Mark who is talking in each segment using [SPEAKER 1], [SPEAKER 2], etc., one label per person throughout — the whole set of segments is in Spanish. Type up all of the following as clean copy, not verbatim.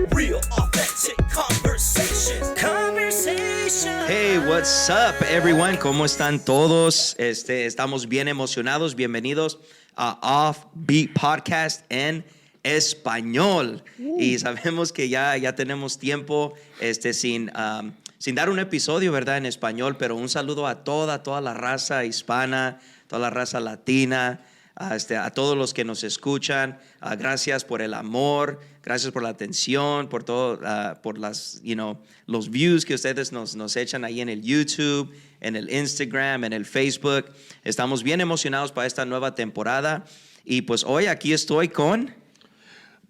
[SPEAKER 1] Real authentic conversation. Hey, what's up, everyone? ¿Cómo están todos? Estamos bien emocionados. Bienvenidos a Offbeat Podcast en español. Y sabemos que ya tenemos tiempo sin dar un episodio, ¿verdad? En español, pero un saludo a toda la raza hispana, toda la raza latina, a todos los que nos escuchan. Gracias por el amor, gracias por la atención, por todo, por los views que ustedes nos echan ahí en el YouTube, en el Instagram, en el Facebook. Estamos bien emocionados para esta nueva temporada. Y pues hoy aquí estoy con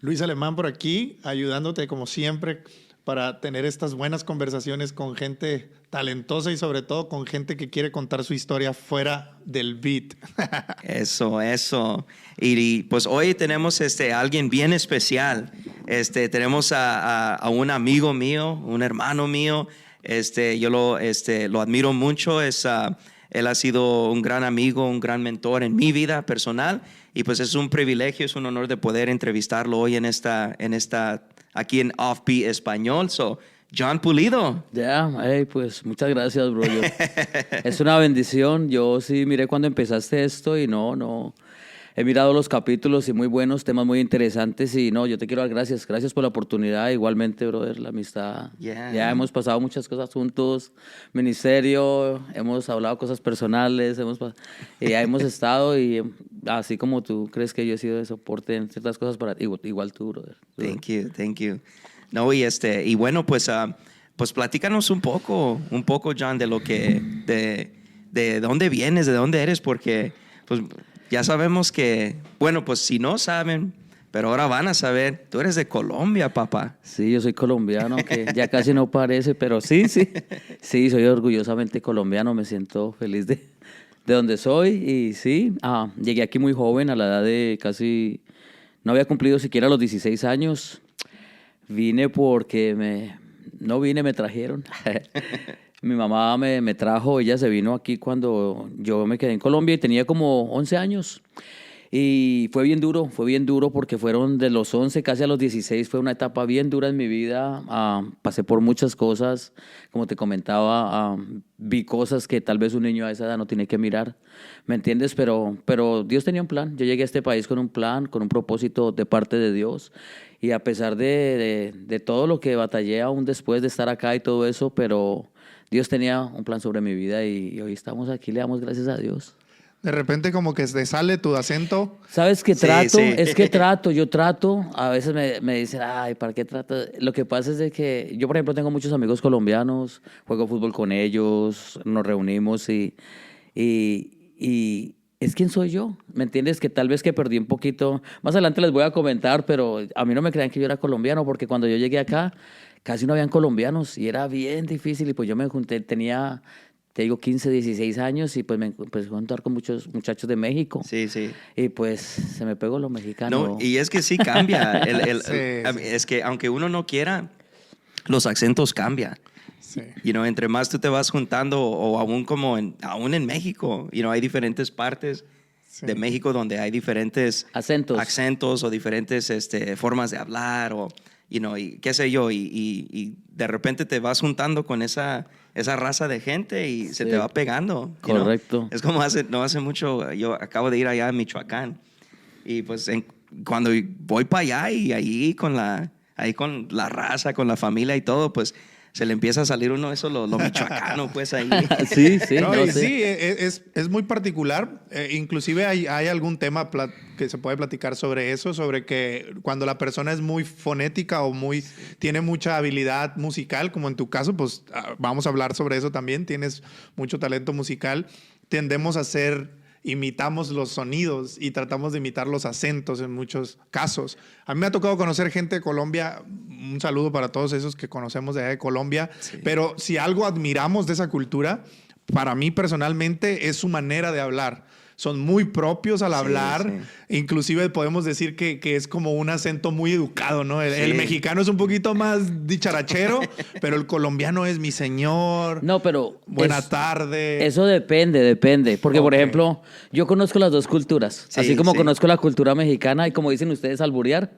[SPEAKER 2] Luis Alemán por aquí, ayudándote como siempre para tener estas buenas conversaciones con gente talentosa y sobre todo con gente que quiere contar su historia fuera del beat.
[SPEAKER 1] Eso. Y pues hoy tenemos a alguien bien especial. Tenemos a un amigo mío, un hermano mío. Yo lo admiro mucho. Él ha sido un gran amigo, un gran mentor en mi vida personal. Y pues es un privilegio, es un honor de poder entrevistarlo hoy aquí en Offbeat Español. So, John Pulido.
[SPEAKER 3] Pues muchas gracias, bro. Es una bendición. Yo sí miré cuando empezaste esto y no. He mirado los capítulos y muy buenos, temas muy interesantes y yo te quiero dar gracias. Gracias por la oportunidad. Igualmente, brother, la amistad. Ya hemos pasado muchas cosas juntos, ministerio, hemos hablado cosas personales, ya hemos estado y así como tú crees que yo he sido de soporte en ciertas cosas para ti, igual tú, brother.
[SPEAKER 1] Thank you. No, y bueno, pues platícanos un poco, John, de lo que, de dónde vienes, de dónde eres, porque pues ya sabemos que, bueno, pues si no saben, pero ahora van a saber, tú eres de Colombia, papá.
[SPEAKER 3] Sí, yo soy colombiano, que ya casi no parece, pero sí, soy orgullosamente colombiano, me siento feliz de donde soy y sí, llegué aquí muy joven, a la edad de casi, no había cumplido siquiera los 16 años, vine porque me trajeron. Mi mamá me trajo, ella se vino aquí cuando yo me quedé en Colombia y tenía como 11 años. Y fue bien duro porque fueron de los 11 casi a los 16, fue una etapa bien dura en mi vida. Pasé por muchas cosas, como te comentaba, vi cosas que tal vez un niño a esa edad no tiene que mirar, ¿me entiendes? Pero Dios tenía un plan, yo llegué a este país con un plan, con un propósito de parte de Dios. Y a pesar de todo lo que batallé aún después de estar acá y todo eso, pero Dios tenía un plan sobre mi vida y hoy estamos aquí, le damos gracias a Dios.
[SPEAKER 2] De repente como que te sale tu acento.
[SPEAKER 3] ¿Sabes qué trato?
[SPEAKER 1] Sí.
[SPEAKER 3] Es que yo trato, a veces me dicen, ¿para qué trato? Lo que pasa es de que yo, por ejemplo, tengo muchos amigos colombianos, juego fútbol con ellos, nos reunimos y es quién soy yo, ¿me entiendes? Que tal vez que perdí un poquito, más adelante les voy a comentar, pero a mí no me crean que yo era colombiano, porque cuando yo llegué acá casi no habían colombianos y era bien difícil y pues yo me junté, tenía, te digo, 15, 16 años y pues me empecé a juntar con muchos muchachos de México.
[SPEAKER 1] Sí.
[SPEAKER 3] Y pues se me pegó lo mexicano.
[SPEAKER 1] No, y es que sí cambia,
[SPEAKER 2] Sí.
[SPEAKER 1] es que aunque uno no quiera, los acentos cambian.
[SPEAKER 2] Sí.
[SPEAKER 1] Entre más tú te vas juntando, o aún aún en México, hay diferentes partes de México donde hay diferentes acentos o diferentes formas de hablar, o y qué sé yo, y de repente te vas juntando con esa raza de gente y se te va pegando.
[SPEAKER 3] Correcto.
[SPEAKER 1] Es como no hace mucho, yo acabo de ir allá a Michoacán y pues cuando voy para allá y ahí con la raza, con la familia y todo, pues se le empieza a salir uno eso, lo michoacano, pues ahí.
[SPEAKER 3] Sí.
[SPEAKER 2] Sí, es muy particular. Inclusive hay algún tema que se puede platicar sobre eso, sobre que cuando la persona es muy fonética o tiene mucha habilidad musical, como en tu caso, pues vamos a hablar sobre eso también, tienes mucho talento musical, tendemos a imitamos los sonidos y tratamos de imitar los acentos en muchos casos. A mí me ha tocado conocer gente de Colombia, un saludo para todos esos que conocemos de allá de Colombia, pero si algo admiramos de esa cultura, para mí personalmente es su manera de hablar. son muy propios al hablar.
[SPEAKER 1] sí.
[SPEAKER 2] Inclusive podemos decir que es como un acento muy educado, ¿no? El
[SPEAKER 1] Sí.
[SPEAKER 2] mexicano es un poquito más dicharachero, pero el colombiano es mi señor.
[SPEAKER 3] No, pero
[SPEAKER 2] Buena tarde.
[SPEAKER 3] eso depende. Porque, por
[SPEAKER 2] Ok.
[SPEAKER 3] ejemplo, yo conozco las dos culturas.
[SPEAKER 1] Sí,
[SPEAKER 3] así como
[SPEAKER 1] sí.
[SPEAKER 3] conozco la cultura mexicana y como dicen ustedes, alburear.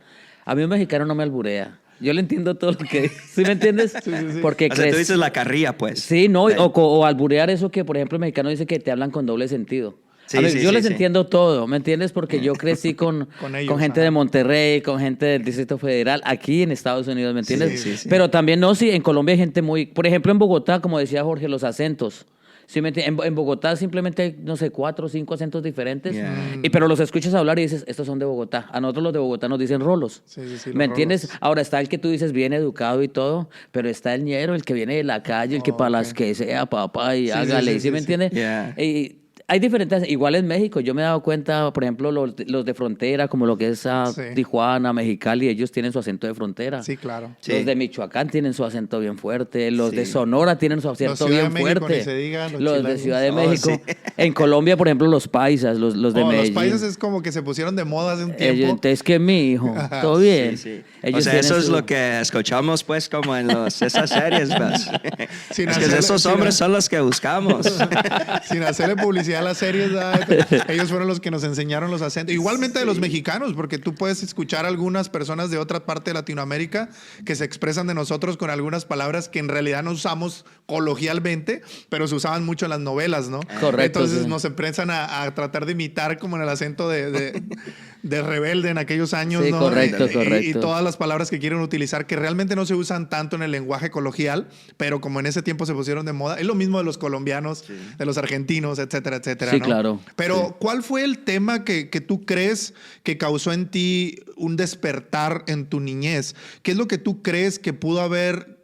[SPEAKER 3] A mí un mexicano no me alburea. Yo le entiendo todo lo que dice. ¿Sí me entiendes?
[SPEAKER 2] Sí.
[SPEAKER 3] Porque
[SPEAKER 1] O sea, tú
[SPEAKER 3] crees...
[SPEAKER 1] dices la carrilla, pues.
[SPEAKER 3] Sí, no,
[SPEAKER 1] Sí.
[SPEAKER 3] o alburear eso que, por ejemplo, el mexicano dice que te hablan con doble sentido.
[SPEAKER 1] Sí,
[SPEAKER 3] A mí,
[SPEAKER 1] sí,
[SPEAKER 3] yo
[SPEAKER 1] sí,
[SPEAKER 3] les
[SPEAKER 1] sí.
[SPEAKER 3] entiendo todo, ¿me entiendes? Porque yo crecí con
[SPEAKER 2] Con
[SPEAKER 3] gente
[SPEAKER 2] ellos,
[SPEAKER 3] de
[SPEAKER 2] ajá.
[SPEAKER 3] Monterrey, con gente del Distrito Federal, aquí en Estados Unidos, ¿me entiendes?
[SPEAKER 1] Sí, sí.
[SPEAKER 3] Pero también no, sí, en Colombia hay gente muy... Por ejemplo, en Bogotá, como decía Jorge, los acentos. ¿Sí me entiendes? En Bogotá simplemente hay, no sé, 4 o 5 acentos diferentes,
[SPEAKER 1] Yeah.
[SPEAKER 3] pero los escuchas hablar y dices, estos son de Bogotá. A nosotros los de Bogotá nos dicen rolos.
[SPEAKER 2] Sí, los
[SPEAKER 3] ¿Me entiendes?
[SPEAKER 2] rolos.
[SPEAKER 3] Ahora está el que tú dices bien educado y todo, pero está el ñero, el que viene de la calle, el que para las
[SPEAKER 2] Ok.
[SPEAKER 3] que sea, papá, y
[SPEAKER 2] Sí,
[SPEAKER 3] hágale,
[SPEAKER 2] sí,
[SPEAKER 3] ¿sí me
[SPEAKER 2] sí.
[SPEAKER 3] entiendes?
[SPEAKER 1] Yeah.
[SPEAKER 3] Y hay diferentes, igual en México, yo me he dado cuenta, por ejemplo, los de frontera, como lo que es
[SPEAKER 2] Sí.
[SPEAKER 3] Tijuana, Mexicali, ellos tienen su acento de frontera.
[SPEAKER 2] Sí, claro.
[SPEAKER 1] Sí.
[SPEAKER 3] Los de Michoacán tienen su acento bien fuerte, los
[SPEAKER 1] Sí.
[SPEAKER 3] de Sonora tienen su acento
[SPEAKER 2] Ciudad de
[SPEAKER 3] bien
[SPEAKER 2] México,
[SPEAKER 3] fuerte.
[SPEAKER 2] ni se diga, los
[SPEAKER 3] de
[SPEAKER 2] chilangos.
[SPEAKER 3] Ciudad de
[SPEAKER 1] Oh,
[SPEAKER 3] México.
[SPEAKER 1] sí.
[SPEAKER 3] En Colombia, por ejemplo, los paisas, los de
[SPEAKER 2] Los
[SPEAKER 3] Medellín.
[SPEAKER 2] países es como que se pusieron de moda hace un
[SPEAKER 3] Ellos,
[SPEAKER 2] tiempo.
[SPEAKER 3] entonces, que mi hijo, todo bien.
[SPEAKER 1] Sí, sí.
[SPEAKER 3] Ellos
[SPEAKER 1] O sea,
[SPEAKER 3] tienen
[SPEAKER 1] eso es
[SPEAKER 3] su-
[SPEAKER 1] lo que escuchamos, pues, como en esas series, pues.
[SPEAKER 2] Sin
[SPEAKER 1] Es que
[SPEAKER 2] hacerle-
[SPEAKER 1] esos
[SPEAKER 2] sin
[SPEAKER 1] hombres
[SPEAKER 2] ha-
[SPEAKER 1] son los que buscamos.
[SPEAKER 2] Sin hacerle publicidad a las series, ¿verdad? Ellos fueron los que nos enseñaron los acentos. Igualmente de los mexicanos, porque tú puedes escuchar algunas personas de otra parte de Latinoamérica que se expresan de nosotros con algunas palabras que en realidad no usamos coloquialmente, pero se usaban mucho en las novelas, ¿no?
[SPEAKER 3] Correcto,
[SPEAKER 2] Entonces
[SPEAKER 3] sí.
[SPEAKER 2] nos empiezan a tratar de imitar como en el acento de rebelde en aquellos años,
[SPEAKER 3] Sí,
[SPEAKER 2] ¿no?
[SPEAKER 3] correcto,
[SPEAKER 2] Y
[SPEAKER 3] correcto.
[SPEAKER 2] todas las palabras que quieren utilizar que realmente no se usan tanto en el lenguaje coloquial, pero como en ese tiempo se pusieron de moda, es lo mismo de los colombianos, de los argentinos, etcétera, etcétera.
[SPEAKER 3] Sí,
[SPEAKER 2] ¿no?
[SPEAKER 3] claro.
[SPEAKER 2] Pero, ¿cuál fue el tema que tú crees que causó en ti un despertar en tu niñez? ¿Qué es lo que tú crees que pudo haber,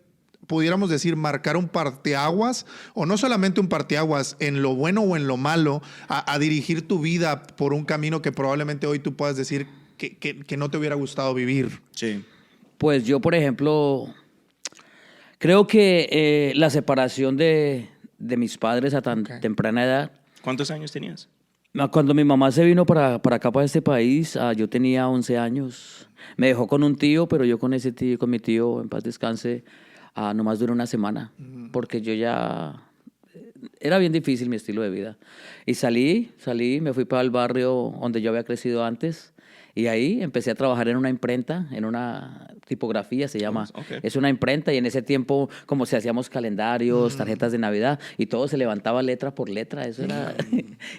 [SPEAKER 2] pudiéramos decir, marcar un parteaguas, o no solamente un parteaguas, en lo bueno o en lo malo, a dirigir tu vida por un camino que probablemente hoy tú puedas decir que no te hubiera gustado vivir?
[SPEAKER 1] Sí.
[SPEAKER 3] Pues yo, por ejemplo, creo que la separación de mis padres a tan
[SPEAKER 2] Ok.
[SPEAKER 3] temprana edad.
[SPEAKER 1] ¿Cuántos años tenías?
[SPEAKER 3] Cuando mi mamá se vino para acá, para este país, yo tenía 11 años. Me dejó con un tío, pero yo con ese tío, con mi tío, en paz descanse, nomás duró una semana, porque yo ya... Era bien difícil mi estilo de vida. Y salí, me fui para el barrio donde yo había crecido antes. Y ahí empecé a trabajar en una imprenta, en una tipografía se llama.
[SPEAKER 1] Ok.
[SPEAKER 3] Es una imprenta y en ese tiempo como si hacíamos calendarios, tarjetas de Navidad y todo se levantaba letra por letra. Eso era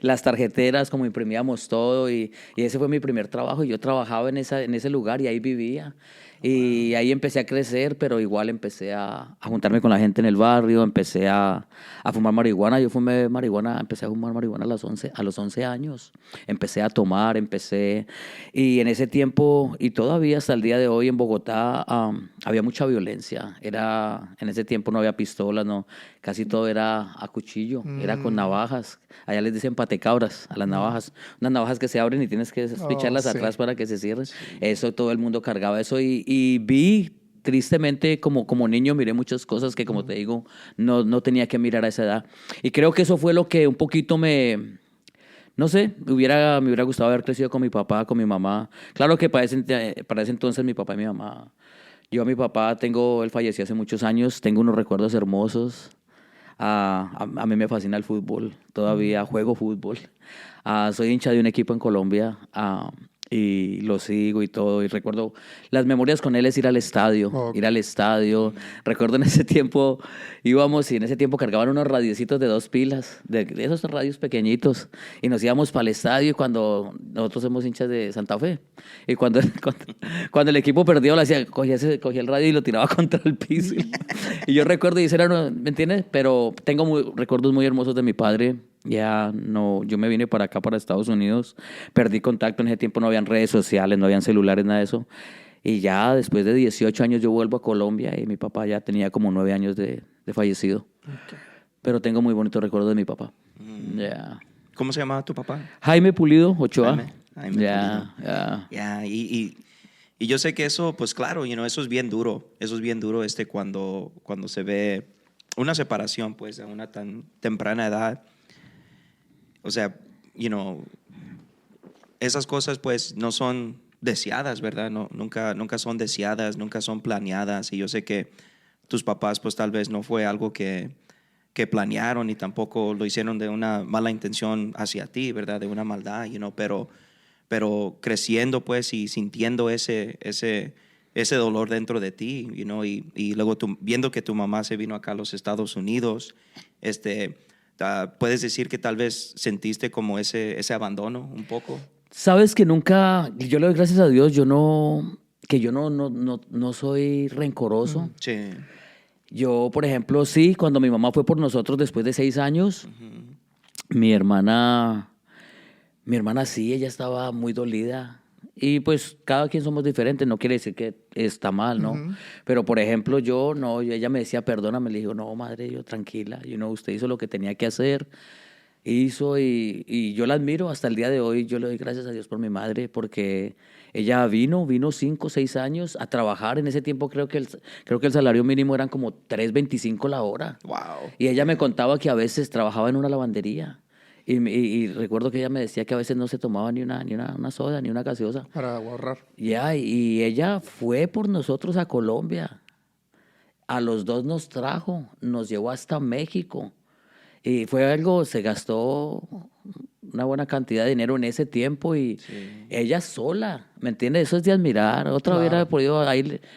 [SPEAKER 3] las tarjeteras, como imprimíamos todo y ese fue mi primer trabajo. Y yo trabajaba en ese lugar y ahí vivía. Y ahí empecé a crecer, pero igual empecé a juntarme con la gente en el barrio, empecé a fumar marihuana. Yo empecé a fumar marihuana a los 11 años. Empecé a tomar, y en ese tiempo, y todavía hasta el día de hoy en Bogotá, había mucha violencia. En ese tiempo no había pistolas, no, casi todo era a cuchillo, era con navajas. Allá les dicen patecabras a las navajas. Unas navajas que se abren y tienes que picharlas
[SPEAKER 2] sí.
[SPEAKER 3] atrás para que se cierren. Eso, todo el mundo cargaba eso y vi, tristemente, como niño, miré muchas cosas que, como te digo, no tenía que mirar a esa edad. Y creo que eso fue lo que un poquito no sé, me hubiera gustado haber crecido con mi papá, con mi mamá. Claro que para ese entonces mi papá y mi mamá... Yo a mi papá él falleció hace muchos años, tengo unos recuerdos hermosos. A mí me fascina el fútbol, todavía juego fútbol. Soy hincha de un equipo en Colombia y lo sigo y todo. Y recuerdo, las memorias con él es ir al estadio, Recuerdo en ese tiempo íbamos y en ese tiempo cargaban unos radiecitos de 2 pilas, de esos radios pequeñitos. Y nos íbamos para el estadio cuando nosotros somos hinchas de Santa Fe. Y cuando el equipo perdió, cogía el radio y lo tiraba contra el piso. Y yo recuerdo, y ese era, ¿me entiendes? Pero tengo recuerdos muy hermosos de mi padre. Ya no, yo me vine para acá, para Estados Unidos. Perdí contacto en ese tiempo, no habían redes sociales, no habían celulares, nada de eso. Y ya después de 18 años yo vuelvo a Colombia y mi papá ya tenía como 9 años de fallecido. Okay. Pero tengo muy bonitos recuerdos de mi papá. Yeah.
[SPEAKER 1] ¿Cómo se llamaba tu papá?
[SPEAKER 3] Jaime Pulido Ochoa.
[SPEAKER 1] Jaime Pulido. Yeah. Y yo sé que eso, pues claro, eso es bien duro. Eso es bien duro cuando se ve una separación, pues, a una tan temprana edad. O sea, esas cosas pues no son deseadas, ¿verdad? No, nunca son deseadas, nunca son planeadas. Y yo sé que tus papás pues tal vez no fue algo que planearon y tampoco lo hicieron de una mala intención hacia ti, ¿verdad? De una maldad, pero creciendo pues y sintiendo ese dolor dentro de ti, y luego viendo que tu mamá se vino acá a los Estados Unidos, puedes decir que tal vez sentiste como ese abandono un poco.
[SPEAKER 3] Sabes que nunca, yo le doy gracias a Dios, yo no soy rencoroso.
[SPEAKER 1] Sí.
[SPEAKER 3] Yo, por ejemplo, sí, cuando mi mamá fue por nosotros después de 6 años, mi hermana sí, ella estaba muy dolida. Y pues cada quien somos diferentes, no quiere decir que está mal, ¿no? Pero por ejemplo, ella me decía, perdóname, le dijo, no, madre, yo tranquila, usted hizo lo que tenía que hacer, y yo la admiro hasta el día de hoy. Yo le doy gracias a Dios por mi madre, porque ella vino 5 o 6 años a trabajar. En ese tiempo creo que el salario mínimo eran como $3.25 la hora.
[SPEAKER 1] Wow.
[SPEAKER 3] Y ella me contaba que a veces trabajaba en una lavandería. Y recuerdo que ella me decía que a veces no se tomaba ni una soda, ni una gaseosa.
[SPEAKER 2] Para ahorrar.
[SPEAKER 3] Y ella fue por nosotros a Colombia. A los 2 nos trajo, nos llevó hasta México. Y fue algo, se gastó una buena cantidad de dinero en ese tiempo, y ella sola, ¿me entiendes? Eso es de admirar. Otra hubiera podido,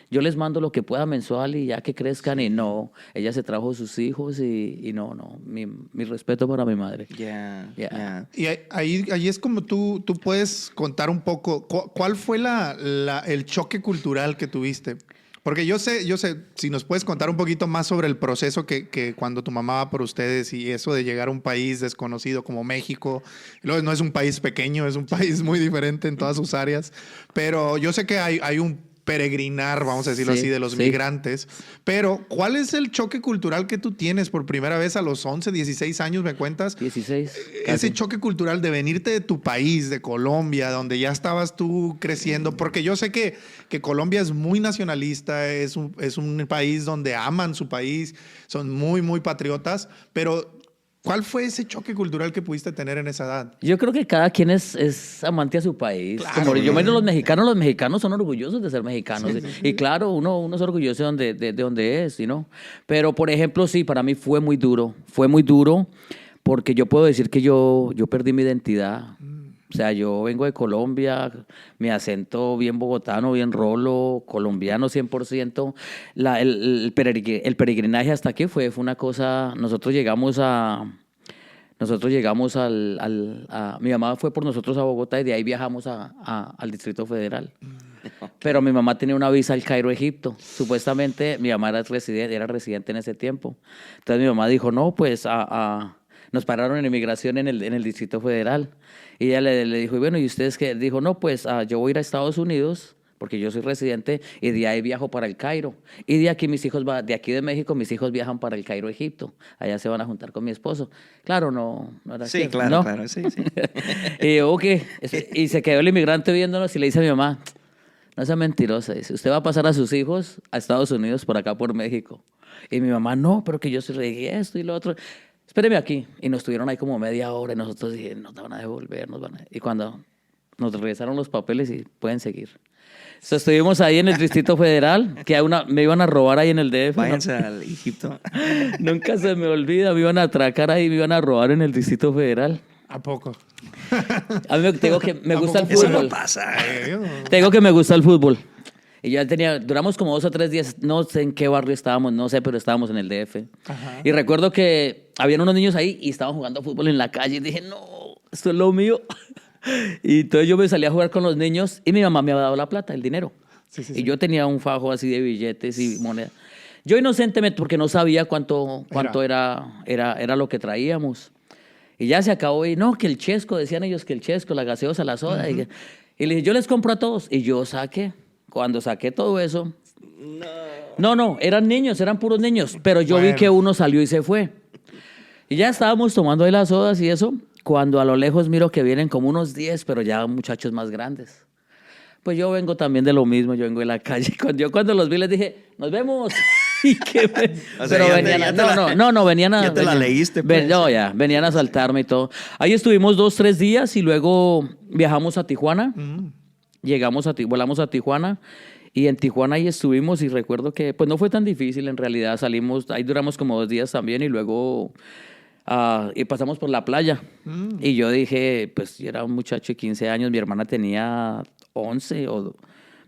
[SPEAKER 3] yo les mando lo que pueda mensual y ya que crezcan, y no, ella se trajo sus hijos, y no, mi respeto para mi madre.
[SPEAKER 1] Yeah.
[SPEAKER 2] Y ahí es como tú puedes contar un poco, ¿cuál fue el choque cultural que tuviste? Porque yo sé, si nos puedes contar un poquito más sobre el proceso que cuando tu mamá va por ustedes, y eso de llegar a un país desconocido como México. Luego, no es un país pequeño, es un país muy diferente en todas sus áreas, pero yo sé que hay un peregrinar, vamos a decirlo así, de los migrantes. Pero, ¿cuál es el choque cultural que tú tienes por primera vez a los 11, 16 años, me cuentas?
[SPEAKER 3] 16.
[SPEAKER 2] Ese choque cultural de venirte de tu país, de Colombia, donde ya estabas tú creciendo, porque yo sé que Colombia es muy nacionalista, es un país donde aman su país, son muy, muy patriotas, pero ¿cuál fue ese choque cultural que pudiste tener en esa edad?
[SPEAKER 3] Yo creo que cada quien es amante a su país.
[SPEAKER 2] Claro,
[SPEAKER 3] Como yo miro los mexicanos son orgullosos de ser mexicanos.
[SPEAKER 2] Sí.
[SPEAKER 3] Y claro, uno es orgulloso de donde es, ¿no? Pero, por ejemplo, sí, para mí fue muy duro. Fue muy duro porque yo puedo decir que yo perdí mi identidad. O sea, yo vengo de Colombia, mi acento bien bogotano, bien rolo, colombiano 100%. El peregrinaje hasta aquí fue una cosa. Nosotros llegamos mi mamá fue por nosotros a Bogotá, y de ahí viajamos al Distrito Federal. Pero mi mamá tenía una visa al Cairo, Egipto. Supuestamente mi mamá era residente en ese tiempo. Entonces mi mamá dijo, no, pues nos pararon en inmigración en el Distrito Federal. Y ella le dijo, y bueno, ¿y ustedes qué? Dijo, no, pues yo voy a ir a Estados Unidos, porque yo soy residente, y de ahí viajo para el Cairo. Y de aquí de aquí de México, mis hijos viajan para el Cairo, Egipto. Allá se van a juntar con mi esposo. Claro, no era
[SPEAKER 1] Sí,
[SPEAKER 3] cierto,
[SPEAKER 1] claro,
[SPEAKER 3] ¿no?
[SPEAKER 1] claro, sí.
[SPEAKER 3] Y yo, ok. Y se quedó el inmigrante viéndonos y le dice a mi mamá, no sea mentirosa, dice, usted va a pasar a sus hijos a Estados Unidos por acá, por México. Y mi mamá, no, pero que yo soy rey, esto y lo otro. Espéreme aquí. Y nos tuvieron ahí como media hora, y nosotros dijimos, nos van a devolver, Y cuando nos regresaron los papeles, y pueden seguir. Entonces, estuvimos ahí en el Distrito Federal, que me iban a robar ahí en el DF.
[SPEAKER 1] Váyanse al Egipto.
[SPEAKER 3] Nunca se me olvida, me iban a atracar ahí, me iban a robar en el Distrito Federal.
[SPEAKER 2] ¿A poco?
[SPEAKER 3] A mí me gusta el
[SPEAKER 1] Eso
[SPEAKER 3] fútbol.
[SPEAKER 1] no pasa.
[SPEAKER 3] Tengo que me gusta el fútbol. Y ya duramos como 2 o 3 días, no sé en qué barrio estábamos, no sé, pero estábamos en el DF.
[SPEAKER 2] Ajá.
[SPEAKER 3] Y recuerdo que habían unos niños ahí y estaban jugando fútbol en la calle. Y dije, no, esto es lo mío. Y entonces yo me salí a jugar con los niños, y mi mamá me había dado la plata, el dinero.
[SPEAKER 2] Sí.
[SPEAKER 3] Y yo tenía un fajo así de billetes y monedas. Yo inocentemente, porque no sabía cuánto era lo que traíamos. Y ya se acabó, y no, que el chesco, decían ellos, que el chesco, la gaseosa, la soda. Y le dije, yo les compro a todos. Y yo cuando saqué todo eso. No, eran niños, eran puros niños. Pero yo vi que uno salió y se fue. Y ya estábamos tomando ahí las sodas y eso, cuando a lo lejos miro que vienen como unos 10, pero ya muchachos más grandes. Pues yo vengo también de lo mismo, yo vengo de la calle. Cuando los vi les dije, nos vemos. Y que
[SPEAKER 1] O sea,
[SPEAKER 3] pero
[SPEAKER 1] ya te-
[SPEAKER 3] venían,
[SPEAKER 1] ya te la-
[SPEAKER 3] no, venían a...
[SPEAKER 1] ya te la
[SPEAKER 3] venían-
[SPEAKER 1] leíste, pues.
[SPEAKER 3] No, ya, venían a asaltarme y todo. Ahí estuvimos 2, 3 días y luego viajamos a Tijuana. Volamos a Tijuana y en Tijuana ahí estuvimos y recuerdo que pues no fue tan difícil en realidad. Salimos, ahí duramos como 2 días también y luego y pasamos por la playa. Y yo dije, pues yo era un muchacho de 15 años, mi hermana tenía 11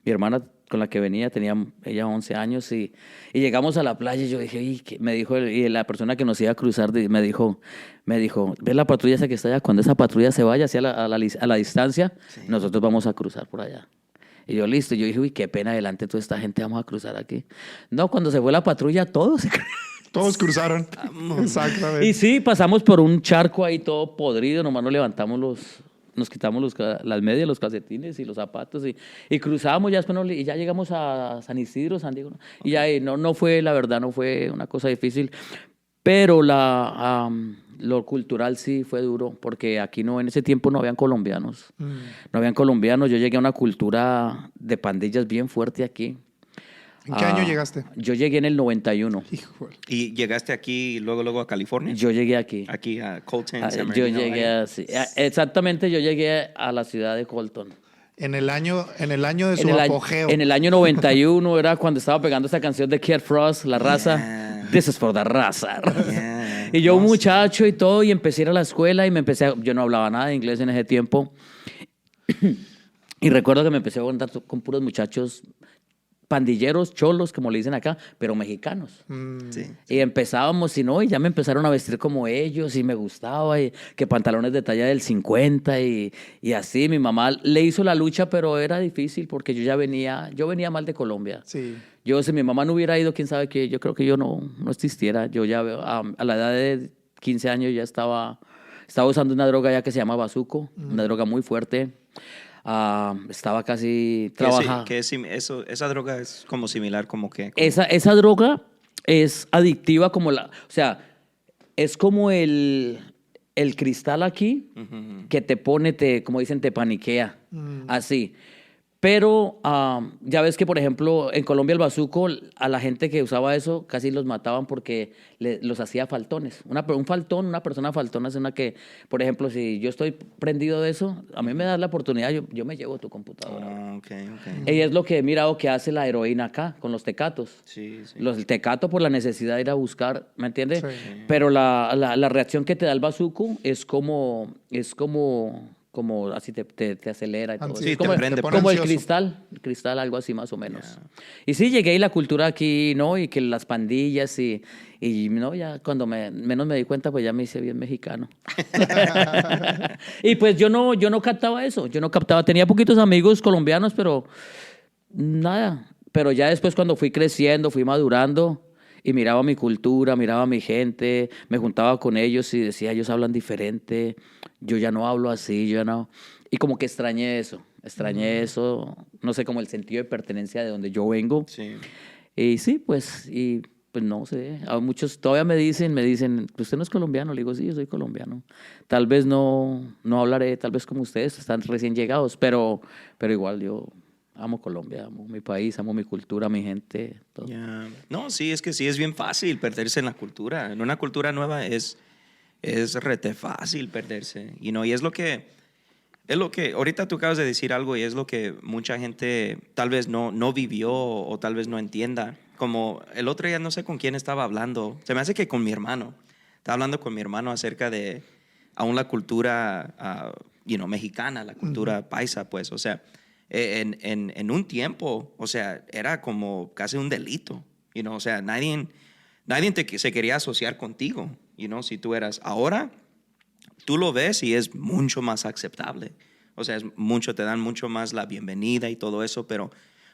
[SPEAKER 3] mi hermana con la que venía tenía ella 11 años y llegamos a la playa y yo dije, me dijo, y la persona que nos iba a cruzar me dijo, ¿ves la patrulla esa que está allá? Cuando esa patrulla se vaya hacia a la distancia, nosotros vamos a cruzar por allá. Y yo, listo. Yo dije, uy, qué pena adelante toda esta gente, vamos a cruzar aquí. No, cuando se fue la patrulla, todos se
[SPEAKER 2] Todos cruzaron. Exactamente.
[SPEAKER 3] Y sí, pasamos por un charco ahí todo podrido, nomás nos quitamos las medias, los calcetines y los zapatos y cruzamos, ya después y ya llegamos a San Isidro, San Diego. Y ya no fue, la verdad, no fue una cosa difícil. Pero lo cultural sí fue duro, porque aquí en ese tiempo no habían colombianos. No habían colombianos. Yo llegué a una cultura de pandillas bien fuerte aquí.
[SPEAKER 2] ¿En qué año llegaste?
[SPEAKER 3] Yo llegué en el 91.
[SPEAKER 2] Híjole.
[SPEAKER 1] ¿Y llegaste aquí luego a California?
[SPEAKER 3] Yo llegué aquí.
[SPEAKER 1] Aquí a Colton, San
[SPEAKER 3] Yo
[SPEAKER 1] Bernardino,
[SPEAKER 3] llegué exactamente, yo llegué a la ciudad de Colton.
[SPEAKER 2] En el año de su apogeo.
[SPEAKER 3] En el año 91 era cuando estaba pegando esa canción de Kid Frost, La Raza.
[SPEAKER 1] Yeah.
[SPEAKER 3] This is for the raza.
[SPEAKER 1] Yeah.
[SPEAKER 3] Y yo un muchacho y todo, y empecé a ir a la escuela y yo no hablaba nada de inglés en ese tiempo. Y recuerdo que me empecé a contar con puros muchachos pandilleros, cholos, como le dicen acá, pero mexicanos.
[SPEAKER 1] Sí.
[SPEAKER 3] Y empezábamos, y ya me empezaron a vestir como ellos, y me gustaba, y que pantalones de talla del 50, y así. Mi mamá le hizo la lucha, pero era difícil, porque yo venía mal de Colombia.
[SPEAKER 2] Sí.
[SPEAKER 3] Si mi mamá no hubiera ido, quién sabe qué, yo creo que yo no existiera. Yo ya a la edad de 15 años ya estaba usando una droga ya que se llama bazuco, una droga muy fuerte. Estaba casi trabajando.
[SPEAKER 1] Esa droga es como similar, como que...
[SPEAKER 3] Esa droga es adictiva o sea, es como el cristal aquí que te pone, como dicen, te paniquea, así. Pero ya ves que, por ejemplo, en Colombia el bazuco, a la gente que usaba eso casi los mataban porque los hacía faltones. Una persona faltona es una que, por ejemplo, si yo estoy prendido de eso, a mí me das la oportunidad, yo me llevo tu computadora.
[SPEAKER 1] Okay.
[SPEAKER 3] Y es lo que he mirado que hace la heroína acá, con los tecatos.
[SPEAKER 1] Sí.
[SPEAKER 3] El tecato por la necesidad de ir a buscar, ¿me entiendes?
[SPEAKER 2] Sí.
[SPEAKER 3] Pero la reacción que te da el bazuco es como así te acelera y todo.
[SPEAKER 2] Sí,
[SPEAKER 3] Es
[SPEAKER 1] te prende,
[SPEAKER 3] como el
[SPEAKER 2] ansioso.
[SPEAKER 3] cristal, algo así más o menos. Yeah. Y sí, llegué y la cultura aquí, ¿no? Y que las pandillas y no, ya cuando menos me di cuenta, pues ya me hice bien mexicano. Y pues yo no captaba eso, tenía poquitos amigos colombianos, pero nada. Pero ya después cuando fui creciendo, fui madurando, y miraba mi cultura, miraba a mi gente, me juntaba con ellos y decía, ellos hablan diferente, yo ya no hablo así, yo ya no... Y como que extrañé eso, no sé, como el sentido de pertenencia de donde yo vengo.
[SPEAKER 1] Sí.
[SPEAKER 3] Y sí, pues no sé, a muchos todavía me dicen, ¿usted no es colombiano? Le digo, sí, yo soy colombiano. Tal vez no hablaré, tal vez como ustedes, están recién llegados, pero igual yo... Amo Colombia, amo mi país, amo mi cultura, mi gente. Todo.
[SPEAKER 1] Yeah. No, sí, es que sí, es bien fácil perderse en la cultura. En una cultura nueva es rete fácil perderse. Y es lo que, ahorita tú acabas de decir algo y es lo que mucha gente tal vez no vivió o tal vez no entienda. Como el otro día no sé con quién estaba hablando, se me hace que con mi hermano. Estaba hablando con mi hermano acerca de aún la cultura mexicana, la cultura paisa, pues, o sea... En un tiempo, o sea, era como casi un delito, o sea, nadie se quería asociar contigo, si tú eras. Ahora, tú lo ves y es mucho más aceptable, o sea, te dan mucho más la bienvenida y todo eso, pero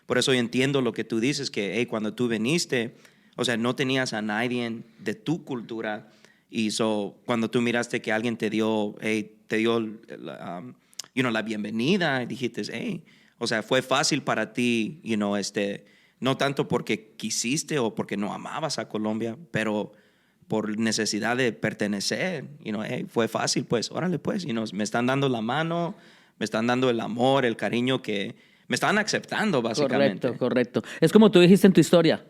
[SPEAKER 1] por eso yo entiendo lo que tú dices, que cuando tú viniste, o sea, no tenías a nadie de tu cultura, y cuando tú miraste que alguien te dio la bienvenida, y dijiste, o sea, fue fácil para ti, no tanto porque quisiste o porque no amabas a Colombia, pero por necesidad de pertenecer, fue fácil, pues, órale, pues, me están dando la mano, me están dando el amor, el cariño que me están aceptando, básicamente.
[SPEAKER 3] Correcto. Es como tú dijiste en tu historia.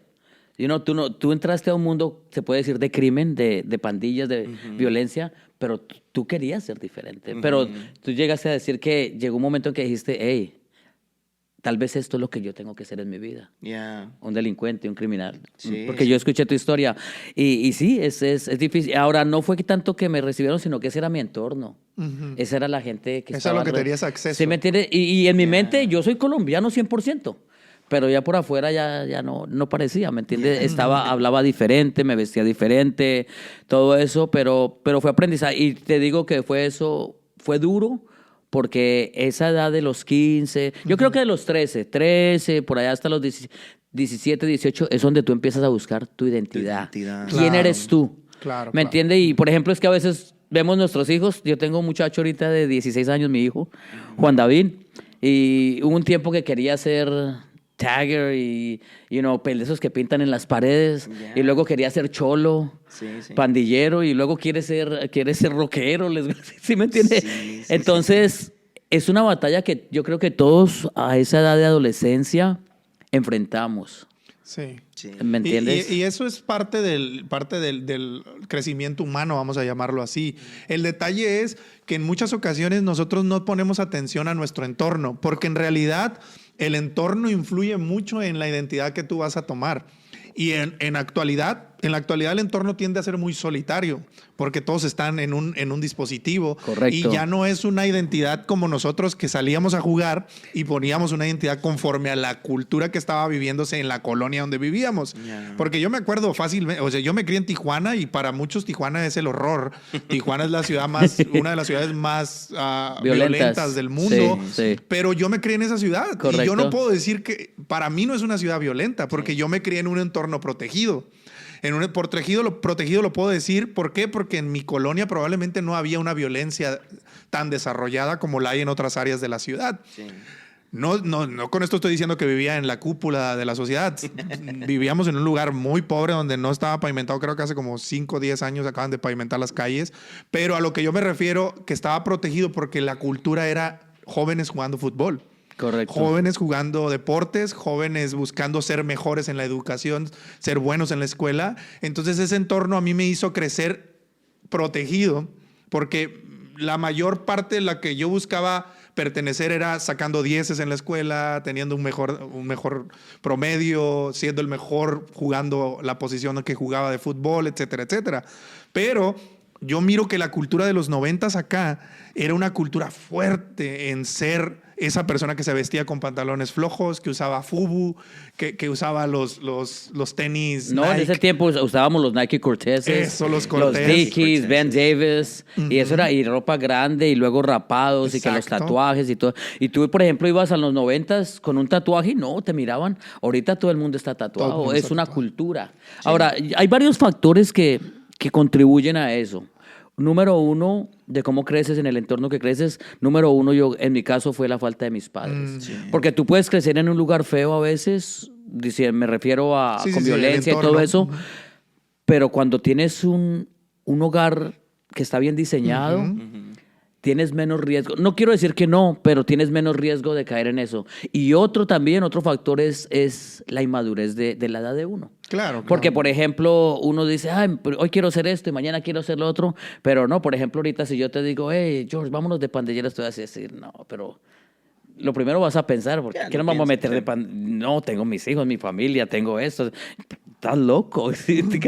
[SPEAKER 3] Tú entraste a un mundo, se puede decir, de crimen, de pandillas, de violencia, pero tú querías ser diferente. Pero tú llegaste a decir que llegó un momento en que dijiste, hey, tal vez esto es lo que yo tengo que ser en mi vida.
[SPEAKER 1] Yeah.
[SPEAKER 3] Un delincuente, un criminal.
[SPEAKER 1] Sí,
[SPEAKER 3] Porque
[SPEAKER 1] sí.
[SPEAKER 3] yo escuché tu historia. Y sí, es difícil. Ahora, no fue tanto que me recibieron, sino que ese era mi entorno. Esa era la gente que
[SPEAKER 2] Eso
[SPEAKER 3] estaba...
[SPEAKER 2] es lo que tenías acceso.
[SPEAKER 3] ¿Sí me entiendes? Y en mi mente, yo soy colombiano 100%. Pero ya por afuera ya no parecía, ¿me entiendes? Hablaba diferente, me vestía diferente, todo eso, pero fue aprendizaje. Y te digo que fue duro, porque esa edad de los 15, yo creo que de los 13, por allá hasta los 17, 18, es donde tú empiezas a buscar tu identidad. ¿Quién
[SPEAKER 2] Claro.
[SPEAKER 3] eres tú?
[SPEAKER 2] Claro,
[SPEAKER 3] ¿Me
[SPEAKER 2] claro.
[SPEAKER 3] entiendes? Y por ejemplo, es que a veces vemos nuestros hijos. Yo tengo un muchacho ahorita de 16 años, mi hijo, Juan David, y hubo un tiempo que quería ser tagger y, esos que pintan en las paredes,
[SPEAKER 1] Yeah.
[SPEAKER 3] y luego quería ser cholo,
[SPEAKER 1] Sí, sí.
[SPEAKER 3] pandillero, y luego quiere ser rockero, ¿sí me entiendes?
[SPEAKER 1] Sí, sí,
[SPEAKER 3] Entonces, es una batalla que yo creo que todos a esa edad de adolescencia enfrentamos,
[SPEAKER 2] Sí.
[SPEAKER 1] Sí.
[SPEAKER 3] ¿me entiendes?
[SPEAKER 2] Y eso es parte del crecimiento humano, vamos a llamarlo así. El detalle es que en muchas ocasiones nosotros no ponemos atención a nuestro entorno, porque en realidad el entorno influye mucho en la identidad que tú vas a tomar. Y en la actualidad el entorno tiende a ser muy solitario, porque todos están en un dispositivo.
[SPEAKER 3] Correcto.
[SPEAKER 2] Y ya no es una identidad como nosotros que salíamos a jugar y poníamos una identidad conforme a la cultura que estaba viviéndose en la colonia donde vivíamos.
[SPEAKER 1] Yeah.
[SPEAKER 2] Porque yo me acuerdo fácilmente, o sea, yo me crié en Tijuana y para muchos Tijuana es el horror. Tijuana es una de las ciudades más violentas del mundo.
[SPEAKER 3] Sí, sí.
[SPEAKER 2] Pero yo me crié en esa ciudad.
[SPEAKER 3] Correcto.
[SPEAKER 2] Y yo no puedo decir que para mí no es una ciudad violenta, porque yo me crié en un entorno protegido. Protegido lo puedo decir. ¿Por qué? Porque en mi colonia probablemente no había una violencia tan desarrollada como la hay en otras áreas de la ciudad.
[SPEAKER 1] Sí.
[SPEAKER 2] No con esto estoy diciendo que vivía en la cúpula de la sociedad. Vivíamos en un lugar muy pobre donde no estaba pavimentado. Creo que hace como 5 o 10 años acaban de pavimentar las calles. Pero a lo que yo me refiero, que estaba protegido porque la cultura era jóvenes jugando fútbol.
[SPEAKER 3] Correcto.
[SPEAKER 2] Jóvenes jugando deportes, jóvenes buscando ser mejores en la educación, ser buenos en la escuela. Entonces ese entorno a mí me hizo crecer protegido, porque la mayor parte de la que yo buscaba pertenecer era sacando 10 en la escuela, teniendo un mejor promedio, siendo el mejor jugando la posición que jugaba de fútbol, etcétera, etcétera. Pero yo miro que la cultura de los 90s acá era una cultura fuerte en ser esa persona que se vestía con pantalones flojos, que usaba FUBU, que usaba los tenis
[SPEAKER 3] No,
[SPEAKER 2] Nike.
[SPEAKER 3] en ese tiempo usábamos los Nike Cortezes.
[SPEAKER 2] Eso, los Cortez.
[SPEAKER 3] Los Dickies, Ben Davis. Y eso era, y ropa grande, y luego rapados, y que los
[SPEAKER 2] Exacto.
[SPEAKER 3] tatuajes y todo. Y tú, por ejemplo, ibas a los 90s con un tatuaje y no, te miraban. Ahorita todo el mundo está tatuado.
[SPEAKER 2] Todo el mundo
[SPEAKER 3] Es
[SPEAKER 2] está
[SPEAKER 3] una
[SPEAKER 2] tatuado.
[SPEAKER 3] cultura. Ahora, hay varios factores que contribuyen a eso. Número uno, de cómo creces en el entorno que creces. Número uno, en mi caso, fue la falta de mis padres. Porque tú puedes crecer en un lugar feo a veces, me refiero a
[SPEAKER 2] Sí,
[SPEAKER 3] con
[SPEAKER 2] sí, sí, el
[SPEAKER 3] violencia y
[SPEAKER 2] entorno.
[SPEAKER 3] todo eso, pero cuando tienes un hogar que está bien diseñado, tienes menos riesgo. No quiero decir que no, pero tienes menos riesgo de caer en eso. Y otro factor es la inmadurez de la edad de uno.
[SPEAKER 2] Claro.
[SPEAKER 3] Porque, por ejemplo, uno dice, hoy quiero hacer esto y mañana quiero hacer lo otro, pero no, por ejemplo, ahorita si yo te digo, hey, George, vámonos de pandilleras, te vas a decir, no, pero lo primero vas a pensar, porque
[SPEAKER 1] Ya,
[SPEAKER 3] ¿qué
[SPEAKER 1] lo
[SPEAKER 3] nos vamos a
[SPEAKER 1] piensas,
[SPEAKER 3] meter de No, tengo mis hijos, mi familia, tengo esto. Estás loco.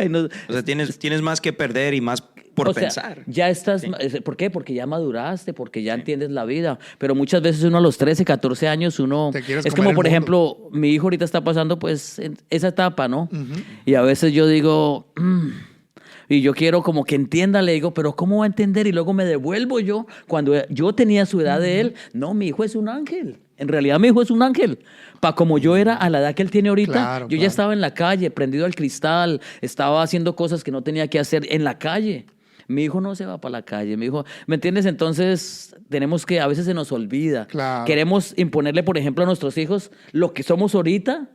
[SPEAKER 3] No-
[SPEAKER 1] O sea, tienes más que perder y más por
[SPEAKER 3] o sea,
[SPEAKER 1] pensar.
[SPEAKER 3] ya estás, ¿por qué? Porque ya maduraste, porque ya entiendes la vida. Pero muchas veces uno a los 13, 14 años,
[SPEAKER 2] Te quieres
[SPEAKER 3] es
[SPEAKER 2] comer
[SPEAKER 3] como,
[SPEAKER 2] el
[SPEAKER 3] por
[SPEAKER 2] mundo.
[SPEAKER 3] ejemplo, mi hijo ahorita está pasando pues en esa etapa, ¿no? Y a veces yo digo, y yo quiero como que entienda, le digo, pero ¿cómo va a entender? Y luego me devuelvo yo, cuando yo tenía su edad de él, no, mi hijo es un ángel. En realidad mi hijo es un ángel. Como yo era a la edad que él tiene ahorita,
[SPEAKER 2] Claro,
[SPEAKER 3] yo ya
[SPEAKER 2] claro.
[SPEAKER 3] estaba en la calle, prendido al cristal, estaba haciendo cosas que no tenía que hacer en la calle. Mi hijo no se va para la calle, mi hijo, ¿me entiendes? Entonces tenemos que, a veces se nos olvida.
[SPEAKER 2] Claro.
[SPEAKER 3] Queremos imponerle, por ejemplo, a nuestros hijos lo que somos ahorita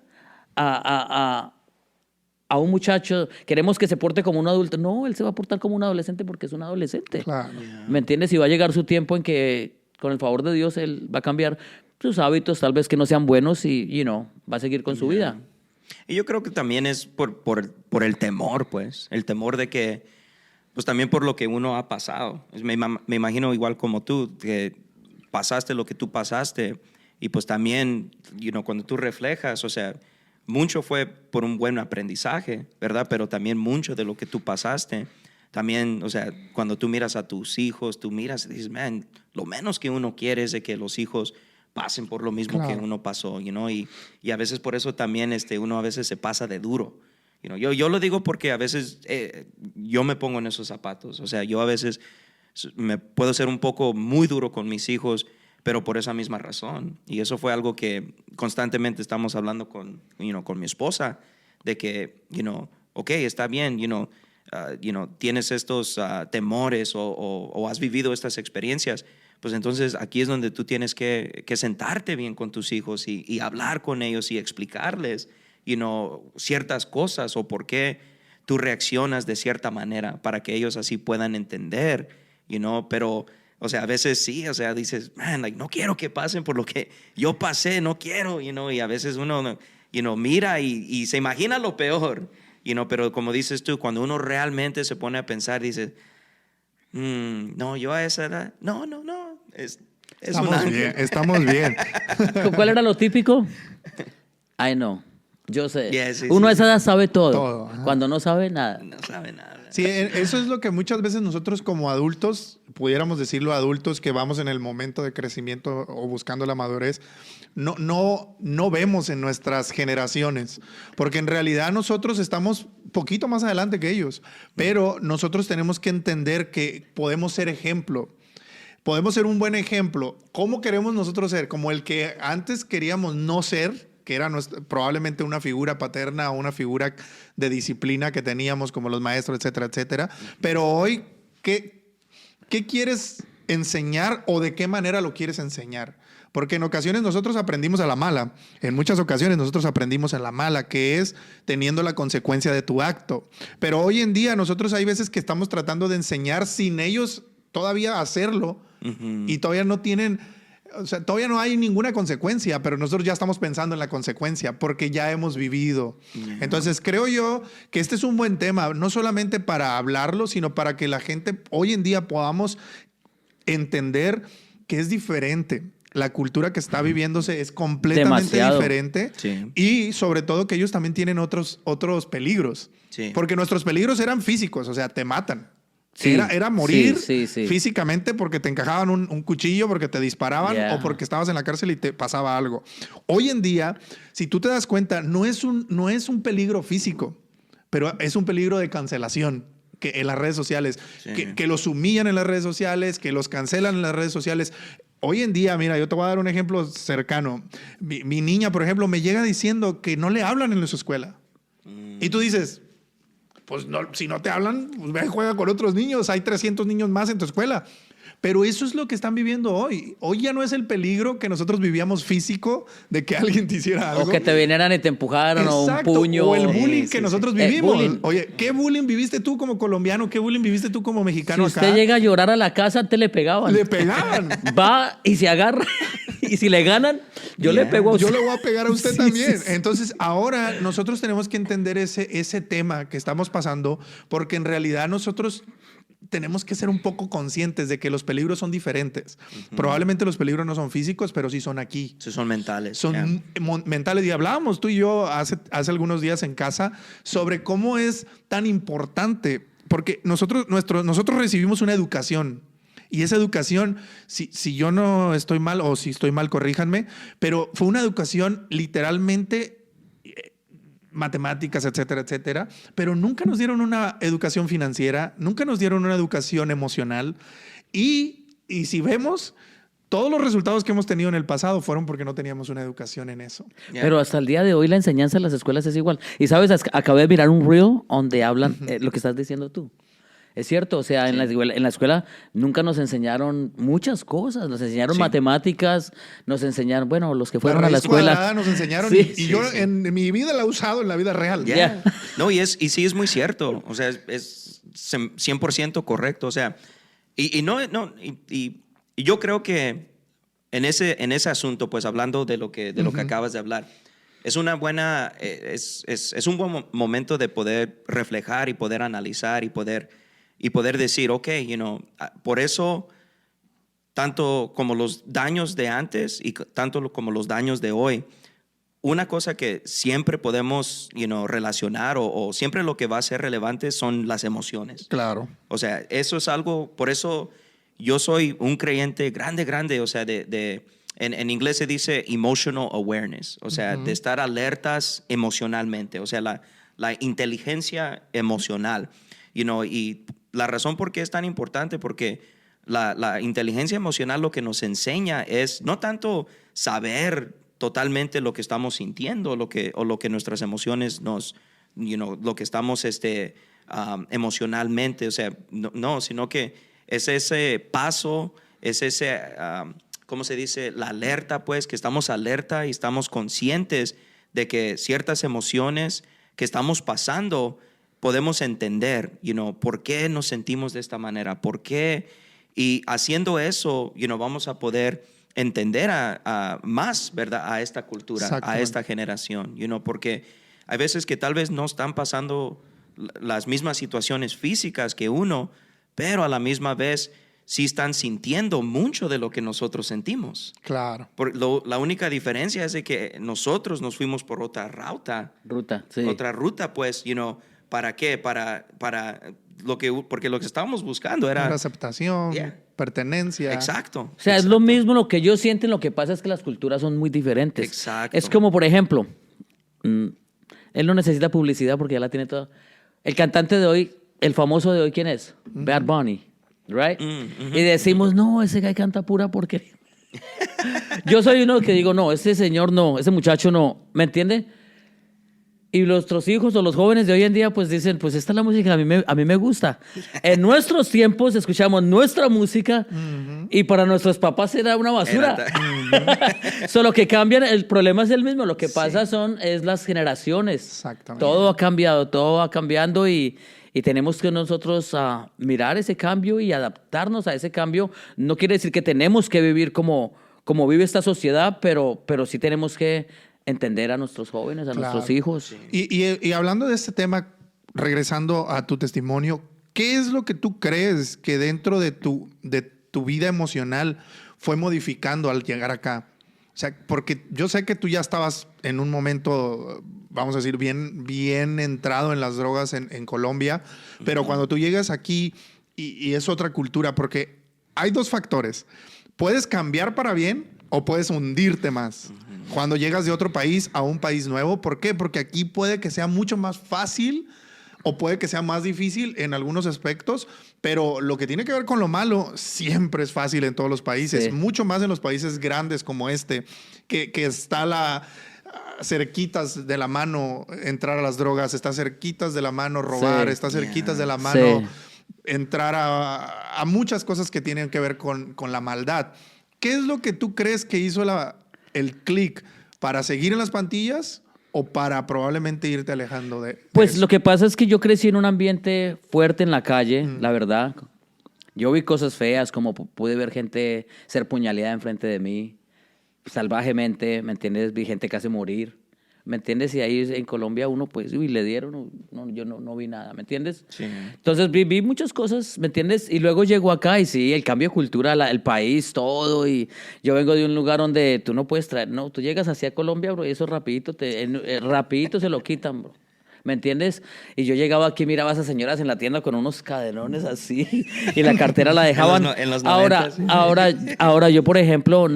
[SPEAKER 3] a un muchacho. Queremos que se porte como un adulto. No, él se va a portar como un adolescente porque es un adolescente.
[SPEAKER 2] Claro.
[SPEAKER 3] ¿Me entiendes? Y va a llegar su tiempo en que, con el favor de Dios, él va a cambiar sus hábitos, tal vez que no sean buenos y, va a seguir con su vida.
[SPEAKER 1] Y yo creo que también es por el temor, pues. El temor de que, pues también por lo que uno ha pasado. Me imagino igual como tú, que pasaste lo que tú pasaste. Y pues también, cuando tú reflejas, o sea, mucho fue por un buen aprendizaje, ¿verdad? Pero también mucho de lo que tú pasaste. También, o sea, cuando tú miras a tus hijos, tú miras y dices, man, lo menos que uno quiere es de que los hijos pasen por lo mismo que uno pasó, y a veces por eso también uno a veces se pasa de duro. Yo lo digo porque a veces yo me pongo en esos zapatos. O sea, yo a veces me puedo ser un poco muy duro con mis hijos, pero por esa misma razón. Y eso fue algo que constantemente estamos hablando con mi esposa, de que, ok, está bien, tienes estos temores o has vivido estas experiencias, pues entonces aquí es donde tú tienes que sentarte bien con tus hijos y hablar con ellos y explicarles, ciertas cosas o por qué tú reaccionas de cierta manera para que ellos así puedan entender, pero... O sea, a veces sí, o sea, dices, man, no quiero que pasen por lo que yo pasé, no quiero, y a veces uno, mira y se imagina lo peor, pero como dices tú, cuando uno realmente se pone a pensar, dices, no, yo a esa edad, no, es
[SPEAKER 2] estamos bien, estamos bien.
[SPEAKER 3] ¿Cuál era lo típico? Ay, no, yo sé.
[SPEAKER 1] Yeah, sí,
[SPEAKER 3] uno
[SPEAKER 1] sí,
[SPEAKER 3] a esa edad sabe todo.
[SPEAKER 2] Ajá.
[SPEAKER 3] Cuando no sabe nada.
[SPEAKER 1] No sabe nada.
[SPEAKER 2] Sí, eso es lo que muchas veces nosotros como adultos, pudiéramos decirlo adultos que vamos en el momento de crecimiento o buscando la madurez, no vemos en nuestras generaciones, porque en realidad nosotros estamos poquito más adelante que ellos, pero nosotros tenemos que entender que podemos ser ejemplo. Podemos ser un buen ejemplo. ¿Cómo queremos nosotros ser? Como el que antes queríamos no ser, que era probablemente una figura paterna o una figura de disciplina que teníamos como los maestros, etcétera, etcétera. Pero hoy, ¿qué quieres enseñar o de qué manera lo quieres enseñar? Porque en ocasiones nosotros aprendimos a la mala. En muchas ocasiones nosotros aprendimos a la mala, que es teniendo la consecuencia de tu acto. Pero hoy en día nosotros hay veces que estamos tratando de enseñar sin ellos todavía hacerlo y todavía no tienen... O sea, todavía no hay ninguna consecuencia, pero nosotros ya estamos pensando en la consecuencia porque ya hemos vivido. Entonces, creo yo que este es un buen tema, no solamente para hablarlo, sino para que la gente hoy en día podamos entender que es diferente. La cultura que está viviéndose es completamente diferente.
[SPEAKER 1] Sí.
[SPEAKER 2] Y sobre todo que ellos también tienen otros peligros.
[SPEAKER 1] Sí.
[SPEAKER 2] Porque nuestros peligros eran físicos, o sea, te matan.
[SPEAKER 3] Sí,
[SPEAKER 2] era morir
[SPEAKER 3] sí.
[SPEAKER 2] físicamente porque te encajaban un cuchillo, porque te disparaban o porque estabas en la cárcel y te pasaba algo. Hoy en día, si tú te das cuenta, no es un peligro físico, pero es un peligro de cancelación que en las redes sociales, que los humillan en las redes sociales, que los cancelan en las redes sociales. Hoy en día, mira, yo te voy a dar un ejemplo cercano. Mi niña, por ejemplo, me llega diciendo que no le hablan en su escuela. Y tú dices... Pues no, si no te hablan, pues ve y juega con otros niños. Hay 300 niños más en tu escuela. Pero eso es lo que están viviendo hoy. Hoy ya no es el peligro que nosotros vivíamos físico de que alguien te hiciera algo.
[SPEAKER 3] O que te vinieran y te empujaran.
[SPEAKER 2] Exacto,
[SPEAKER 3] o un puño.
[SPEAKER 2] o el bullying que nosotros vivimos.
[SPEAKER 3] Bullying.
[SPEAKER 2] Oye, ¿qué bullying viviste tú como colombiano? ¿Qué bullying viviste tú como mexicano
[SPEAKER 3] Si
[SPEAKER 2] acá?
[SPEAKER 3] usted llega a llorar a la casa, antes le pegaban.
[SPEAKER 2] Le pegaban.
[SPEAKER 3] Va y se agarra. Y si le ganan, yo le pego a usted.
[SPEAKER 2] Yo le voy a pegar a usted
[SPEAKER 3] Sí,
[SPEAKER 2] también.
[SPEAKER 3] sí.
[SPEAKER 2] Entonces, ahora nosotros tenemos que entender ese tema que estamos pasando, porque en realidad nosotros tenemos que ser un poco conscientes de que los peligros son diferentes. Probablemente los peligros no son físicos, pero sí son aquí.
[SPEAKER 1] Sí, son mentales.
[SPEAKER 2] Son mentales. Y hablábamos tú y yo hace algunos días en casa sobre cómo es tan importante, porque nosotros recibimos una educación. Y esa educación, si yo no estoy mal o si estoy mal, corríjanme, pero fue una educación literalmente matemáticas, etcétera, etcétera, pero nunca nos dieron una educación financiera, nunca nos dieron una educación emocional y si vemos, todos los resultados que hemos tenido en el pasado fueron porque no teníamos una educación en eso.
[SPEAKER 1] Yeah.
[SPEAKER 3] Pero hasta el día de hoy la enseñanza en las escuelas es igual. Y sabes, acabé de mirar un reel donde hablan lo que estás diciendo tú. Es cierto, o sea, en la escuela nunca nos enseñaron muchas cosas. Nos enseñaron matemáticas, nos enseñaron, bueno, los que fueron a la escuela.
[SPEAKER 2] Nos enseñaron
[SPEAKER 3] Sí,
[SPEAKER 2] y yo en mi vida la he usado en la vida real.
[SPEAKER 1] Yeah. No, y sí es muy cierto. O sea, es 100% correcto. O sea, y yo creo que en ese asunto, pues hablando de lo que acabas de hablar, es una buena, es un buen momento de poder reflejar y poder analizar y poder decir, ok, por eso tanto como los daños de antes y tanto como los daños de hoy, una cosa que siempre podemos relacionar o siempre lo que va a ser relevante son las emociones.
[SPEAKER 2] Claro.
[SPEAKER 1] O sea, eso es algo, por eso yo soy un creyente grande, o sea, en inglés se dice emotional awareness, o sea, de estar alertas emocionalmente, o sea, la inteligencia emocional, y la razón por qué es tan importante, porque la inteligencia emocional lo que nos enseña es no tanto saber totalmente lo que estamos sintiendo o lo que nuestras emociones lo que estamos emocionalmente, o sea, no, sino que es ese paso, es ese, ¿cómo se dice? La alerta, pues, que estamos alerta y estamos conscientes de que ciertas emociones que estamos pasando podemos entender, por qué nos sentimos de esta manera, por qué, y haciendo eso, vamos a poder entender a más, ¿verdad? A esta cultura, a esta generación, porque hay veces que tal vez no están pasando las mismas situaciones físicas que uno, pero a la misma vez sí están sintiendo mucho de lo que nosotros sentimos.
[SPEAKER 2] Claro.
[SPEAKER 1] La única diferencia es de que nosotros nos fuimos por otra ruta,
[SPEAKER 3] sí.
[SPEAKER 1] Otra ruta, pues, ¿para qué? Porque lo que estábamos buscando era
[SPEAKER 2] aceptación, pertenencia.
[SPEAKER 1] Exacto.
[SPEAKER 3] O sea, es lo mismo lo que ellos sienten, lo que pasa es que las culturas son muy diferentes.
[SPEAKER 1] Exacto.
[SPEAKER 3] Es como, por ejemplo, él no necesita publicidad porque ya la tiene toda. El cantante de hoy, el famoso de hoy, ¿quién es? Bad Bunny, right? Y decimos, no, ese guy canta pura porquería. Yo soy uno que digo, no, ese señor no, ese muchacho no, ¿me entiende? Y nuestros hijos o los jóvenes de hoy en día pues dicen, pues esta es la música que a mí me gusta. En nuestros tiempos escuchamos nuestra música y para nuestros papás era una basura. Solo que cambian, el problema es el mismo, lo que pasa es las generaciones.
[SPEAKER 2] Exactamente.
[SPEAKER 3] Todo ha cambiado, todo va cambiando y tenemos que nosotros mirar ese cambio y adaptarnos a ese cambio. No quiere decir que tenemos que vivir como vive esta sociedad, pero sí tenemos que entender a nuestros jóvenes, a nuestros hijos.
[SPEAKER 2] Sí. Y hablando de este tema, regresando a tu testimonio, ¿qué es lo que tú crees que dentro de tu vida emocional fue modificando al llegar acá? O sea, porque yo sé que tú ya estabas en un momento, vamos a decir, bien entrado en las drogas en Colombia, pero cuando tú llegas aquí y es otra cultura, porque hay dos factores. Puedes cambiar para bien o puedes hundirte más. Cuando llegas de otro país a un país nuevo, ¿por qué? Porque aquí puede que sea mucho más fácil o puede que sea más difícil en algunos aspectos, pero lo que tiene que ver con lo malo siempre es fácil en todos los países,
[SPEAKER 3] Sí.
[SPEAKER 2] mucho más en los países grandes como este, que está cerquitas de la mano entrar a las drogas, está cerquitas de la mano robar,
[SPEAKER 3] Sí.
[SPEAKER 2] está cerquitas de la mano
[SPEAKER 3] Sí.
[SPEAKER 2] entrar a muchas cosas que tienen que ver con la maldad. ¿Qué es lo que tú crees que hizo el click para seguir en las plantillas o para probablemente irte alejando de
[SPEAKER 3] Pues
[SPEAKER 2] eso?
[SPEAKER 3] lo que pasa es que yo crecí en un ambiente fuerte en la calle, la verdad. Yo vi cosas feas, como pude ver gente ser puñaleada enfrente de mí, salvajemente, ¿me entiendes? Vi gente casi morir, ¿me entiendes? Y ahí en Colombia uno, pues, uy, le dieron, no, yo no vi nada, ¿me entiendes?
[SPEAKER 1] Sí.
[SPEAKER 3] Entonces vi muchas cosas, ¿me entiendes? Y luego llegó acá y sí, el cambio de cultura, el país, todo. Y yo vengo de un lugar donde tú no puedes traer, no, tú llegas hacia Colombia, bro, y eso rapidito, rapidito se lo quitan, bro. ¿Me entiendes? Y yo llegaba aquí, miraba a esas señoras en la tienda con unos cadenones así y la cartera la dejaban.
[SPEAKER 1] En los
[SPEAKER 3] ahora,
[SPEAKER 1] 90, sí.
[SPEAKER 3] ahora yo, por ejemplo,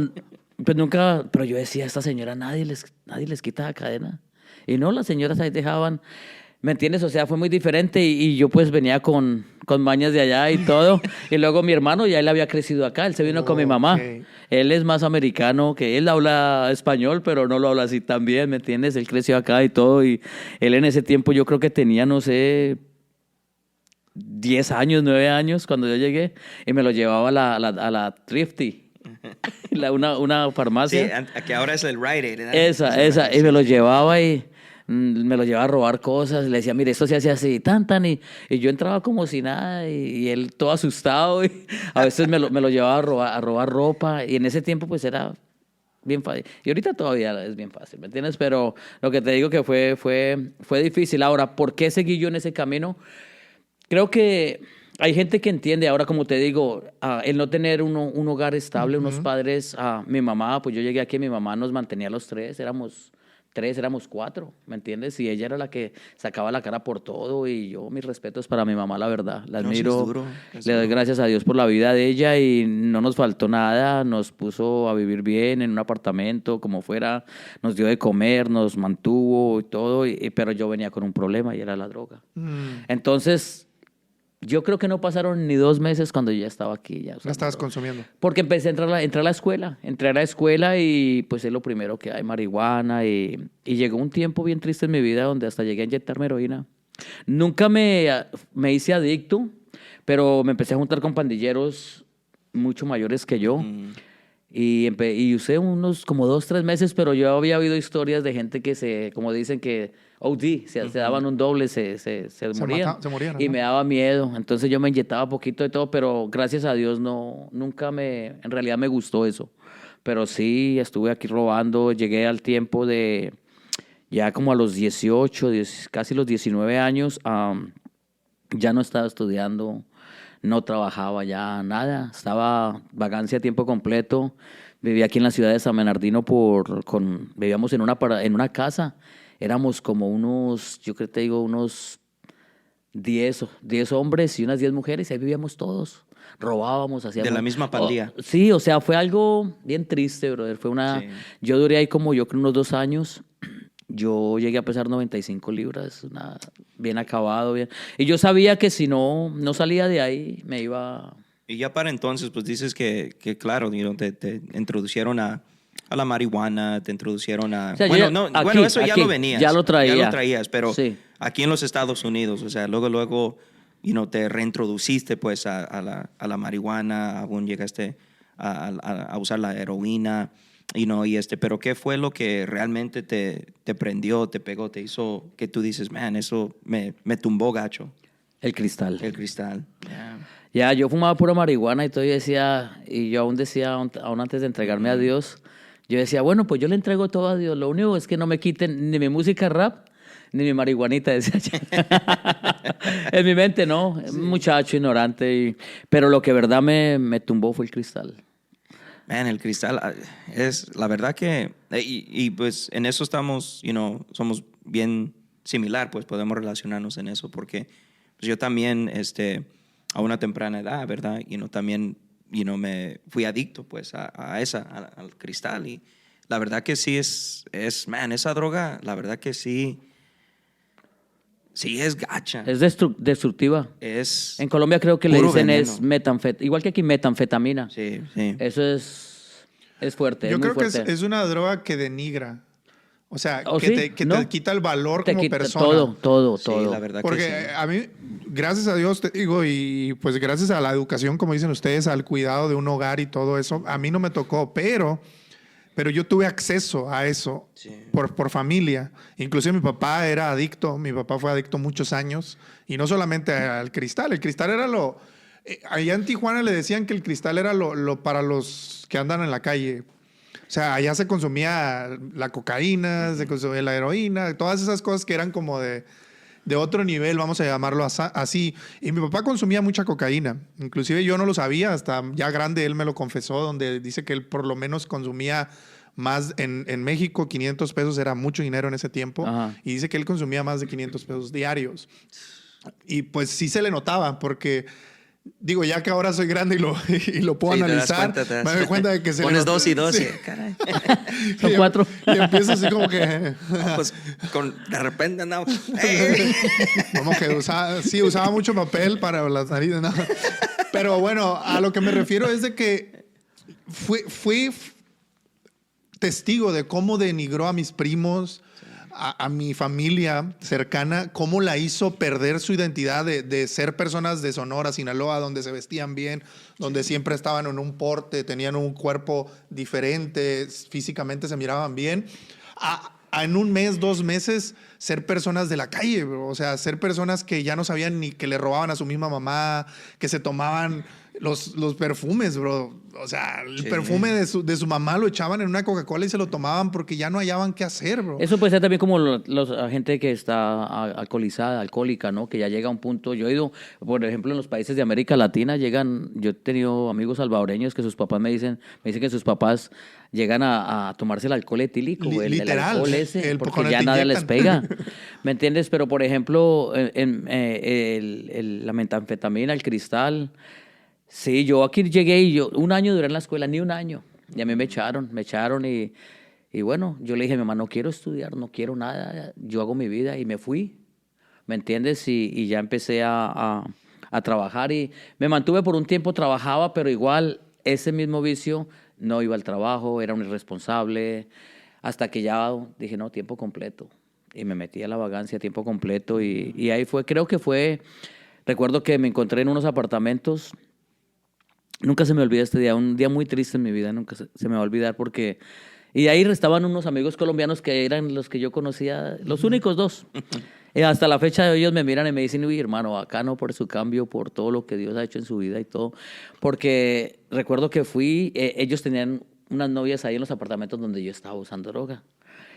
[SPEAKER 3] pues nunca, pero yo decía, a esta señora nadie les quita la cadena. Y no, las señoras ahí dejaban, ¿me entiendes? O sea, fue muy diferente y yo pues venía con mañas de allá y todo. Y luego mi hermano ya él había crecido acá, él se vino con mi mamá.
[SPEAKER 2] Ok.
[SPEAKER 3] Él es más americano que él, habla español, pero no lo habla así tan bien, ¿me entiendes? Él creció acá y todo y él en ese tiempo yo creo que tenía, no sé, 10 años, 9 años cuando yo llegué y me lo llevaba a la Thrifty, una farmacia.
[SPEAKER 1] Sí, que ahora es el Rite Aid, ¿verdad?
[SPEAKER 3] Esa, y me lo llevaba y me lo llevaba a robar cosas, le decía, mire, esto se hace así, y yo entraba como si nada, y él todo asustado, y a veces me lo llevaba a robar ropa, y en ese tiempo pues era bien fácil. Y ahorita todavía es bien fácil, ¿me entiendes? Pero lo que te digo que fue difícil. Ahora, ¿por qué seguí yo en ese camino? Creo que hay gente que entiende, ahora como te digo, el no tener un hogar estable, unos padres, mi mamá, pues yo llegué aquí, mi mamá nos mantenía a los tres, éramos cuatro, ¿me entiendes? Y ella era la que sacaba la cara por todo y yo, mis respetos para mi mamá, la verdad, la
[SPEAKER 1] No, sí,
[SPEAKER 3] admiro,
[SPEAKER 1] es duro, es
[SPEAKER 3] le doy
[SPEAKER 1] duro.
[SPEAKER 3] gracias a Dios por la vida de ella y no nos faltó nada, nos puso a vivir bien en un apartamento, como fuera, nos dio de comer, nos mantuvo y todo, pero yo venía con un problema y era la droga. Entonces, yo creo que no pasaron ni 2 meses cuando yo ya estaba aquí. Ya
[SPEAKER 2] La
[SPEAKER 3] usando
[SPEAKER 2] estabas
[SPEAKER 3] droga.
[SPEAKER 2] consumiendo.
[SPEAKER 3] Porque empecé entré a la escuela. Entré a la escuela y pues es lo primero que hay, marihuana. Y llegó un tiempo bien triste en mi vida donde hasta llegué a inyectarme heroína. Nunca me hice adicto, pero me empecé a juntar con pandilleros mucho mayores que yo. Y usé unos como 2, 3 meses, pero yo había oído historias de gente que como dicen que OD, se daban un doble, se morían.
[SPEAKER 2] Se morían,
[SPEAKER 3] Y
[SPEAKER 2] ajá.
[SPEAKER 3] me daba miedo. Entonces yo me inyectaba poquito de todo, pero gracias a Dios en realidad me gustó eso. Pero sí, estuve aquí robando, llegué al tiempo de, ya como a los 18, casi los 19 años, ya no estaba estudiando, no trabajaba ya nada, estaba vagancia a tiempo completo. Vivía aquí en la ciudad de San Bernardino vivíamos en una casa. Éramos como yo creo que te digo, unos 10 hombres y unas 10 mujeres, y ahí vivíamos todos. Robábamos, hacíamos...
[SPEAKER 1] De la misma pandilla.
[SPEAKER 3] Sí, o sea, fue algo bien triste, brother.
[SPEAKER 1] Sí.
[SPEAKER 3] Yo duré ahí como yo creo unos 2 años. Yo llegué a pesar 95 libras, bien acabado, bien. Y yo sabía que si no salía de ahí, me iba...
[SPEAKER 1] Y ya para entonces, pues dices que claro, te introducieron a la marihuana, te introducieron a...
[SPEAKER 3] O sea,
[SPEAKER 1] bueno,
[SPEAKER 3] yo-
[SPEAKER 1] no,
[SPEAKER 3] aquí,
[SPEAKER 1] bueno, eso ya
[SPEAKER 3] aquí,
[SPEAKER 1] lo venías.
[SPEAKER 3] ya lo traía.
[SPEAKER 1] Ya lo traías, pero
[SPEAKER 3] Sí.
[SPEAKER 1] aquí en los Estados Unidos, o sea, luego, te reintroduciste pues a la marihuana, aún llegaste a usar la heroína, pero ¿qué fue lo que realmente te prendió, te pegó, te hizo que tú dices, man, eso me tumbó gacho,
[SPEAKER 3] El cristal.
[SPEAKER 1] el cristal? Yeah.
[SPEAKER 3] Ya, yo fumaba pura marihuana y todo, y yo aún decía, aún antes de entregarme a Dios, yo decía, bueno, pues yo le entrego todo a Dios. Lo único es que no me quiten ni mi música rap, ni mi marihuanita, decía yo. En mi mente, ¿no? Un muchacho ignorante. Pero lo que verdad me tumbó fue el cristal.
[SPEAKER 1] Man, el cristal es la verdad que, pues en eso estamos, somos bien similar, pues podemos relacionarnos en eso, porque pues, yo también, a una temprana edad, ¿verdad? También, me fui adicto, pues, al cristal. Y la verdad que sí man, esa droga, la verdad que sí es gacha.
[SPEAKER 3] Es destructiva.
[SPEAKER 1] Es
[SPEAKER 3] En Colombia creo que le
[SPEAKER 1] puro
[SPEAKER 3] dicen
[SPEAKER 1] veneno.
[SPEAKER 3] es metanfetamina, igual que aquí metanfetamina.
[SPEAKER 1] Sí, sí.
[SPEAKER 3] Eso es fuerte,
[SPEAKER 2] Yo
[SPEAKER 3] es muy
[SPEAKER 2] creo que
[SPEAKER 3] fuerte.
[SPEAKER 2] es una droga que denigra. O sea,
[SPEAKER 3] ¿Oh,
[SPEAKER 2] que,
[SPEAKER 3] sí?
[SPEAKER 2] te
[SPEAKER 3] ¿No?
[SPEAKER 2] quita el valor
[SPEAKER 3] Te
[SPEAKER 2] como
[SPEAKER 3] quita
[SPEAKER 2] persona.
[SPEAKER 3] todo.
[SPEAKER 1] Sí, la verdad
[SPEAKER 2] Porque
[SPEAKER 1] que sí.
[SPEAKER 2] a mí, gracias a Dios, te digo, y pues gracias a la educación, como dicen ustedes, al cuidado de un hogar y todo eso, a mí no me tocó, pero yo tuve acceso a eso
[SPEAKER 1] Sí.
[SPEAKER 2] por familia. Inclusive mi papá era adicto, mi papá fue adicto muchos años, y no solamente al cristal, el cristal era allá en Tijuana le decían que el cristal era lo para los que andan en la calle. O sea, allá se consumía la cocaína, se consumía la heroína, todas esas cosas que eran como de otro nivel, vamos a llamarlo así. Y mi papá consumía mucha cocaína. Inclusive yo no lo sabía, hasta ya grande él me lo confesó, donde dice que él por lo menos consumía más en México, 500 pesos era mucho dinero en ese tiempo.
[SPEAKER 3] Ajá.
[SPEAKER 2] Y dice que él consumía más de 500 pesos diarios. Y pues sí se le notaba, porque... Digo, ya que ahora soy grande y lo puedo
[SPEAKER 1] Sí, te das
[SPEAKER 2] analizar,
[SPEAKER 1] cuenta, te das
[SPEAKER 2] me doy cuenta de que se
[SPEAKER 1] pones
[SPEAKER 2] le nota-
[SPEAKER 1] 2 y 2,
[SPEAKER 2] Sí.
[SPEAKER 1] caray.
[SPEAKER 3] Son 4.
[SPEAKER 2] Y empiezo así como que...
[SPEAKER 1] No, pues de repente andaba. ¡Ey!
[SPEAKER 2] Como que usaba mucho papel para las narices. ¿No? Pero bueno, a lo que me refiero es de que fui testigo de cómo denigró a mis primos, a mi familia cercana, cómo la hizo perder su identidad de ser personas de Sonora, Sinaloa, donde se vestían bien, donde siempre estaban en un porte, tenían un cuerpo diferente, físicamente se miraban bien, a en un mes, 2 meses, ser personas de la calle, bro. O sea, ser personas que ya no sabían ni que le robaban a su misma mamá, que se tomaban los perfumes, bro. O sea, el
[SPEAKER 1] Sí.
[SPEAKER 2] perfume de su mamá lo echaban en una Coca-Cola y se lo tomaban porque ya no hallaban qué hacer, bro.
[SPEAKER 3] Eso puede ser también como la gente que está alcoholizada, alcohólica, ¿no? Que ya llega a un punto. Yo he ido, por ejemplo, en los países de América Latina, yo he tenido amigos salvadoreños que sus papás me dicen que sus papás llegan a tomarse el alcohol etílico, el
[SPEAKER 2] Literal,
[SPEAKER 3] alcohol ese,
[SPEAKER 2] con
[SPEAKER 3] porque
[SPEAKER 2] el
[SPEAKER 3] ya
[SPEAKER 2] que
[SPEAKER 3] nada les
[SPEAKER 2] inyectan.
[SPEAKER 3] pega. ¿Me entiendes? Pero, por ejemplo, la metanfetamina, el cristal. Sí, yo aquí llegué y un año duré en la escuela, ni un año. Y a mí me echaron y bueno, yo le dije a mi mamá, no quiero estudiar, no quiero nada, yo hago mi vida y me fui, ¿me entiendes? Y ya empecé a trabajar y me mantuve por un tiempo, trabajaba, pero igual ese mismo vicio, no iba al trabajo, era un irresponsable, hasta que ya dije, no, tiempo completo. Y me metí a la vagancia a tiempo completo y ahí recuerdo que me encontré en unos apartamentos. Nunca se me olvida este día, un día muy triste en mi vida, nunca se me va a olvidar porque... Y ahí estaban unos amigos colombianos que eran los que yo conocía, los únicos dos. Y hasta la fecha ellos me miran y me dicen, uy, hermano, bacano por su cambio, por todo lo que Dios ha hecho en su vida y todo. Porque recuerdo que ellos tenían unas novias ahí en los apartamentos donde yo estaba usando droga.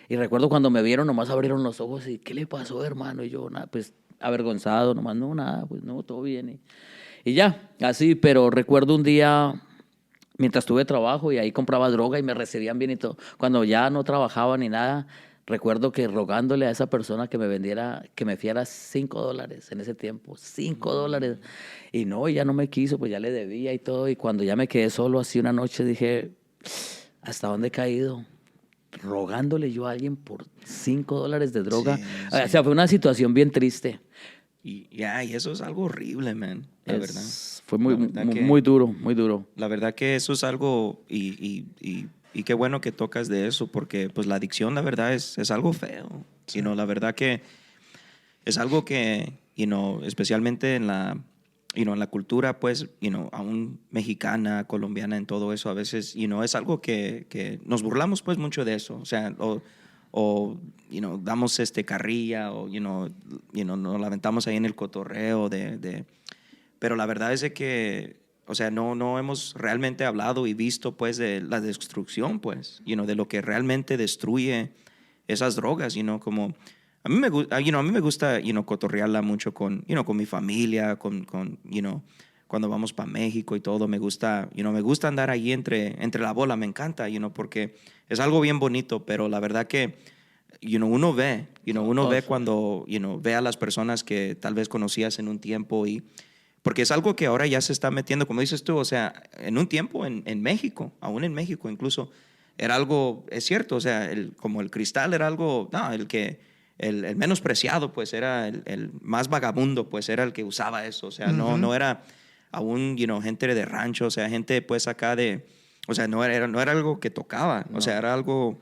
[SPEAKER 3] Y recuerdo cuando me vieron, nomás abrieron los ojos y, ¿qué le pasó, hermano? Y yo, nada, pues avergonzado, nomás, no, nada, pues no, todo bien. Y ya, así, pero recuerdo un día, mientras tuve trabajo y ahí compraba droga y me recibían bien y todo, cuando ya no trabajaba ni nada, recuerdo que rogándole a esa persona que me vendiera, que me fiara $5 en ese tiempo, $5. Y no, ya no me quiso, pues ya le debía y todo. Y cuando ya me quedé solo así una noche dije, ¿hasta dónde he caído? Rogándole yo a alguien por $5 de droga.
[SPEAKER 1] Sí,
[SPEAKER 3] O sea, fue una situación bien triste.
[SPEAKER 1] Y eso es algo horrible, man, la verdad.
[SPEAKER 3] Fue muy,
[SPEAKER 1] La verdad
[SPEAKER 3] muy,
[SPEAKER 1] que-
[SPEAKER 3] muy duro, muy duro.
[SPEAKER 1] La verdad que eso es algo, y qué bueno que tocas de eso, porque pues la adicción, la verdad, es algo feo.
[SPEAKER 2] Sí.
[SPEAKER 1] La verdad que es algo que, especialmente en la cultura, pues, aún mexicana, colombiana, en todo eso, a veces, es algo que nos burlamos, pues, mucho de eso. O sea, damos carrilla, o, nos la aventamos ahí en el cotorreo pero la verdad es de que, o sea, no hemos realmente hablado y visto, pues, de la destrucción, pues, de lo que realmente destruye esas drogas, como... A mí me gusta, cotorrearla mucho con mi familia, cuando vamos para México y todo, me gusta andar ahí entre la bola, me encanta, porque es algo bien bonito, pero la verdad que, uno ve, cuando, ve a las personas que tal vez conocías en un tiempo porque es algo que ahora ya se está metiendo, como dices tú, o sea, en un tiempo en México, aún en México incluso, era algo, es cierto, o sea, como el cristal era algo, no, el menos preciado, pues era el más vagabundo, pues era el que usaba eso, o sea, no era aún, gente de rancho, o sea, gente pues acá o sea, no era algo que tocaba, o sea, era algo,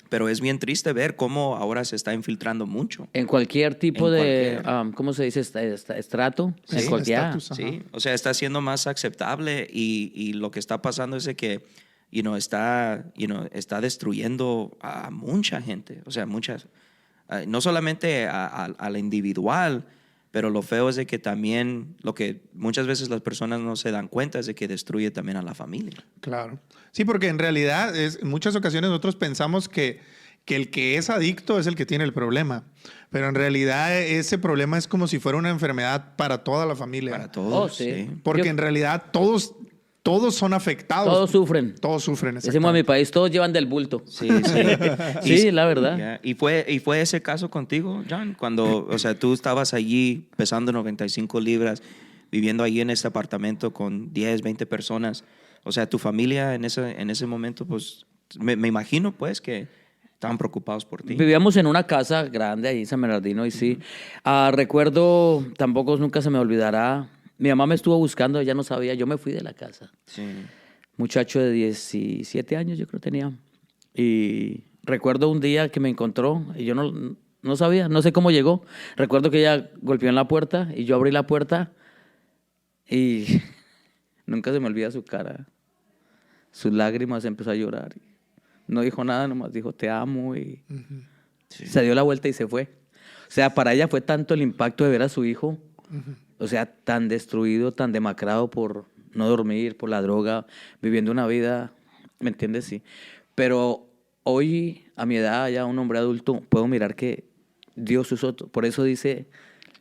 [SPEAKER 1] pero es bien triste ver cómo ahora se está infiltrando mucho.
[SPEAKER 3] En cualquier tipo
[SPEAKER 1] En
[SPEAKER 3] de,
[SPEAKER 1] cualquier.
[SPEAKER 3] ¿cómo se dice? Estrato.
[SPEAKER 2] Sí,
[SPEAKER 3] En cualquier.
[SPEAKER 2] estatus, ajá.
[SPEAKER 1] Sí, o sea, está siendo más aceptable y lo que está pasando es de que, está destruyendo a mucha gente, o sea, no solamente a la individual, pero lo feo es de que también, lo que muchas veces las personas no se dan cuenta es de que destruye también a la familia.
[SPEAKER 2] Claro. Sí, porque en realidad en muchas ocasiones nosotros pensamos que el que es adicto es el que tiene el problema. Pero en realidad ese problema es como si fuera una enfermedad para toda la familia.
[SPEAKER 1] Para todos,
[SPEAKER 3] Oh, sí.
[SPEAKER 2] Porque en realidad todos son afectados.
[SPEAKER 3] Todos sufren.
[SPEAKER 2] Todos sufren,
[SPEAKER 3] Decimos en mi país, todos llevan del bulto.
[SPEAKER 1] Sí, sí.
[SPEAKER 3] Sí, la verdad.
[SPEAKER 1] Yeah. ¿Y fue ese caso contigo, John? Cuando, o sea, tú estabas allí pesando 95 libras, viviendo allí en este apartamento con 10, 20 personas. O sea, tu familia en ese momento, pues, me imagino, pues, que estaban preocupados por ti.
[SPEAKER 3] Vivíamos en una casa grande ahí en San Bernardino y sí. Recuerdo, tampoco nunca se me olvidará, mi mamá me estuvo buscando, ella no sabía, yo me fui de la casa.
[SPEAKER 1] Sí.
[SPEAKER 3] Muchacho de 17 años yo creo tenía. Y recuerdo un día que me encontró y yo no sabía, no sé cómo llegó. Recuerdo que ella golpeó en la puerta y yo abrí la puerta y nunca se me olvida su cara. Sus lágrimas, empezó a llorar. No dijo nada, nomás dijo te amo y se dio la vuelta y se fue. O sea, para ella fue tanto el impacto de ver a su hijo, o sea, tan destruido, tan demacrado por no dormir, por la droga, viviendo una vida, ¿me entiendes? Sí. Pero hoy, a mi edad, ya un hombre adulto, puedo mirar que Dios usó, por eso dice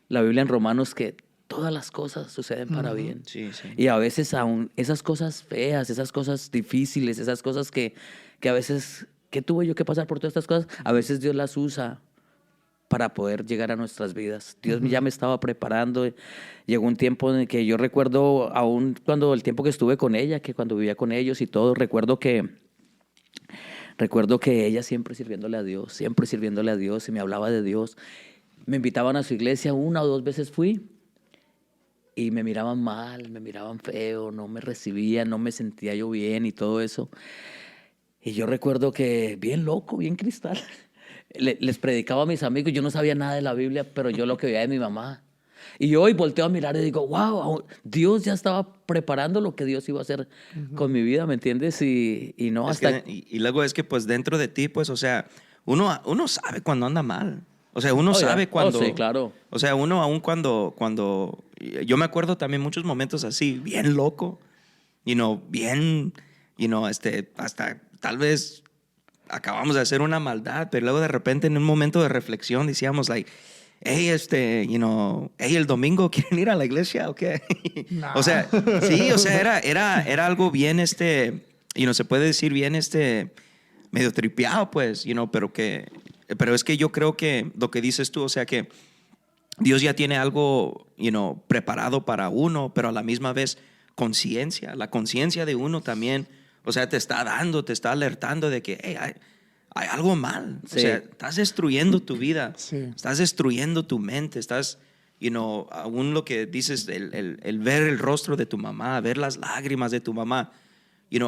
[SPEAKER 3] la Biblia en Romanos que todas las cosas suceden para bien.
[SPEAKER 1] Sí, sí.
[SPEAKER 3] Y a veces aún esas cosas feas, esas cosas difíciles, esas cosas que a veces, ¿qué tuve yo que pasar por todas estas cosas? A veces Dios las usa para poder llegar a nuestras vidas. Dios ya me estaba preparando. Llegó un tiempo en el que yo recuerdo, aún cuando el tiempo que estuve con ella, que cuando vivía con ellos y todo, recuerdo que ella siempre sirviéndole a Dios, y me hablaba de Dios. Me invitaban a su iglesia, 1 o 2 veces fui, y me miraban mal, me miraban feo, no me recibían, no me sentía yo bien y todo eso. Y yo recuerdo que, bien loco, bien cristal, les predicaba a mis amigos, yo no sabía nada de la Biblia, pero yo lo que veía de mi mamá. Y hoy volteo a mirar y digo, wow, Dios ya estaba preparando lo que Dios iba a hacer con mi vida, ¿me entiendes? Y no, hasta...
[SPEAKER 1] Y luego es que pues dentro de ti, pues, o sea, uno sabe cuando anda mal. O sea, uno sabe cuando...
[SPEAKER 3] sí, claro.
[SPEAKER 1] O sea, uno aún cuando... Yo me acuerdo también muchos momentos así, bien loco, bien, hasta tal vez acabamos de hacer una maldad, pero luego de repente en un momento de reflexión decíamos, like, hey, hey, el domingo quieren ir a la iglesia o qué?
[SPEAKER 2] Nah.
[SPEAKER 1] O sea, sí, o sea, era algo bien, se puede decir bien, medio tripeado, pues, pero es que yo creo que lo que dices tú, o sea, que Dios ya tiene algo, preparado para uno, pero a la misma vez la conciencia de uno también, o sea, te está alertando de que, hey, hay algo mal.
[SPEAKER 3] Sí.
[SPEAKER 1] O sea, estás destruyendo tu vida,
[SPEAKER 2] Sí.
[SPEAKER 1] estás destruyendo tu mente, estás, aún lo que dices, el ver el rostro de tu mamá, ver las lágrimas de tu mamá,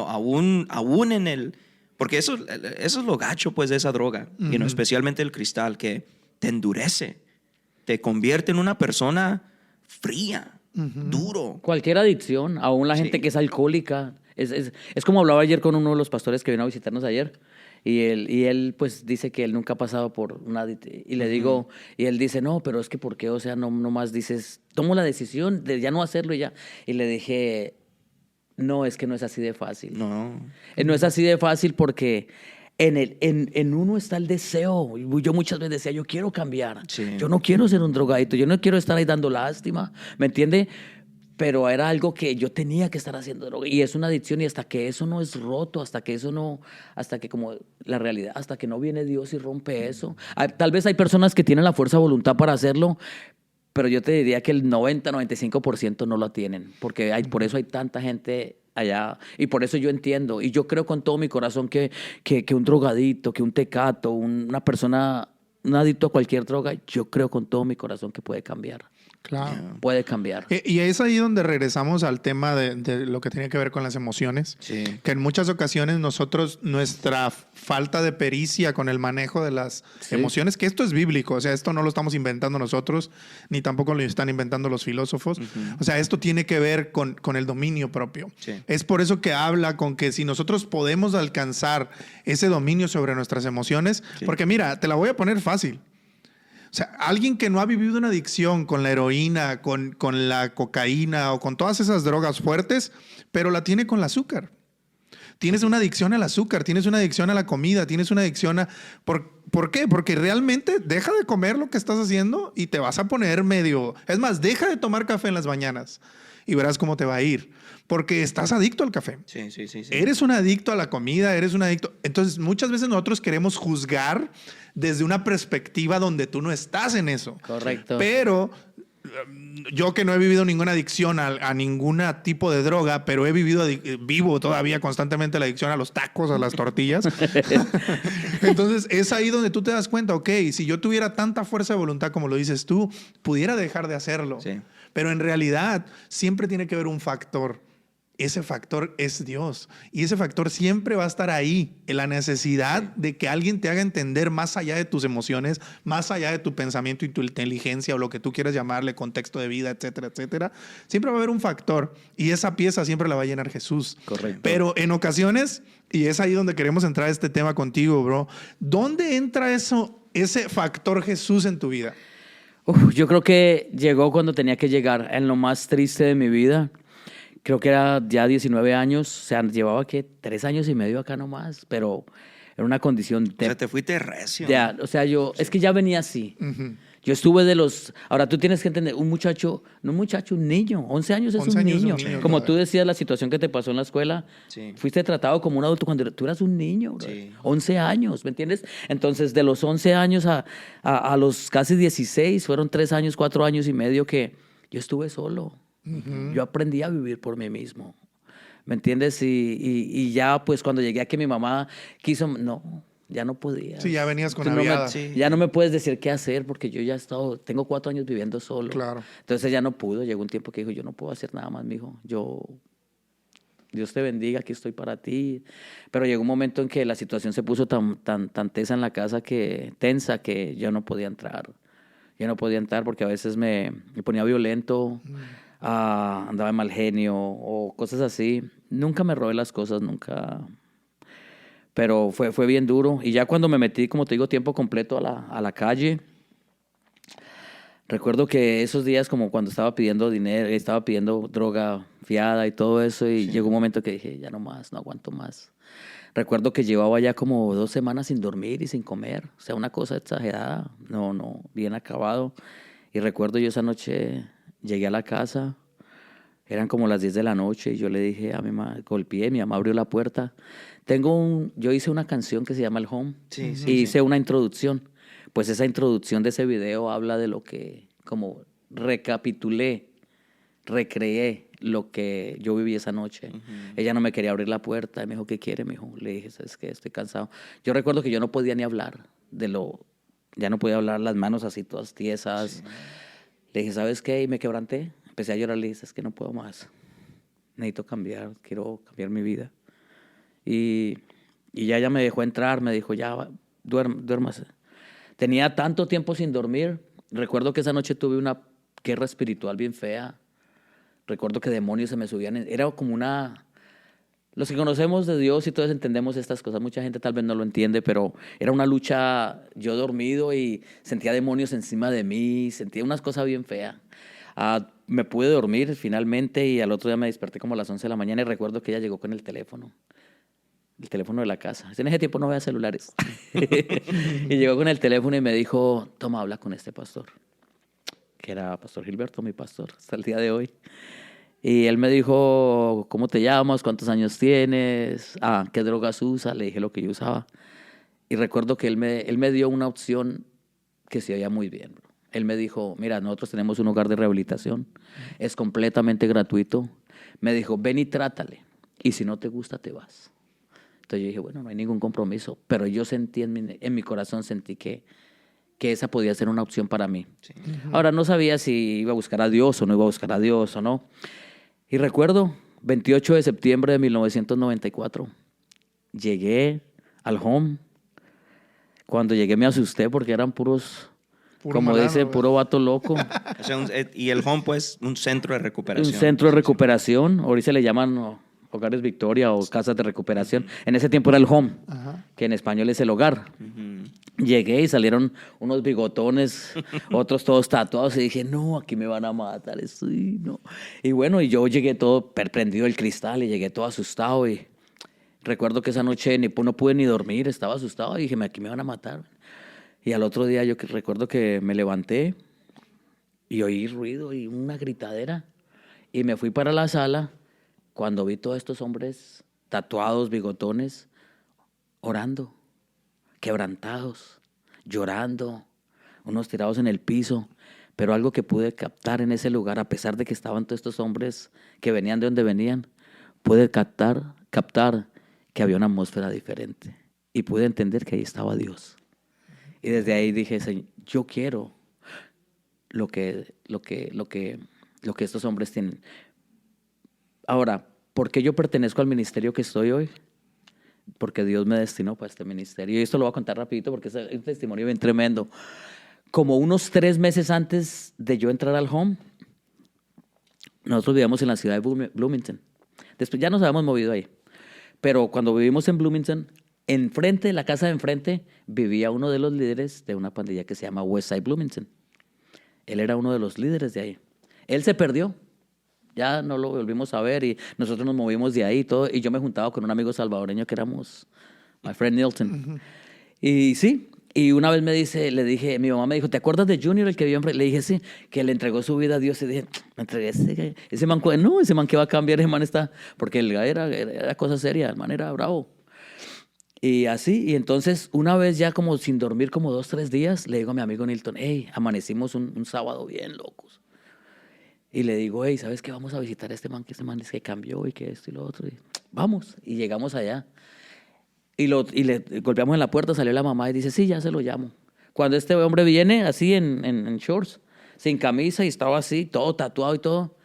[SPEAKER 1] aún en el... Porque eso es lo gacho, pues, de esa droga, especialmente el cristal, que te endurece, te convierte en una persona fría, duro.
[SPEAKER 3] Cualquier adicción, aún la gente que es alcohólica. Es como hablaba ayer con uno de los pastores que vino a visitarnos ayer. Y él pues dice que él nunca ha pasado por una adicción. Y le digo, y él dice, no, pero es que ¿por qué? O sea, no más dices, tomo la decisión de ya no hacerlo y ya. Y le dije, no, es que no es así de fácil.
[SPEAKER 1] No.
[SPEAKER 3] No es así de fácil porque en uno está el deseo. Yo muchas veces decía, yo quiero cambiar.
[SPEAKER 1] Sí.
[SPEAKER 3] Yo no quiero ser un drogadito. Yo no quiero estar ahí dando lástima. ¿Me entiende? Pero era algo que yo tenía que estar haciendo droga. Y es una adicción y hasta que eso no es roto, hasta que como la realidad, hasta que no viene Dios y rompe eso. Tal vez hay personas que tienen la fuerza de voluntad para hacerlo, pero yo te diría que el 90-95% no lo tienen. Porque por eso hay tanta gente allá. Y por eso yo entiendo. Y yo creo con todo mi corazón que un drogadito, que un tecato, una persona, un adicto a cualquier droga, yo creo con todo mi corazón que puede cambiar.
[SPEAKER 2] Claro.
[SPEAKER 3] Puede cambiar.
[SPEAKER 2] Y es ahí donde regresamos al tema de lo que tiene que ver con las emociones.
[SPEAKER 1] Sí.
[SPEAKER 2] Que en muchas ocasiones nuestra falta de pericia con el manejo de las emociones, que esto es bíblico, o sea, esto no lo estamos inventando nosotros, ni tampoco lo están inventando los filósofos. O sea, esto tiene que ver con el dominio propio.
[SPEAKER 1] Sí.
[SPEAKER 2] Es por eso que habla con que si nosotros podemos alcanzar ese dominio sobre nuestras emociones, porque mira, te la voy a poner fácil. O sea, alguien que no ha vivido una adicción con la heroína, con la cocaína o con todas esas drogas fuertes, pero la tiene con el azúcar. Tienes una adicción al azúcar, tienes una adicción a la comida, tienes una adicción a... ¿Por qué? Porque realmente deja de comer lo que estás haciendo y te vas a poner medio... Es más, deja de tomar café en las mañanas y verás cómo te va a ir. Porque estás adicto al café.
[SPEAKER 1] Sí.
[SPEAKER 2] Eres un adicto a la comida, eres un adicto... Entonces, muchas veces nosotros queremos juzgar desde una perspectiva donde tú no estás en eso.
[SPEAKER 3] Correcto.
[SPEAKER 2] Pero yo que no he vivido ninguna adicción a ningún tipo de droga, pero vivo todavía constantemente la adicción a los tacos, a las tortillas. Entonces, es ahí donde tú te das cuenta, ok, si yo tuviera tanta fuerza de voluntad como lo dices tú, pudiera dejar de hacerlo.
[SPEAKER 1] Sí.
[SPEAKER 2] Pero en realidad siempre tiene que haber un factor. Ese factor es Dios. Y ese factor siempre va a estar ahí, en la necesidad de que alguien te haga entender más allá de tus emociones, más allá de tu pensamiento y tu inteligencia o lo que tú quieras llamarle, contexto de vida, etcétera, etcétera. Siempre va a haber un factor y esa pieza siempre la va a llenar Jesús.
[SPEAKER 3] Correcto.
[SPEAKER 2] Pero en ocasiones, y es ahí donde queremos entrar a este tema contigo, bro, ¿dónde entra ese factor Jesús en tu vida?
[SPEAKER 3] Yo creo que llegó cuando tenía que llegar, en lo más triste de mi vida, creo que era ya 19 años, o sea, llevaba que 3 años y medio acá nomás, pero era una condición
[SPEAKER 1] O sea, te fuiste recio.
[SPEAKER 3] o sea, es que ya venía así.
[SPEAKER 2] Ujú.
[SPEAKER 3] Yo estuve ahora tú tienes que entender, un muchacho, no un muchacho, un niño, 11 años es
[SPEAKER 2] 11
[SPEAKER 3] un
[SPEAKER 2] años es un
[SPEAKER 3] niño.
[SPEAKER 2] niño
[SPEAKER 3] Como
[SPEAKER 2] todavía.
[SPEAKER 3] tú decías, la situación que te pasó en la escuela,
[SPEAKER 1] Sí.
[SPEAKER 3] fuiste tratado como un adulto cuando tú eras un niño, bro.
[SPEAKER 1] Sí.
[SPEAKER 3] 11 años, ¿me entiendes? Entonces, de los 11 años a los casi 16, fueron 3 años, 4 años y medio que yo estuve solo. Yo aprendí a vivir por mí mismo. ¿Me entiendes? Y ya, pues, cuando llegué aquí, mi mamá quiso, no, ya no podía.
[SPEAKER 2] Sí, ya venías con
[SPEAKER 3] Tú no me-
[SPEAKER 2] aviada.
[SPEAKER 1] Sí.
[SPEAKER 3] Ya no me puedes decir qué hacer porque yo ya tengo 4 años viviendo solo.
[SPEAKER 2] Claro.
[SPEAKER 3] Entonces ya no pudo. Llegó un tiempo que dijo, yo no puedo hacer nada más, mijo. Dios te bendiga, aquí estoy para ti. Pero llegó un momento en que la situación se puso tan tensa en la casa tensa que yo no podía entrar. Yo no podía entrar porque a veces me ponía violento, andaba de mal genio o cosas así. Nunca me robé las cosas, nunca. Pero fue bien duro. Y ya cuando me metí, como te digo, tiempo completo a la calle, recuerdo que esos días como cuando estaba pidiendo dinero, estaba pidiendo droga fiada y todo eso, y llegó un momento que dije, ya no más, no aguanto más. Recuerdo que llevaba ya como 2 semanas sin dormir y sin comer. O sea, una cosa exagerada. No, bien acabado. Y recuerdo yo esa noche llegué a la casa, eran como las 10 de la noche y yo le dije a mi mamá, golpeé, mi mamá abrió la puerta. Yo hice una canción que se llama El Home
[SPEAKER 1] Sí, sí,
[SPEAKER 3] y
[SPEAKER 1] sí.
[SPEAKER 3] hice una introducción. Pues esa introducción de ese video habla de lo que, como recapitulé, recreé lo que yo viví esa noche. Ella no me quería abrir la puerta y me dijo, ¿qué quiere? Me dijo, le dije, ¿sabes qué? Estoy cansado. Yo recuerdo que yo no podía ni hablar ya no podía hablar, las manos así todas tiesas. Le dije, ¿sabes qué? Y me quebranté. Empecé a llorar, le dije, es que no puedo más. Necesito cambiar, quiero cambiar mi vida. Y ya ella me dejó entrar, me dijo, ya, duérmase. Tenía tanto tiempo sin dormir. Recuerdo que esa noche tuve una guerra espiritual bien fea. Recuerdo que demonios se me subían. Era como los que conocemos de Dios y todos entendemos estas cosas. Mucha gente tal vez no lo entiende, pero era una lucha. Yo dormido y sentía demonios encima de mí. Sentía unas cosas bien feas. Me pude dormir finalmente y al otro día me desperté como a las 11 de la mañana y recuerdo que ella llegó con el teléfono de la casa. En ese tiempo no había celulares. Y llegó con el teléfono y me dijo, toma, habla con este pastor, que era Pastor Gilberto, mi pastor, hasta el día de hoy. Y él me dijo, ¿cómo te llamas? ¿Cuántos años tienes? ¿Qué drogas usas? Le dije lo que yo usaba. Y recuerdo que él me dio una opción que se oía muy bien, bro. Él me dijo, mira, nosotros tenemos un hogar de rehabilitación, es completamente gratuito. Me dijo, ven y trátale, y si no te gusta, te vas. Entonces yo dije, bueno, no hay ningún compromiso, pero yo sentí en mi corazón, sentí que esa podía ser una opción para mí.
[SPEAKER 1] Sí.
[SPEAKER 3] Ahora, no sabía si iba a buscar a Dios o no iba a buscar a Dios o no. Y recuerdo, 28 de septiembre de 1994, llegué al Home. Cuando llegué me asusté porque eran puros,
[SPEAKER 2] Puro
[SPEAKER 3] como
[SPEAKER 2] malandro,
[SPEAKER 3] dice,
[SPEAKER 2] güey.
[SPEAKER 3] puro vato loco.
[SPEAKER 1] O sea, y el Home, pues, un centro de
[SPEAKER 3] Un
[SPEAKER 1] recuperación.
[SPEAKER 3] centro de recuperación, ahorita se le llaman hogares Victoria o casas de recuperación. En ese tiempo era el Home,
[SPEAKER 2] Ajá.
[SPEAKER 3] que en español es el hogar. Llegué y salieron unos bigotones, otros todos tatuados, y dije, no, aquí me van a matar, sí, no. Y bueno, y yo llegué todo prendido el cristal y llegué todo asustado y recuerdo que esa noche no pude ni dormir, estaba asustado y dije, aquí me van a matar. Y al otro día recuerdo que me levanté y oí ruido y una gritadera y me fui para la sala cuando vi todos estos hombres tatuados, bigotones, orando, quebrantados, llorando, unos tirados en el piso. Pero algo que pude captar en ese lugar, a pesar de que estaban todos estos hombres que venían de donde venían, pude captar que había una atmósfera diferente. Y pude entender que ahí estaba Dios. Y desde ahí dije, Señor, yo quiero lo que estos hombres tienen. Ahora, ¿por qué yo pertenezco al ministerio que estoy hoy? Porque Dios me destinó para este ministerio. Y esto lo voy a contar rapidito porque es un testimonio bien tremendo. Como unos 3 meses antes de yo entrar al Home, nosotros vivíamos en la ciudad de Bloomington. Después ya nos habíamos movido ahí. Pero cuando vivimos en Bloomington, enfrente de la casa de enfrente, vivía uno de los líderes de una pandilla que se llama Westside Bloomington. Él era uno de los líderes de ahí. Él se perdió. ya no lo volvimos a ver y nosotros nos movimos de ahí y todo. Y yo me juntaba con un amigo salvadoreño que éramos, my friend Nilton. Y sí, y una vez le dije, mi mamá me dijo, ¿te acuerdas de Junior, el que vivió en Le dije, sí, que le entregó su vida a Dios. Y dije, me entregué ese man, no, ese man que va a cambiar, ese man está, porque el era cosa seria, el man era bravo. Y así, y entonces una vez ya como sin dormir como 2, 3 días, le digo a mi amigo Nilton, hey, amanecimos un sábado bien locos. Y le digo, hey, ¿sabes qué? Vamos a visitar a este man es que cambió y que esto y lo otro. Y, vamos, y llegamos allá. Y le golpeamos en la puerta, salió la mamá y dice, sí, ya se lo llamo. Cuando este hombre viene así en shorts, sin camisa y estaba así, todo tatuado y todo,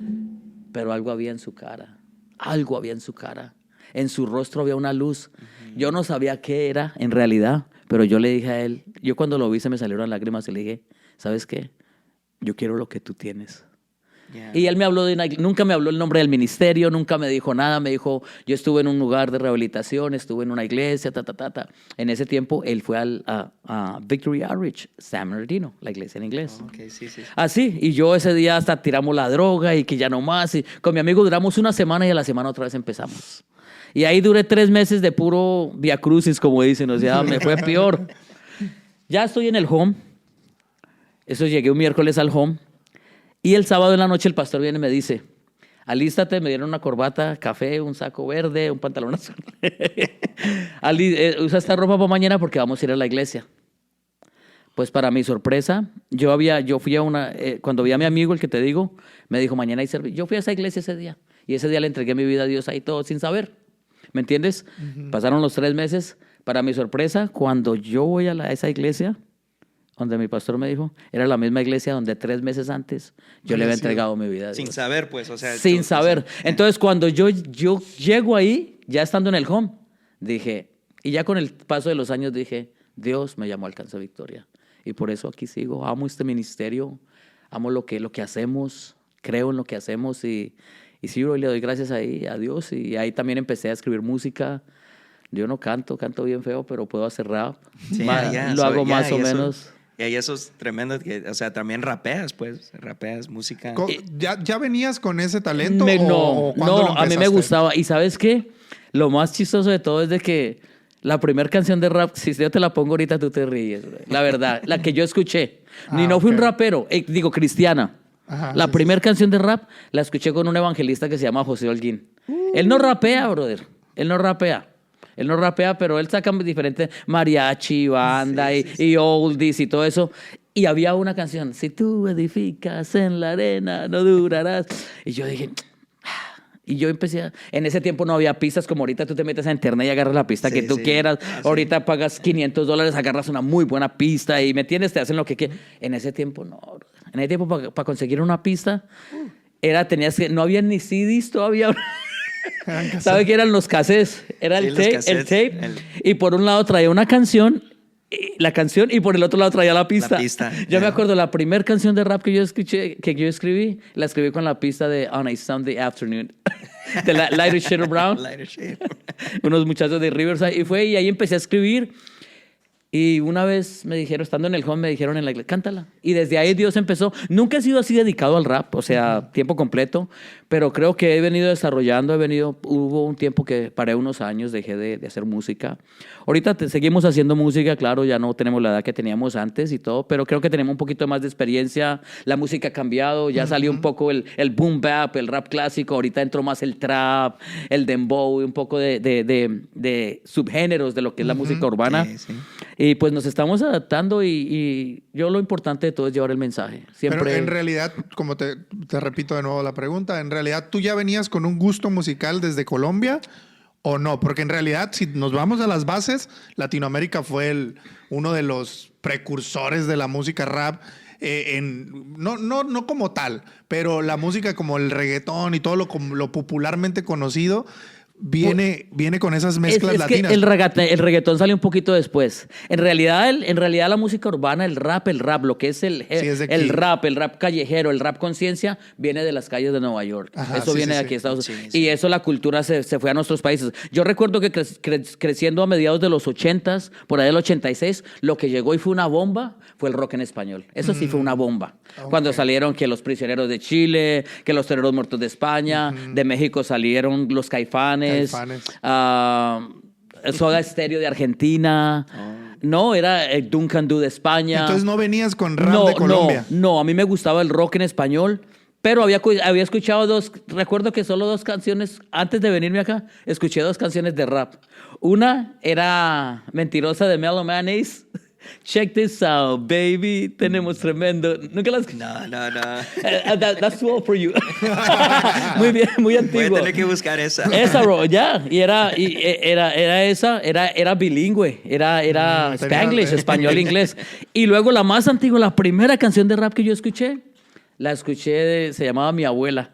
[SPEAKER 3] pero algo había en su cara, algo había en su cara. En su rostro había una luz. Yo no sabía qué era en realidad, pero yo le dije a él, yo cuando lo vi se me salieron lágrimas y le dije, ¿sabes qué? Yo quiero lo que tú tienes. Yeah. Y él me habló nunca me habló el nombre del ministerio, nunca me dijo nada, me dijo, yo estuve en un lugar de rehabilitación, estuve en una iglesia, En ese tiempo él fue a Victory Outreach, San Bernardino, la iglesia en inglés.
[SPEAKER 1] Oh, okay, sí.
[SPEAKER 3] Así, y yo ese día hasta tiramos la droga y que ya no más, y con mi amigo duramos una semana y a la semana otra vez empezamos. Y ahí duré 3 meses de puro via crucis, como dicen, o sea, me fue peor. Ya estoy en el home, eso llegué un miércoles al home. Y el sábado en la noche el pastor viene y me dice, alístate, me dieron una corbata, café, un saco verde, un pantalón azul. Usa esta ropa para mañana porque vamos a ir a la iglesia. Pues para mi sorpresa, yo fui a cuando vi a mi amigo, el que te digo, me dijo, mañana hay servicio. Yo fui a esa iglesia ese día y ese día le entregué mi vida a Dios ahí todo sin saber. ¿Me entiendes? Pasaron los 3 meses. Para mi sorpresa, cuando yo voy a esa iglesia, donde mi pastor me dijo, era la misma iglesia donde 3 meses antes yo le había entregado mi vida a Dios.
[SPEAKER 1] Sin saber, pues, o sea.
[SPEAKER 3] Sin saber. Entonces, cuando yo llego ahí, ya estando en el home, dije, y ya con el paso de los años dije, Dios me llamó a Alcanza Victoria. Y por eso aquí sigo. Amo este ministerio, amo lo que hacemos, creo en lo que hacemos y sí, le doy gracias ahí a Dios. Y ahí también empecé a escribir música. Yo no canto bien feo, pero puedo hacer rap.
[SPEAKER 1] Sí,
[SPEAKER 3] lo hago más o menos.
[SPEAKER 1] Y ahí eso es tremendo, o sea, también rapeas música.
[SPEAKER 2] ¿Ya venías con ese talento?
[SPEAKER 3] No, a mí me gustaba. ¿Y sabes qué? Lo más chistoso de todo es de que la primera canción de rap, si yo te la pongo ahorita, tú te ríes. La verdad, la que yo escuché. No fui un rapero, digo cristiana.
[SPEAKER 2] Ajá,
[SPEAKER 3] la primera canción de rap la escuché con un evangelista que se llama José Holguín. Él no rapea, brother. Él no rapea, pero él saca diferentes mariachi, banda y oldies y todo eso. Y había una canción, si tú edificas en la arena, no durarás. Y yo dije, y yo empecé en ese tiempo no había pistas como ahorita tú te metes a internet y agarras la pista que tú quieras. Ahorita pagas $500, agarras una muy buena pista y, ¿me entiendes? Te hacen lo que quieras. En ese tiempo no. En ese tiempo para conseguir una pista no había ni CDs todavía. ¿Sabe qué eran los cassettes? Era el tape. Y por un lado traía una canción, y por el otro lado traía la pista. Yo me acuerdo, la primera canción de rap que yo escribí, la escribí con la pista de On a Sunday Afternoon, de Lighter Shade of Brown. Unos muchachos de Riverside. Y ahí empecé a escribir. Y una vez me dijeron, estando en el home, me dijeron en la iglesia, cántala. Y desde ahí Dios empezó. Nunca he sido así dedicado al rap, o sea, tiempo completo, pero creo que he venido desarrollando, hubo un tiempo que paré unos años, dejé de hacer música. Ahorita seguimos haciendo música, claro, ya no tenemos la edad que teníamos antes y todo, pero creo que tenemos un poquito más de experiencia. La música ha cambiado, ya salió un poco el boom bap, el rap clásico, ahorita entró más el trap, el dembow, un poco de subgéneros de lo que es la música urbana.
[SPEAKER 1] Sí.
[SPEAKER 3] Y pues nos estamos adaptando y yo lo importante de todo es llevar el mensaje. Siempre...
[SPEAKER 2] Pero en realidad, como te repito de nuevo la pregunta, ¿en realidad tú ya venías con un gusto musical desde Colombia o no? Porque en realidad, si nos vamos a las bases, Latinoamérica fue uno de los precursores de la música rap. No como tal, pero la música como el reggaetón y todo lo popularmente conocido viene con esas mezclas
[SPEAKER 3] es
[SPEAKER 2] latinas.
[SPEAKER 3] que el reggaetón salió un poquito después. En realidad la música urbana, el rap, lo que es
[SPEAKER 2] es de
[SPEAKER 3] el
[SPEAKER 2] aquí.
[SPEAKER 3] rap callejero, el rap conciencia, viene de las calles de Nueva York.
[SPEAKER 2] Ajá,
[SPEAKER 3] Eso
[SPEAKER 2] sí,
[SPEAKER 3] viene
[SPEAKER 2] sí,
[SPEAKER 3] de aquí
[SPEAKER 2] sí.
[SPEAKER 3] a Estados Unidos.
[SPEAKER 1] Sí,
[SPEAKER 3] Y eso la cultura se fue a nuestros países. Yo recuerdo que creciendo a mediados de los 80s, por ahí del 86, lo que llegó y fue una bomba fue el rock en español. Eso sí fue una bomba. Cuando salieron que los prisioneros de Chile, que los toreros muertos de España, de México salieron los Caifanes. Soda Stereo de Argentina. No, era el Duncan Du de España.
[SPEAKER 2] Entonces no venías con rap de Colombia.
[SPEAKER 3] No, a mí me gustaba el rock en español, pero había escuchado recuerdo que solo 2 canciones, antes de venirme acá, escuché 2 canciones de rap. Una era Mentirosa de Mellow Mayonnaise. Check this out, baby. Tenemos tremendo. ¿Nunca las
[SPEAKER 1] No.
[SPEAKER 3] That's too old for you. Muy bien, muy
[SPEAKER 1] Voy a
[SPEAKER 3] antiguo.
[SPEAKER 1] tener que buscar esa.
[SPEAKER 3] Esa, bro, ya. Y era esa, era bilingüe. Era Spanglish, español, inglés. Y luego la más antigua, la primera canción de rap que yo escuché, se llamaba Mi Abuela,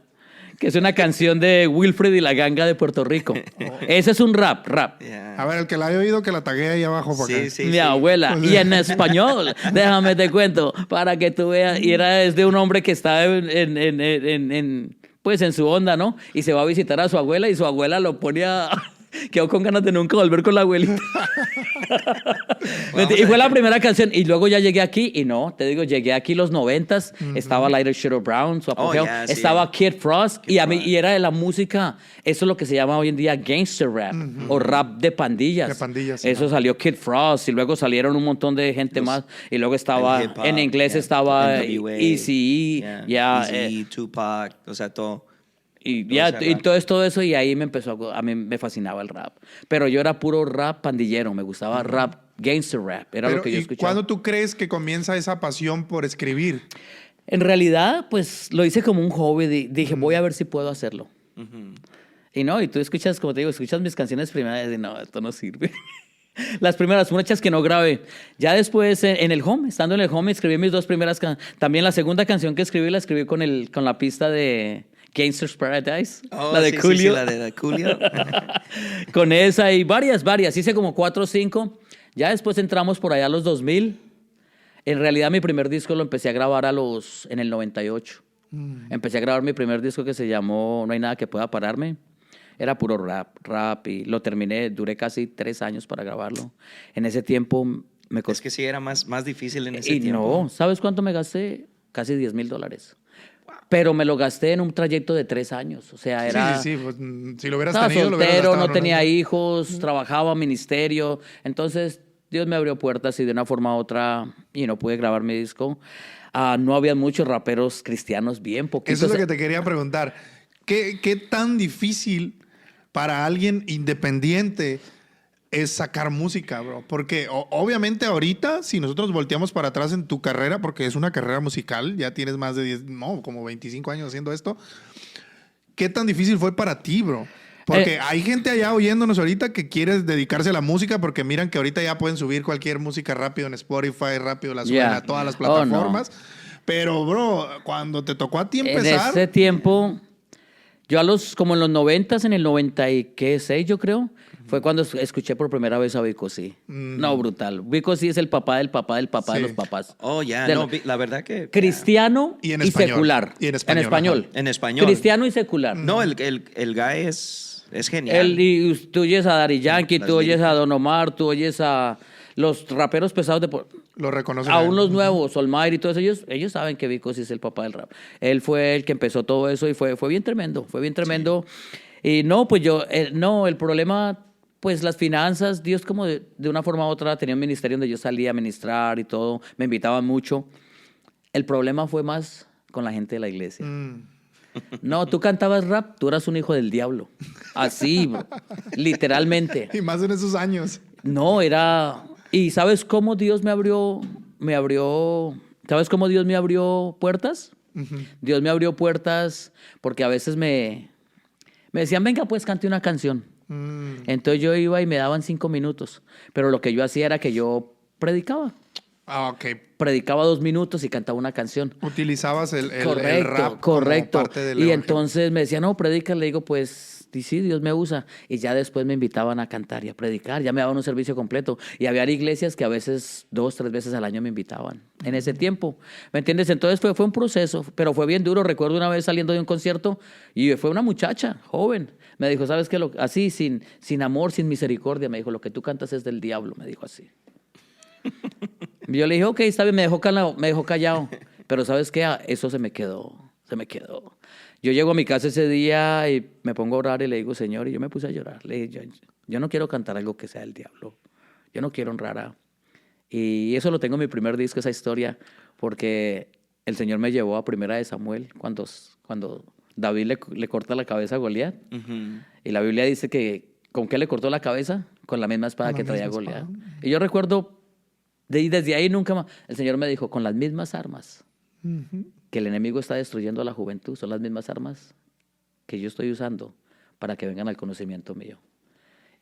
[SPEAKER 3] que es una canción de Wilfred y la Ganga de Puerto Rico. Ese es un rap.
[SPEAKER 1] Yeah.
[SPEAKER 2] A ver, el que la haya oído, que la taguee ahí abajo para acá.
[SPEAKER 1] Sí,
[SPEAKER 3] Mi abuela. Y en español, déjame te cuento, para que tú veas. Y es de un hombre que está pues en su onda, ¿no? Y se va a visitar a su abuela y su abuela lo pone a... Quedó con ganas de nunca volver con la abuelita. Y fue la primera canción. Y luego ya llegué aquí. Y no, te digo, llegué aquí los 90s. Estaba Lighter Shade of Brown, su apogeo.
[SPEAKER 1] yeah, sí.
[SPEAKER 3] Estaba Kid Frost. Y era de la música. Eso es lo que se llama hoy en día gangster rap. O rap de pandillas.
[SPEAKER 2] De pandillas,
[SPEAKER 3] Eso salió Kid Frost. Y luego salieron un montón de gente más. Y luego estaba...
[SPEAKER 1] El hip hop,
[SPEAKER 3] En inglés
[SPEAKER 1] yeah.
[SPEAKER 3] estaba
[SPEAKER 1] NWA,
[SPEAKER 3] Eazy-E.
[SPEAKER 1] Eazy-E, Tupac, o sea, todo.
[SPEAKER 3] Y
[SPEAKER 1] Todo
[SPEAKER 3] ya,
[SPEAKER 1] ese
[SPEAKER 3] y
[SPEAKER 1] rap.
[SPEAKER 3] todo eso, y ahí a mí me fascinaba el rap. Pero yo era puro rap pandillero, me gustaba rap, gangster rap, era
[SPEAKER 2] Pero,
[SPEAKER 3] lo que yo
[SPEAKER 2] ¿y
[SPEAKER 3] escuchaba.
[SPEAKER 2] cuándo tú crees que comienza esa pasión por escribir?
[SPEAKER 3] En realidad, pues lo hice como un hobby, dije, voy a ver si puedo hacerlo. Y no, y tú escuchas, como te digo, escuchas mis canciones primeras y no, esto no sirve. Las primeras, muchas que no grabé. Ya después, en el home, estando en el home, escribí mis 2 primeras canciones. También la segunda canción que escribí, la escribí con la pista de Gangster's Paradise, la de Coolio.
[SPEAKER 1] Sí, la de Coolio.
[SPEAKER 3] Con esa y varias. Hice como 4 o 5. Ya después entramos por allá a los 2000. En realidad mi primer disco lo empecé a grabar en el 98. Empecé a grabar mi primer disco que se llamó No hay nada que pueda pararme. Era puro rap y lo terminé, duré casi 3 años para grabarlo. En ese tiempo me costó...
[SPEAKER 1] Es que sí era más difícil en ese
[SPEAKER 3] Y
[SPEAKER 1] tiempo.
[SPEAKER 3] no, ¿sabes cuánto me gasté? Casi $10,000. Pero me lo gasté en un trayecto de 3 años. O sea, era...
[SPEAKER 2] Sí. Pues, si lo hubieras
[SPEAKER 3] Estaba
[SPEAKER 2] tenido, lo hubieras
[SPEAKER 3] soltero,
[SPEAKER 2] gastado
[SPEAKER 3] no
[SPEAKER 2] en un
[SPEAKER 3] tenía
[SPEAKER 2] año.
[SPEAKER 3] hijos, trabajaba ministerio. Entonces, Dios me abrió puertas y de una forma u otra, pude grabar mi disco. No había muchos raperos cristianos, bien poquitos.
[SPEAKER 2] Eso es lo que te quería preguntar. ¿Qué tan difícil para alguien independiente es sacar música, bro? Porque obviamente ahorita, si nosotros volteamos para atrás en tu carrera, porque es una carrera musical, ya tienes más de como 25 años haciendo esto, ¿qué tan difícil fue para ti, bro? Porque hay gente allá oyéndonos ahorita que quiere dedicarse a la música porque miran que ahorita ya pueden subir cualquier música rápido en Spotify, rápido la suben a todas las plataformas. Pero, bro, cuando te tocó a ti empezar...
[SPEAKER 3] En ese tiempo, yo como en los 90s, en el 96 yo creo, fue cuando escuché por primera vez a Vico C. No, brutal. Vico C es el papá del papá del papá de los papás.
[SPEAKER 1] Oh, ya, la verdad que...
[SPEAKER 3] Cristiano
[SPEAKER 2] Y
[SPEAKER 3] y,
[SPEAKER 2] en español.
[SPEAKER 3] secular.
[SPEAKER 2] Y en español,
[SPEAKER 1] En español.
[SPEAKER 3] Cristiano y secular.
[SPEAKER 1] No, el guy es genial.
[SPEAKER 3] Tú oyes a Daddy Yankee,
[SPEAKER 1] Las
[SPEAKER 3] tú oyes
[SPEAKER 1] líricas.
[SPEAKER 3] a Don Omar, tú oyes a los raperos pesados
[SPEAKER 2] Lo reconocen.
[SPEAKER 3] aún los nuevos, Olmair y todos ellos saben que Vico sí es el papá del rap. Él fue el que empezó todo eso y fue bien tremendo, Y no, pues el problema, pues las finanzas, Dios como de una forma u otra tenía un ministerio donde yo salía a ministrar y todo, me invitaban mucho. El problema fue más con la gente de la iglesia. No, tú cantabas rap, tú eras un hijo del diablo. Así, bro, literalmente.
[SPEAKER 2] Y más en esos años.
[SPEAKER 3] No, era... ¿Y sabes cómo Dios ¿Sabes cómo Dios me abrió puertas? Dios me abrió puertas porque a veces me decían, venga, pues cante una canción. Entonces yo iba y me daban 5 minutos. Pero lo que yo hacía era que yo predicaba.
[SPEAKER 2] Ok.
[SPEAKER 3] Predicaba 2 minutos y cantaba una canción.
[SPEAKER 2] Utilizabas el
[SPEAKER 3] Correcto,
[SPEAKER 2] rap
[SPEAKER 3] correcto.
[SPEAKER 2] como parte del
[SPEAKER 3] Y
[SPEAKER 2] evangelio.
[SPEAKER 3] entonces me decían, no, predica. Le digo, pues sí, Dios me usa. Y ya después me invitaban a cantar y a predicar, ya me daban un servicio completo. Y había iglesias que a veces 2, 3 veces al año me invitaban en ese tiempo. ¿Me entiendes? Entonces fue un proceso, pero fue bien duro. Recuerdo una vez saliendo de un concierto y fue una muchacha joven. Me dijo, ¿sabes qué? Así, sin amor, sin misericordia, me dijo, lo que tú cantas es del diablo, me dijo así. Yo le dije, ok, está bien, me dejó callado. Pero ¿sabes qué? Eso se me quedó. Yo llego a mi casa ese día y me pongo a orar y le digo, Señor, y yo me puse a llorar. Le dije, yo no quiero cantar algo que sea del diablo. Yo no quiero honrar a... Y eso lo tengo en mi primer disco, esa historia, porque el Señor me llevó a Primera de Samuel cuando David le corta la cabeza a Goliat. Y la Biblia dice que, ¿con qué le cortó la cabeza? Con la misma espada que traía Goliat. Y yo recuerdo, desde ahí nunca más, el Señor me dijo, con las mismas armas que el enemigo está destruyendo a la juventud, son las mismas armas que yo estoy usando para que vengan al conocimiento mío.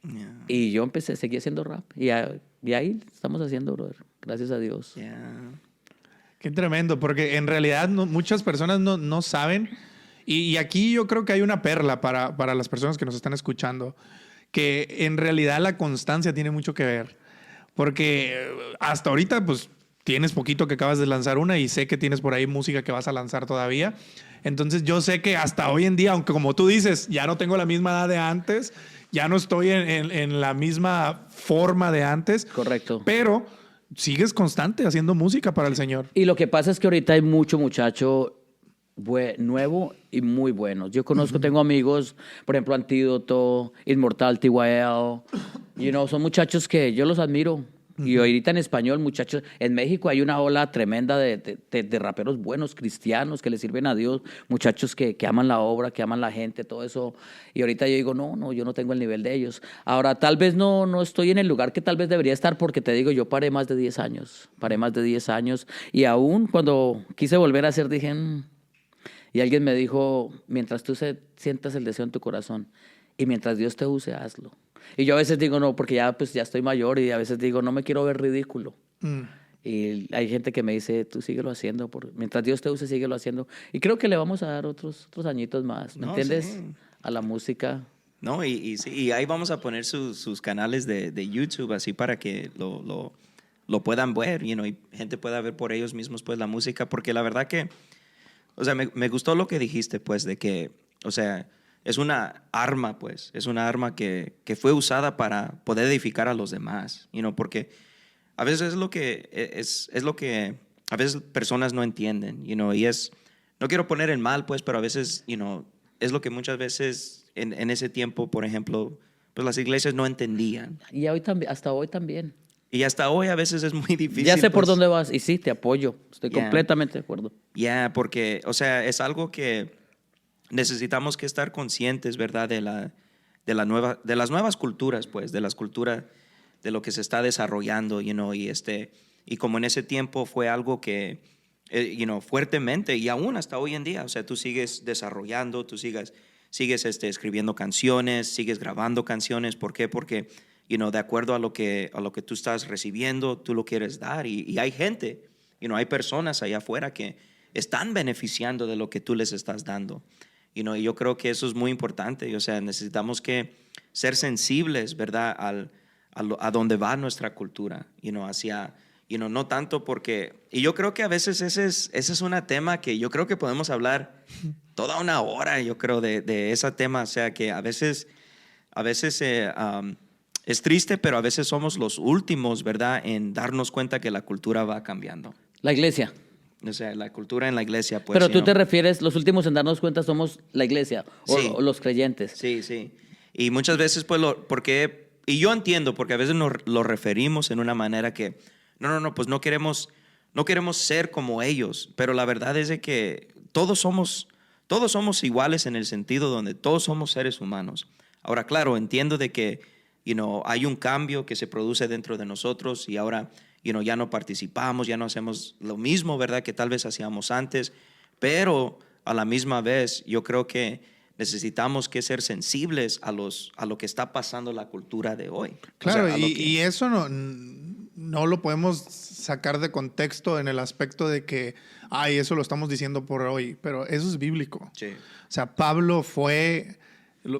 [SPEAKER 1] Yeah.
[SPEAKER 3] Y yo seguí haciendo rap. Y ahí estamos haciendo, brother. Gracias a Dios.
[SPEAKER 1] Yeah.
[SPEAKER 2] Qué tremendo, porque en realidad muchas personas no saben. Y aquí yo creo que hay una perla para las personas que nos están escuchando, que en realidad la constancia tiene mucho que ver. Porque hasta ahorita, pues, tienes poquito que acabas de lanzar una y sé que tienes por ahí música que vas a lanzar todavía. Entonces yo sé que hasta hoy en día, aunque como tú dices, ya no tengo la misma edad de antes, ya no estoy en la misma forma de antes.
[SPEAKER 3] Correcto.
[SPEAKER 2] Pero sigues constante haciendo música para el Señor.
[SPEAKER 3] Y lo que pasa es que ahorita hay mucho muchacho nuevo y muy buenos. Yo conozco, tengo amigos, por ejemplo, Antídoto, Inmortal, TYL. Son muchachos que yo los admiro. Y ahorita en español, muchachos, en México hay una ola tremenda de raperos buenos, cristianos, que le sirven a Dios, muchachos que aman la obra, que aman la gente, todo eso. Y ahorita yo digo, no, yo no tengo el nivel de ellos. Ahora, tal vez no estoy en el lugar que tal vez debería estar, porque te digo, yo paré más de 10 años. Y aún cuando quise volver a hacer, dije, y alguien me dijo, mientras tú sientas el deseo en tu corazón y mientras Dios te use, hazlo. Y yo a veces digo, no, porque ya estoy mayor, y a veces digo, no me quiero ver ridículo. Y hay gente que me dice, tú síguelo haciendo, mientras Dios te use, síguelo haciendo. Y creo que le vamos a dar otros añitos más, ¿me entiendes? Sí. A la música.
[SPEAKER 1] No, y ahí vamos a poner sus canales de YouTube, así para que lo puedan ver, y gente pueda ver por ellos mismos, pues, la música, porque la verdad que, o sea, me gustó lo que dijiste, pues, de que, o sea, es una arma, pues, es una arma que fue usada para poder edificar a los demás, porque a veces es lo que a veces personas no entienden, y no quiero poner en mal, pues, pero a veces, es lo que muchas veces en ese tiempo, por ejemplo, pues las iglesias no entendían.
[SPEAKER 3] Y hoy también, hasta hoy también.
[SPEAKER 1] Y hasta hoy a veces es muy difícil.
[SPEAKER 3] Ya sé por dónde vas, y sí, te apoyo, estoy completamente de acuerdo.
[SPEAKER 1] Porque, o sea, es algo que necesitamos que estar conscientes, ¿verdad? De las nuevas culturas, pues, de las culturas, de lo que se está desarrollando, y como en ese tiempo fue algo que, fuertemente, y aún hasta hoy en día, o sea, tú sigues desarrollando, tú sigues escribiendo canciones, sigues grabando canciones. ¿Por qué? Porque, de acuerdo a lo que tú estás recibiendo, tú lo quieres dar, y hay gente, hay personas allá afuera que están beneficiando de lo que tú les estás dando. Y yo creo que eso es muy importante. O sea, necesitamos que ser sensibles, ¿verdad? A donde va nuestra cultura, hacia, no tanto porque... Y yo creo que a veces ese es un tema que yo creo que podemos hablar toda una hora, yo creo, de ese tema. O sea, que a veces es triste, pero a veces somos los últimos, ¿verdad? En darnos cuenta que la cultura va cambiando.
[SPEAKER 3] La iglesia.
[SPEAKER 1] O sea, la cultura en la iglesia, pues.
[SPEAKER 3] Pero tú te refieres, los últimos en darnos cuenta somos la iglesia o los creyentes.
[SPEAKER 1] Sí, sí. Y muchas veces, pues, y yo entiendo, porque a veces nos lo referimos en una manera que, pues no queremos ser como ellos, pero la verdad es de que todos somos iguales en el sentido donde todos somos seres humanos. Ahora, claro, entiendo de que, hay un cambio que se produce dentro de nosotros, y ahora ya no participamos, ya no hacemos lo mismo, ¿verdad?, que tal vez hacíamos antes, pero a la misma vez yo creo que necesitamos que ser sensibles a lo que está pasando en la cultura de hoy.
[SPEAKER 2] Claro, o sea, y eso no lo podemos sacar de contexto en el aspecto de que, eso lo estamos diciendo por hoy, pero eso es bíblico.
[SPEAKER 1] Sí.
[SPEAKER 2] O sea, Pablo fue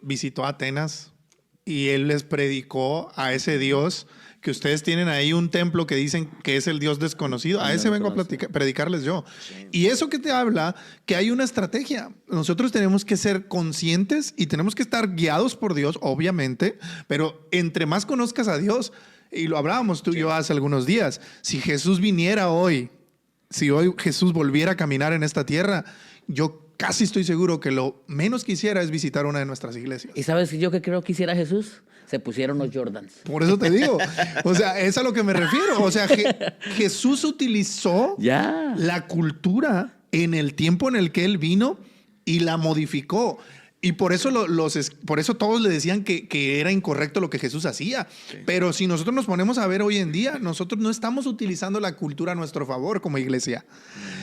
[SPEAKER 2] visitó Atenas y él les predicó a ese Dios que ustedes tienen ahí, un templo que dicen que es el Dios desconocido. A ese vengo a predicarles yo. Y eso que te habla, que hay una estrategia. Nosotros tenemos que ser conscientes y tenemos que estar guiados por Dios, obviamente, pero entre más conozcas a Dios, y lo hablábamos tú y yo hace algunos días, si Jesús viniera hoy, si hoy Jesús volviera a caminar en esta tierra, yo casi estoy seguro que lo menos que hiciera es visitar una de nuestras iglesias.
[SPEAKER 3] ¿Y sabes yo qué creo que hiciera Jesús? Se pusieron los Jordans.
[SPEAKER 2] Por eso te digo. O sea, es a lo que me refiero. O sea, Jesús utilizó la cultura en el tiempo en el que él vino y la modificó. Y por eso, por eso todos le decían que era incorrecto lo que Jesús hacía. Sí. Pero si nosotros nos ponemos a ver hoy en día, nosotros no estamos utilizando la cultura a nuestro favor como iglesia.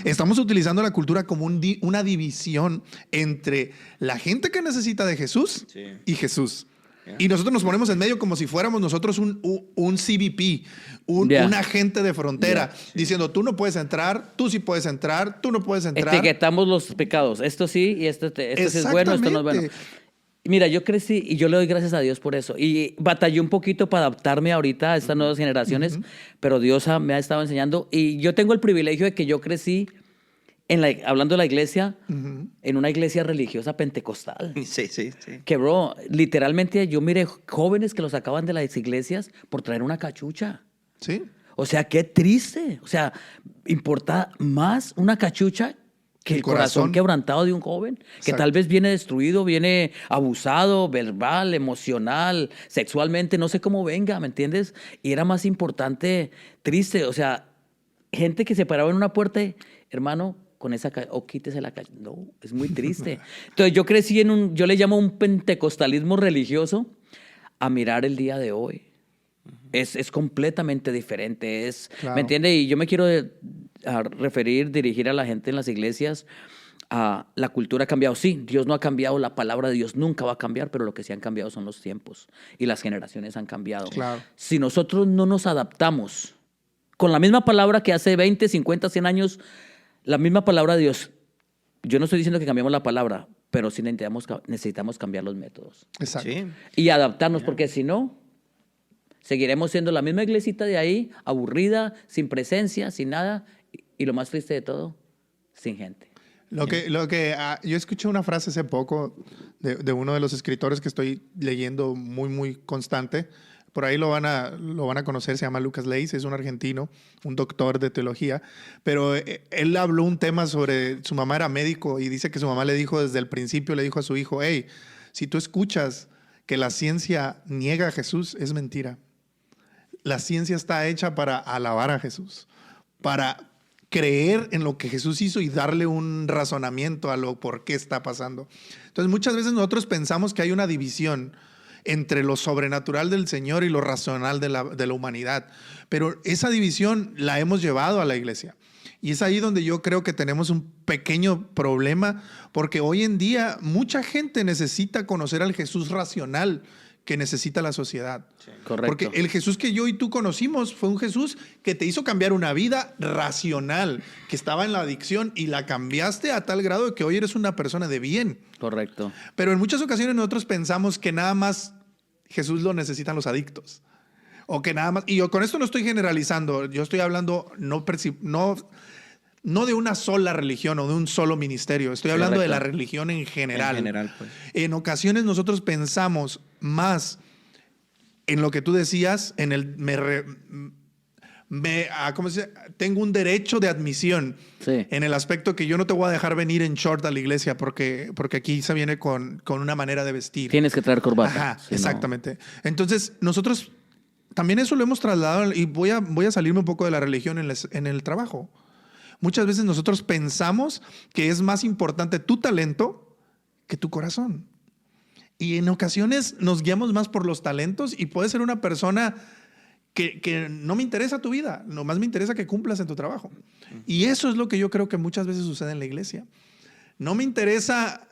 [SPEAKER 2] Estamos utilizando la cultura como una división entre la gente que necesita de Jesús y Jesús. Y nosotros nos ponemos en medio como si fuéramos nosotros un CBP, un agente de frontera, diciendo, tú no puedes entrar, tú sí puedes entrar, tú no puedes entrar.
[SPEAKER 3] Etiquetamos los pecados. Esto sí y esto sí es bueno, esto no es bueno. Mira, yo crecí y yo le doy gracias a Dios por eso. Y batallé un poquito para adaptarme ahorita a estas nuevas generaciones, pero Dios me ha estado enseñando. Y yo tengo el privilegio de que yo crecí hablando de la iglesia, en una iglesia religiosa pentecostal.
[SPEAKER 1] Sí.
[SPEAKER 3] Que, bro, literalmente yo miré jóvenes que los sacaban de las iglesias por traer una cachucha.
[SPEAKER 2] Sí.
[SPEAKER 3] O sea, qué triste. O sea, importa más una cachucha que el corazón quebrantado de un joven. Que tal vez viene destruido, viene abusado, verbal, emocional, sexualmente, no sé cómo venga, ¿me entiendes? Y era más importante, triste. O sea, gente que se paraba en una puerta, hermano, con esa o quítese la calle. No, es muy triste. Entonces yo crecí yo le llamo un pentecostalismo religioso a mirar el día de hoy. Es completamente diferente. ¿Me entiende? Y yo me quiero dirigir a la gente en las iglesias. La cultura ha cambiado. Sí, Dios no ha cambiado, la palabra de Dios nunca va a cambiar, pero lo que sí han cambiado son los tiempos y las generaciones han cambiado.
[SPEAKER 2] Claro.
[SPEAKER 3] Si nosotros no nos adaptamos con la misma palabra que hace 20, 50, 100 años, la misma palabra de Dios. Yo no estoy diciendo que cambiemos la palabra, pero sí necesitamos cambiar los métodos.
[SPEAKER 2] Exacto. Sí.
[SPEAKER 3] Y adaptarnos, porque si no, seguiremos siendo la misma iglesita de ahí, aburrida, sin presencia, sin nada, y lo más triste de todo, sin gente.
[SPEAKER 2] Yo escuché una frase hace poco de uno de los escritores que estoy leyendo muy, muy constante. Por ahí lo van a conocer, se llama Lucas Leis, es un argentino, un doctor de teología, pero él habló un tema sobre, su mamá era médico y dice que su mamá le dijo desde el principio, le dijo a su hijo, hey, si tú escuchas que la ciencia niega a Jesús, es mentira. La ciencia está hecha para alabar a Jesús, para creer en lo que Jesús hizo y darle un razonamiento a lo por qué está pasando. Entonces muchas veces nosotros pensamos que hay una división entre lo sobrenatural del Señor y lo racional de la humanidad. Pero esa división la hemos llevado a la iglesia. Y es ahí donde yo creo que tenemos un pequeño problema, porque hoy en día mucha gente necesita conocer al Jesús racional que necesita la sociedad.
[SPEAKER 3] Sí, correcto.
[SPEAKER 2] Porque el Jesús que yo y tú conocimos fue un Jesús que te hizo cambiar una vida racional, que estaba en la adicción y la cambiaste a tal grado de que hoy eres una persona de bien.
[SPEAKER 3] Correcto.
[SPEAKER 2] Pero en muchas ocasiones nosotros pensamos que nada más Jesús lo necesitan los adictos. O que nada más, y yo con esto no estoy generalizando, yo estoy hablando no de una sola religión o de un solo ministerio, estoy hablando de la religión en general.
[SPEAKER 1] Pues.
[SPEAKER 2] En ocasiones nosotros pensamos más en lo que tú decías, en el ¿cómo se dice? Tengo un derecho de admisión, en el aspecto que yo no te voy a dejar venir en short a la iglesia porque aquí se viene con una manera de vestir.
[SPEAKER 3] Tienes que traer corbata.
[SPEAKER 2] Ajá, exactamente. Entonces, nosotros también eso lo hemos trasladado y voy a salirme un poco de la religión en el trabajo. Muchas veces nosotros pensamos que es más importante tu talento que tu corazón. Y en ocasiones nos guiamos más por los talentos y puedes ser una persona que no me interesa tu vida, nomás me interesa que cumplas en tu trabajo. Y eso es lo que yo creo que muchas veces sucede en la iglesia. No me interesa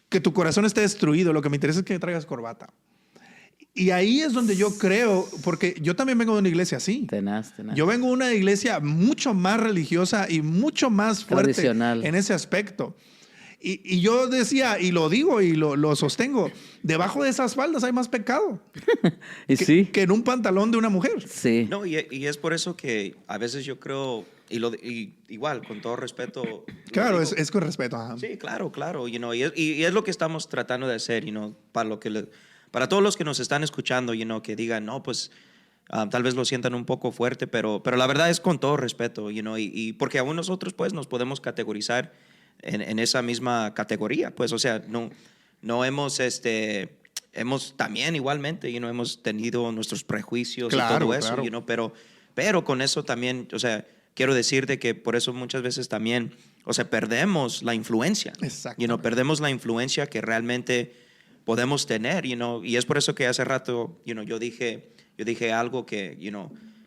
[SPEAKER 2] que tu corazón esté destruido, lo que me interesa es que traigas corbata. Y ahí es donde yo creo, porque yo también vengo de una iglesia así.
[SPEAKER 3] Tenaz.
[SPEAKER 2] Yo vengo de una iglesia mucho más religiosa y mucho más fuerte en ese aspecto. Y yo decía, y lo digo y lo sostengo, debajo de esas faldas hay más pecado
[SPEAKER 3] Y sí,
[SPEAKER 2] que en un pantalón de una mujer.
[SPEAKER 3] sí.
[SPEAKER 1] No, y es por eso que a veces yo creo, y igual, con todo respeto. lo
[SPEAKER 2] Claro,
[SPEAKER 1] digo.
[SPEAKER 2] es con respeto. Ajá.
[SPEAKER 1] Sí, claro, y es lo que estamos tratando de hacer, para todos los que nos están escuchando, que digan, no, pues tal vez lo sientan un poco fuerte, pero la verdad es con todo respeto, y porque aún nosotros pues nos podemos categorizar en esa misma categoría, pues, o sea, no hemos también igualmente, hemos tenido nuestros prejuicios
[SPEAKER 2] Claro,
[SPEAKER 1] y todo eso,
[SPEAKER 2] claro.
[SPEAKER 1] pero con eso también, o sea, quiero decirte que por eso muchas veces también, o sea, perdemos la influencia.
[SPEAKER 2] Exactamente.
[SPEAKER 1] Perdemos la influencia que realmente podemos tener, y es por eso que hace rato, yo dije algo que,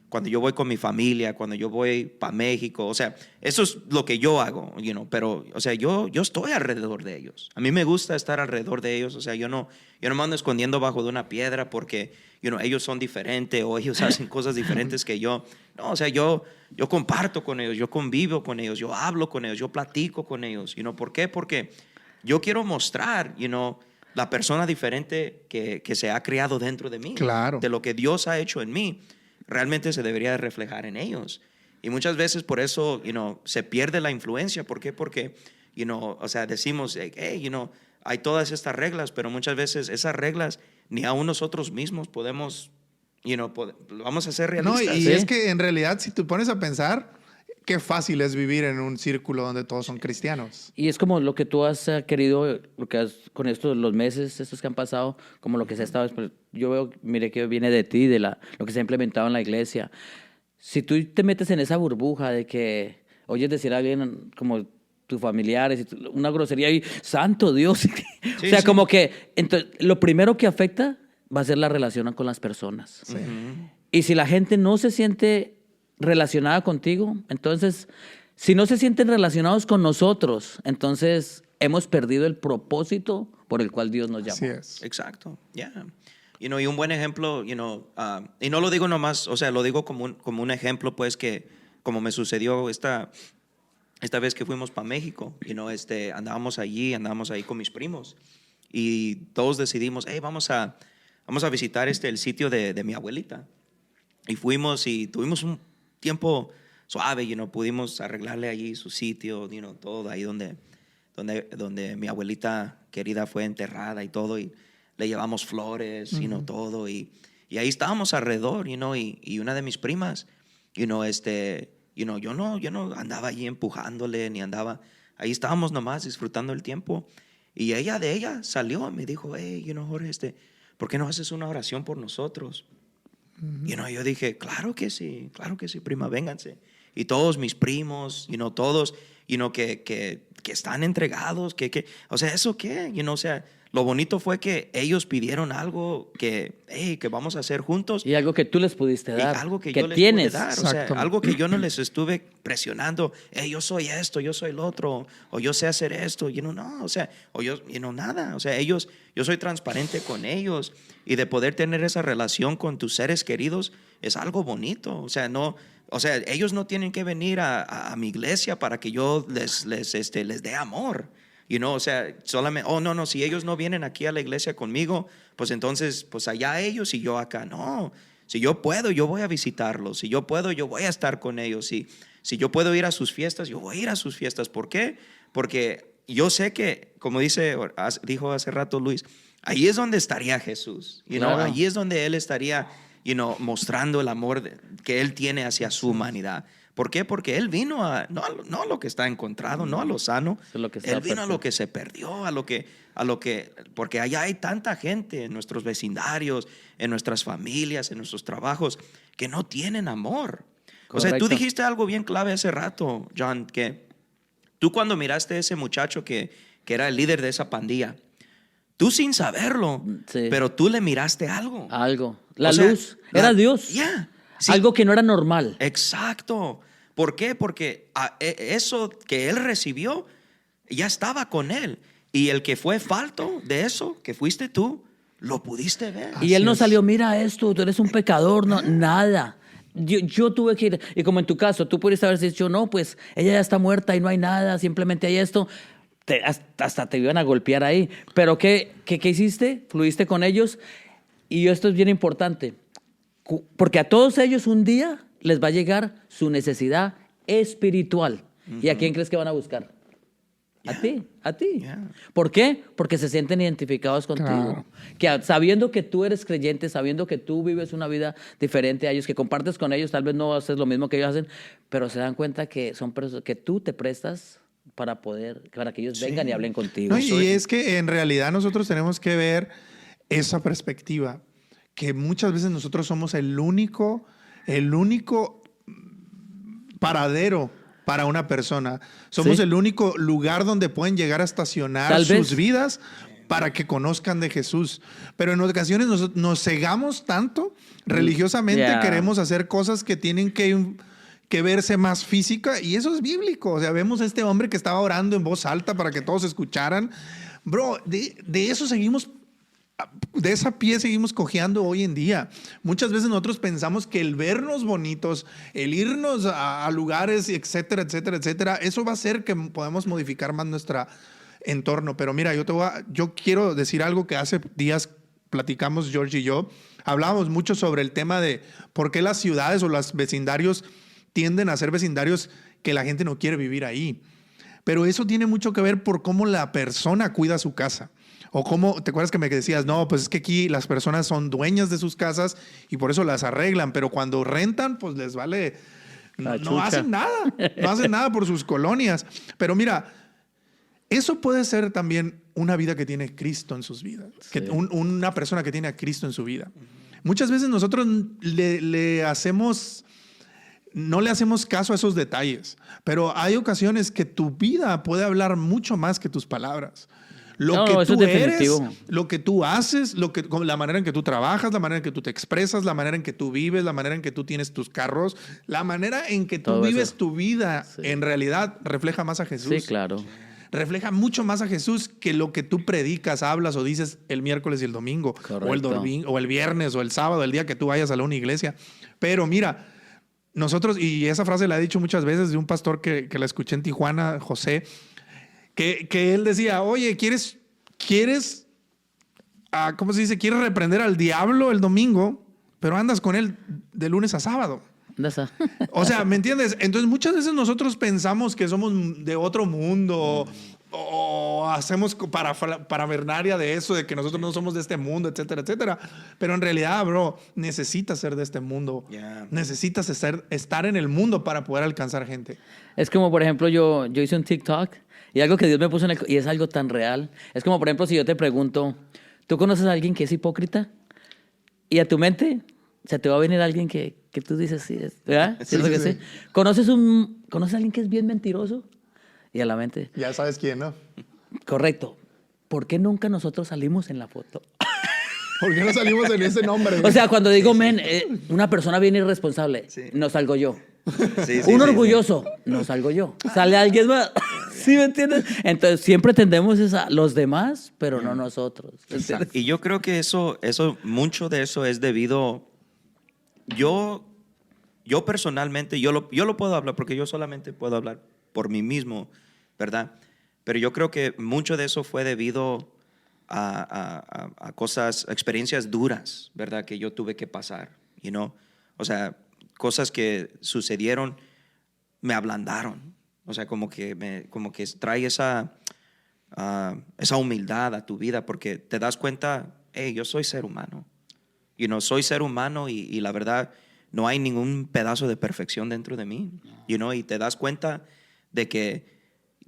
[SPEAKER 1] cuando yo voy con mi familia, cuando yo voy para México, o sea, eso es lo que yo hago, pero, o sea, yo estoy alrededor de ellos. A mí me gusta estar alrededor de ellos, o sea, yo no me ando escondiendo bajo de una piedra porque, ellos son diferentes o ellos hacen cosas diferentes que yo. No, o sea, yo comparto con ellos, yo convivo con ellos, yo hablo con ellos, yo platico con ellos, ¿por qué? Porque yo quiero mostrar, la persona diferente que se ha creado dentro de mí,
[SPEAKER 2] Claro.
[SPEAKER 1] de lo que Dios ha hecho en mí, realmente se debería reflejar en ellos. Y muchas veces por eso, se pierde la influencia. ¿Por qué? Porque, o sea, decimos, hey, hay todas estas reglas, pero muchas veces esas reglas ni aún nosotros mismos podemos, vamos a ser
[SPEAKER 2] No,
[SPEAKER 1] realistas.
[SPEAKER 2] y
[SPEAKER 3] Sí.
[SPEAKER 2] es que en realidad, si te pones a pensar, qué fácil es vivir en un círculo donde todos son cristianos.
[SPEAKER 3] Y es como lo que tú has querido, lo que has, con estos, los meses estos que han pasado, como lo que se ha estado, yo veo, mire que viene de ti, lo que se ha implementado en la iglesia. Si tú te metes en esa burbuja de que oyes decir a alguien como tus familiares, una grosería y santo Dios, o sea,
[SPEAKER 1] sí.
[SPEAKER 3] como que, entonces, lo primero que afecta va a ser la relación con las personas.
[SPEAKER 2] Sí.
[SPEAKER 3] Y si la gente no se siente relacionada contigo, entonces, si no se sienten relacionados con nosotros, entonces hemos perdido el propósito por el cual Dios nos llamó.
[SPEAKER 2] Así es.
[SPEAKER 1] Exacto, ya. Y un buen ejemplo, y no lo digo nomás, o sea, lo digo como un ejemplo, pues, que como me sucedió esta vez que fuimos para México, andábamos ahí con mis primos y todos decidimos, hey, vamos a visitar el sitio de mi abuelita. Y fuimos y tuvimos un tiempo suave, pudimos arreglarle allí su sitio, todo ahí donde mi abuelita querida fue enterrada y todo, y le llevamos flores, todo, y ahí estábamos alrededor, y una de mis primas, yo no andaba allí empujándole, ni andaba, ahí estábamos nomás disfrutando el tiempo, y de ella salió y me dijo, hey, Jorge, ¿por qué no haces una oración por nosotros? Yo dije, claro que sí, prima, vénganse. Y todos mis primos, todos, que están entregados, o sea, ¿eso qué? O sea, lo bonito fue que ellos pidieron algo que vamos a hacer juntos.
[SPEAKER 3] Y algo que tú les pudiste dar,
[SPEAKER 1] Y algo que
[SPEAKER 3] que
[SPEAKER 1] yo les
[SPEAKER 3] tienes.
[SPEAKER 1] pude dar, o sea,
[SPEAKER 2] Exacto.
[SPEAKER 1] algo que yo no les estuve presionando, yo soy esto, yo soy el otro, o yo sé hacer esto, no, o sea, o yo, nada, o sea, yo soy transparente con ellos, y de poder tener esa relación con tus seres queridos es algo bonito, o sea, ellos no tienen que venir a mi iglesia para que yo les dé amor. O sea, solamente, no, si ellos no vienen aquí a la iglesia conmigo, pues entonces, pues allá ellos y yo acá. No, si yo puedo, yo voy a visitarlos. Si yo puedo, yo voy a estar con ellos. Si yo puedo ir a sus fiestas, yo voy a ir a sus fiestas. ¿Por qué? Porque yo sé que, como dijo hace rato Luis, ahí es donde estaría Jesús.
[SPEAKER 3] Claro.
[SPEAKER 1] Ahí es donde Él estaría, mostrando el amor que Él tiene hacia su humanidad. ¿Por qué? Porque Él vino no a lo que está encontrado, no a lo sano.
[SPEAKER 3] Es lo que está
[SPEAKER 1] Él vino a
[SPEAKER 3] perfecto.
[SPEAKER 1] lo que se perdió, porque allá hay tanta gente en nuestros vecindarios, en nuestras familias, en nuestros trabajos, que no tienen amor. O sea, tú
[SPEAKER 3] Correcto.
[SPEAKER 1] dijiste algo bien clave hace rato, John, que tú cuando miraste a ese muchacho que era el líder de esa pandilla, tú sin saberlo,
[SPEAKER 3] Sí.
[SPEAKER 1] pero tú le miraste algo.
[SPEAKER 3] Algo. La
[SPEAKER 1] O sea,
[SPEAKER 3] luz. Era Dios.
[SPEAKER 1] Ya. Sí.
[SPEAKER 3] Algo que no era normal.
[SPEAKER 1] Exacto. ¿Por qué? Porque eso que él recibió ya estaba con él. Y el que fue falto de eso, que fuiste tú, lo pudiste ver.
[SPEAKER 3] Y él no
[SPEAKER 2] Así es.
[SPEAKER 3] salió, mira esto, tú eres un pecador, no, nada. Yo tuve que ir, y como en tu caso, tú pudiste haber dicho, no, pues ella ya está muerta y no hay nada, simplemente hay esto. hasta te iban a golpear ahí. Pero ¿qué hiciste? Fluiste con ellos. Y esto es bien importante, porque a todos ellos un día les va a llegar su necesidad espiritual. ¿Y a quién crees que van a buscar? A ti.
[SPEAKER 1] Yeah.
[SPEAKER 3] ¿Por qué? Porque se sienten identificados contigo.
[SPEAKER 2] Claro.
[SPEAKER 3] Que sabiendo que tú eres creyente, sabiendo que tú vives una vida diferente a ellos, que compartes con ellos, tal vez no haces lo mismo que ellos hacen, pero se dan cuenta que son personas que tú te prestas para que ellos vengan y hablen contigo.
[SPEAKER 2] No, y es que en realidad nosotros tenemos que ver esa perspectiva, que muchas veces nosotros somos el único paradero para una persona. Somos
[SPEAKER 3] Sí.
[SPEAKER 2] el único lugar donde pueden llegar a estacionar
[SPEAKER 3] Tal
[SPEAKER 2] sus
[SPEAKER 3] vez.
[SPEAKER 2] vidas para que conozcan de Jesús. Pero en ocasiones nos cegamos tanto religiosamente,
[SPEAKER 3] Yeah.
[SPEAKER 2] queremos hacer cosas que tienen que verse más física, y eso es bíblico. O sea, vemos a este hombre que estaba orando en voz alta para que todos escucharan. Bro, de eso seguimos, de esa pie seguimos cojeando hoy en día. Muchas veces nosotros pensamos que el vernos bonitos, el irnos a lugares, etcétera, etcétera, etcétera, eso va a hacer que podamos modificar más nuestro entorno. Pero mira, yo quiero decir algo que hace días platicamos George y yo. Hablábamos mucho sobre el tema de por qué las ciudades o los vecindarios tienden a ser vecindarios que la gente no quiere vivir ahí. Pero eso tiene mucho que ver por cómo la persona cuida su casa. O cómo, ¿te acuerdas que me decías? No, pues es que aquí las personas son dueñas de sus casas y por eso las arreglan, pero cuando rentan, pues les vale,
[SPEAKER 3] La
[SPEAKER 2] no
[SPEAKER 3] chucha.
[SPEAKER 2] hacen nada por sus colonias. Pero mira, eso puede ser también una vida que tiene Cristo en sus vidas,
[SPEAKER 3] Sí.
[SPEAKER 2] una persona que tiene a Cristo en su vida. Muchas veces nosotros no le hacemos caso a esos detalles, pero hay ocasiones que tu vida puede hablar mucho más que tus palabras. Lo que
[SPEAKER 3] eso
[SPEAKER 2] tú
[SPEAKER 3] es
[SPEAKER 2] eres,
[SPEAKER 3] definitivo.
[SPEAKER 2] lo que tú haces, la manera en que tú trabajas, la manera en que tú te expresas, la manera en que tú vives, la manera en que tú tienes tus carros, la manera en que tú
[SPEAKER 3] Todo
[SPEAKER 2] vives
[SPEAKER 3] eso.
[SPEAKER 2] tu vida,
[SPEAKER 3] Sí.
[SPEAKER 2] en realidad refleja más a Jesús.
[SPEAKER 3] Sí, claro.
[SPEAKER 2] Refleja mucho más a Jesús que lo que tú predicas, hablas o dices el miércoles y el domingo,
[SPEAKER 3] Correcto.
[SPEAKER 2] o el viernes o el sábado, el día que tú vayas a una iglesia. Pero mira, nosotros, y esa frase la he dicho muchas veces de un pastor que la escuché en Tijuana, José, que él decía, oye, ¿quieres, ¿cómo se dice? ¿Quieres reprender al diablo el domingo, pero andas con él de lunes a sábado?
[SPEAKER 3] ¿Dónde está?
[SPEAKER 2] O sea, ¿me entiendes? Entonces muchas veces nosotros pensamos que somos de otro mundo o hacemos parafernalia de eso, de que nosotros no somos de este mundo, etcétera, etcétera. Pero en realidad, bro, necesitas ser de este mundo.
[SPEAKER 1] Yeah.
[SPEAKER 2] Necesitas estar en el mundo para poder alcanzar gente.
[SPEAKER 3] Es como, por ejemplo, yo hice un TikTok y algo que Dios me puso y es algo tan real. Es como, por ejemplo, si yo te pregunto, ¿tú conoces a alguien que es hipócrita? Y a tu mente se te va a venir alguien que tú dices, sí, ¿verdad?
[SPEAKER 2] Sí,
[SPEAKER 3] ¿Es lo
[SPEAKER 2] sí,
[SPEAKER 3] que
[SPEAKER 2] sí.
[SPEAKER 3] sé? ¿Conoces a alguien que es bien mentiroso? Y a la mente,
[SPEAKER 2] Ya sabes quién, ¿no?
[SPEAKER 3] correcto. ¿Por qué nunca nosotros salimos en la foto?
[SPEAKER 2] ¿Por qué no salimos en ese nombre?
[SPEAKER 3] O sea, cuando digo, una persona bien irresponsable,
[SPEAKER 1] Sí.
[SPEAKER 3] no salgo yo.
[SPEAKER 1] Sí,
[SPEAKER 3] Un
[SPEAKER 1] sí,
[SPEAKER 3] orgulloso, no salgo yo. Sale alguien más. ¿Sí me entiendes? Entonces siempre tendemos a los demás, pero no nosotros. ¿Entiendes?
[SPEAKER 1] Y yo creo que mucho de eso es debido, yo personalmente, yo lo puedo hablar porque yo solamente puedo hablar por mí mismo, ¿verdad? Pero yo creo que mucho de eso fue debido a experiencias duras, ¿verdad? Que yo tuve que pasar, o sea, cosas que sucedieron me ablandaron, o sea, como que trae esa humildad a tu vida porque te das cuenta, hey, yo soy ser humano, soy ser humano y la verdad no hay ningún pedazo de perfección dentro de mí, y te das cuenta de que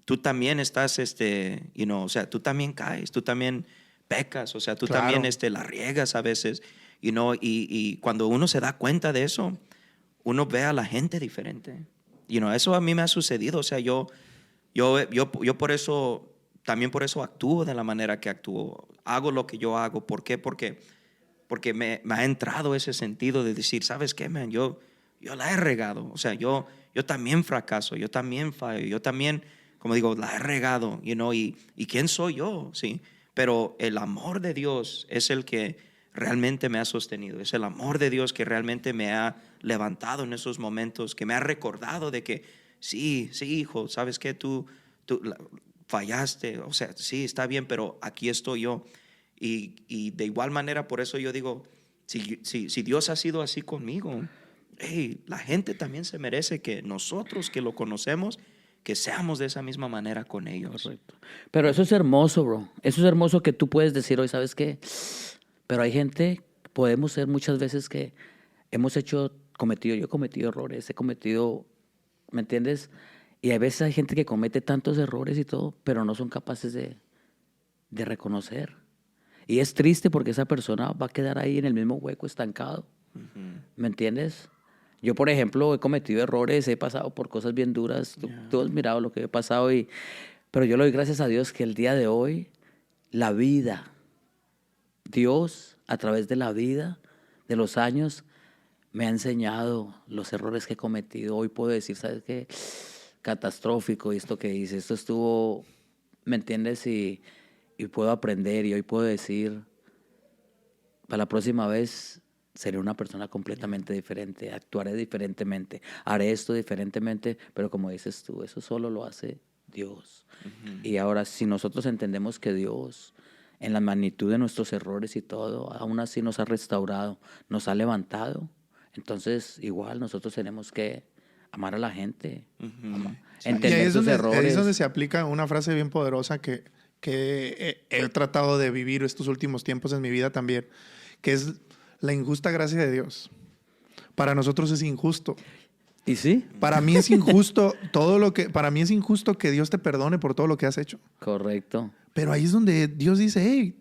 [SPEAKER 1] tú también estás, o sea, tú también caes, tú también pecas, o sea, tú
[SPEAKER 2] Claro.
[SPEAKER 1] también la riegas a veces, y cuando uno se da cuenta de eso, uno ve a la gente diferente. Eso a mí me ha sucedido, o sea, yo por eso, también por eso actúo de la manera que actúo, hago lo que yo hago. ¿Por qué? Porque me ha entrado ese sentido de decir, ¿sabes qué, man? Yo la he regado, o sea, yo también fracaso, yo también fallo, yo también, como digo, la he regado, y ¿quién soy yo? Sí, pero el amor de Dios es el que realmente me ha sostenido, es el amor de Dios que realmente me ha levantado en esos momentos, que me ha recordado de que sí, hijo, ¿sabes qué? fallaste, o sea, sí, está bien, pero aquí estoy yo. Y de igual manera, por eso yo digo, si Dios ha sido así conmigo, hey, la gente también se merece que nosotros que lo conocemos, que seamos de esa misma manera con ellos.
[SPEAKER 3] Correcto. Pero eso es hermoso, bro. Eso es hermoso que tú puedes decir hoy, ¿sabes qué? Pero hay gente, podemos ser muchas veces que yo he cometido errores, he cometido, ¿me entiendes? Y a veces hay gente que comete tantos errores y todo, pero no son capaces de reconocer. Y es triste porque esa persona va a quedar ahí en el mismo hueco estancado. ¿Me entiendes? Yo, por ejemplo, he cometido errores, he pasado por cosas bien duras. Tú has mirado lo que he pasado, pero yo le doy gracias a Dios que el día de hoy, la vida, Dios, a través de la vida, de los años, me ha enseñado los errores que he cometido. Hoy puedo decir, ¿sabes qué? Catastrófico esto que hice. Esto estuvo, ¿me entiendes? Y puedo aprender, y hoy puedo decir, para la próxima vez seré una persona completamente diferente, actuaré diferentemente, haré esto diferentemente, pero como dices tú, eso solo lo hace Dios. Y ahora, si nosotros entendemos que Dios, en la magnitud de nuestros errores y todo, aún así nos ha restaurado, nos ha levantado, entonces igual nosotros tenemos que amar a la gente, entender sus errores.
[SPEAKER 2] Ahí es donde se aplica una frase bien poderosa que he tratado de vivir estos últimos tiempos en mi vida también, que es la injusta gracia de Dios. Para nosotros es injusto.
[SPEAKER 3] ¿Y sí?
[SPEAKER 2] Para mí es injusto para mí es injusto que Dios te perdone por todo lo que has hecho.
[SPEAKER 3] Correcto.
[SPEAKER 2] Pero ahí es donde Dios dice, hey,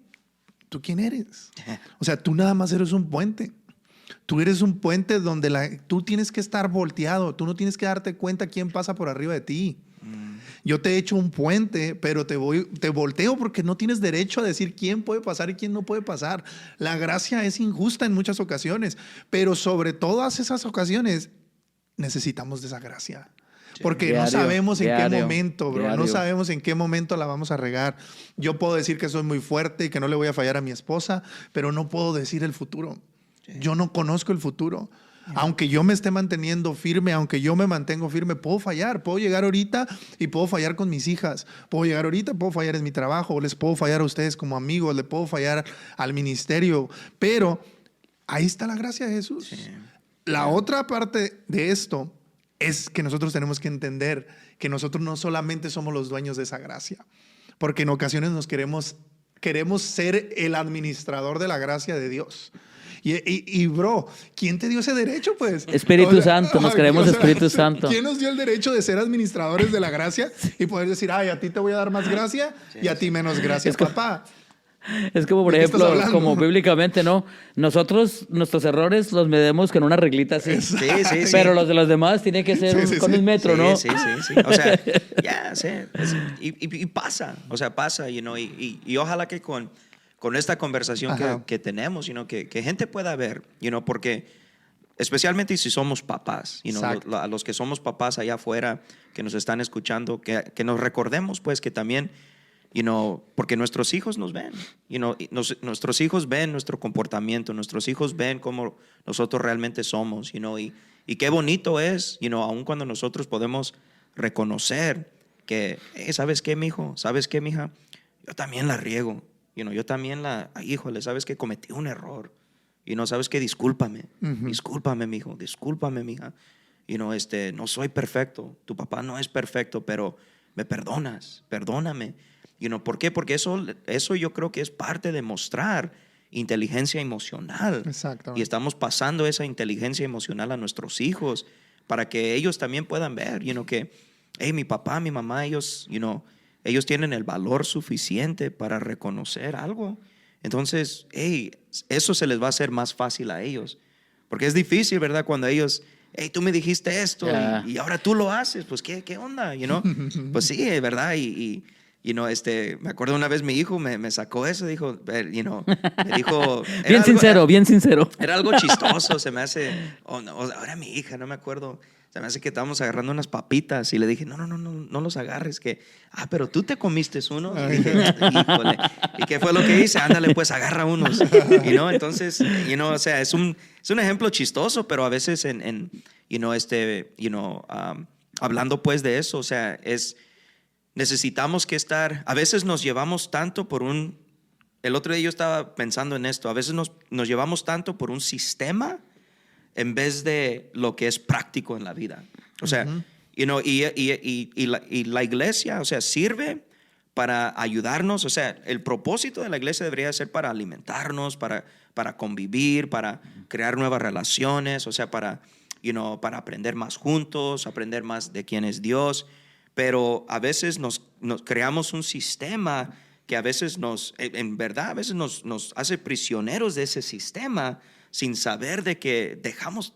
[SPEAKER 2] ¿tú quién eres? O sea, tú nada más eres un puente. Tú eres un puente donde tú tienes que estar volteado. Tú no tienes que darte cuenta quién pasa por arriba de ti. Yo te he hecho un puente, pero te volteo porque no tienes derecho a decir quién puede pasar y quién no puede pasar. La gracia es injusta en muchas ocasiones, pero sobre todas esas ocasiones necesitamos de esa gracia. Porque no sabemos en qué momento, bro. No sabemos en qué momento la vamos a regar. Yo puedo decir que soy muy fuerte y que no le voy a fallar a mi esposa, pero no puedo decir el futuro. Yo no conozco el futuro. Aunque yo me esté manteniendo firme, aunque yo me mantengo firme, puedo fallar. Puedo llegar ahorita y puedo fallar con mis hijas. Puedo llegar ahorita, puedo fallar en mi trabajo. Les puedo fallar a ustedes como amigos. Le puedo fallar al ministerio. Pero ahí está la gracia de Jesús. Sí. La otra parte de esto es que nosotros tenemos que entender que nosotros no solamente somos los dueños de esa gracia. Porque en ocasiones queremos ser el administrador de la gracia de Dios. Y bro, ¿quién te dio ese derecho, pues?
[SPEAKER 3] Espíritu Santo, nos queremos Espíritu Santo.
[SPEAKER 2] ¿Quién nos dio el derecho de ser administradores de la gracia y poder decir, ay, a ti te voy a dar más gracia y a ti menos gracia, papá?
[SPEAKER 3] Es como, por ejemplo, como bíblicamente, ¿no? Nosotros, nuestros errores los medimos con una reglita así.
[SPEAKER 1] Sí.
[SPEAKER 3] Pero los de los demás tienen que ser con un metro, ¿no?
[SPEAKER 1] Sí. O sea, ya, sí. Y pasa, o sea, pasa, y ojalá que con esta conversación que tenemos, que gente pueda ver, porque especialmente si somos papás, a los que somos papás allá afuera, que nos están escuchando, que nos recordemos, pues, que también, porque nuestros hijos nos ven, nuestros hijos ven nuestro comportamiento, nuestros hijos ven cómo nosotros realmente somos, y qué bonito es, aun cuando nosotros podemos reconocer que, ¿sabes qué, mijo? ¿Sabes qué, mija? Yo también la riego. Yo también híjole, ¿sabes qué? Cometí un error. ¿Sabes qué? Discúlpame. Discúlpame, mijo. Discúlpame, mija. No soy perfecto. Tu papá no es perfecto, pero me perdonas. Perdóname. ¿Por qué? Porque eso yo creo que es parte de mostrar inteligencia emocional.
[SPEAKER 2] Exacto.
[SPEAKER 1] Y estamos pasando esa inteligencia emocional a nuestros hijos para que ellos también puedan ver, que, hey, mi papá, mi mamá, ellos tienen el valor suficiente para reconocer algo. Entonces, hey, eso se les va a hacer más fácil a ellos. Porque es difícil, ¿verdad? Cuando ellos, hey, tú me dijiste esto y ahora tú lo haces. Pues, ¿qué onda? Pues sí, ¿verdad? Me acuerdo una vez mi hijo me sacó eso, dijo, me dijo...
[SPEAKER 3] Bien sincero.
[SPEAKER 1] Era algo chistoso, se me hace... ahora mi hija, no me acuerdo... Se me hace que estábamos agarrando unas papitas y le dije, no los agarres, pero tú te comiste uno. Y dije, híjole, ¿y qué fue lo que hice? Ándale, pues agarra unos. Entonces, o sea, es un ejemplo chistoso, pero a veces hablando pues de eso, o sea, necesitamos que estar, a veces nos llevamos tanto por el otro día yo estaba pensando en esto, a veces nos llevamos tanto por un sistema en vez de lo que es práctico en la vida. O sea, y la iglesia, o sea, sirve para ayudarnos. O sea, el propósito de la iglesia debería ser para alimentarnos, para convivir, para crear nuevas relaciones, o sea, para aprender más juntos, aprender más de quién es Dios. Pero a veces nos creamos un sistema que a veces en verdad, a veces nos hace prisioneros de ese sistema sin saber de que dejamos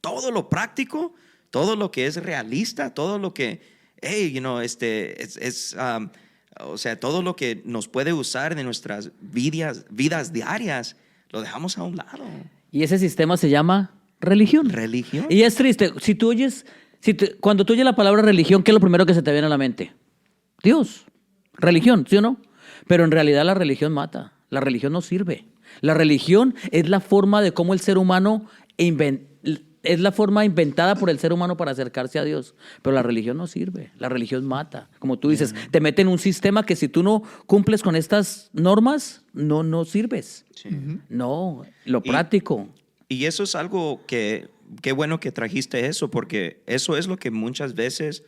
[SPEAKER 1] todo lo práctico, todo lo que es realista, todo lo que, o sea, todo lo que nos puede usar de nuestras vidas diarias, lo dejamos a un lado.
[SPEAKER 3] Y ese sistema se llama religión.
[SPEAKER 1] ¿Religión?
[SPEAKER 3] Y es triste. Si tú oyes, cuando tú oyes la palabra religión, ¿qué es lo primero que se te viene a la mente? Dios. Religión, ¿sí o no? Pero en realidad la religión mata. La religión no sirve. La religión es la forma de cómo el ser humano es la forma inventada por el ser humano para acercarse a Dios. Pero la religión no sirve. La religión mata. Como tú dices, te mete en un sistema que si tú no cumples con estas normas, no sirves.
[SPEAKER 1] Sí.
[SPEAKER 3] No, lo práctico.
[SPEAKER 1] Y eso es algo qué bueno que trajiste eso, porque eso es lo que muchas veces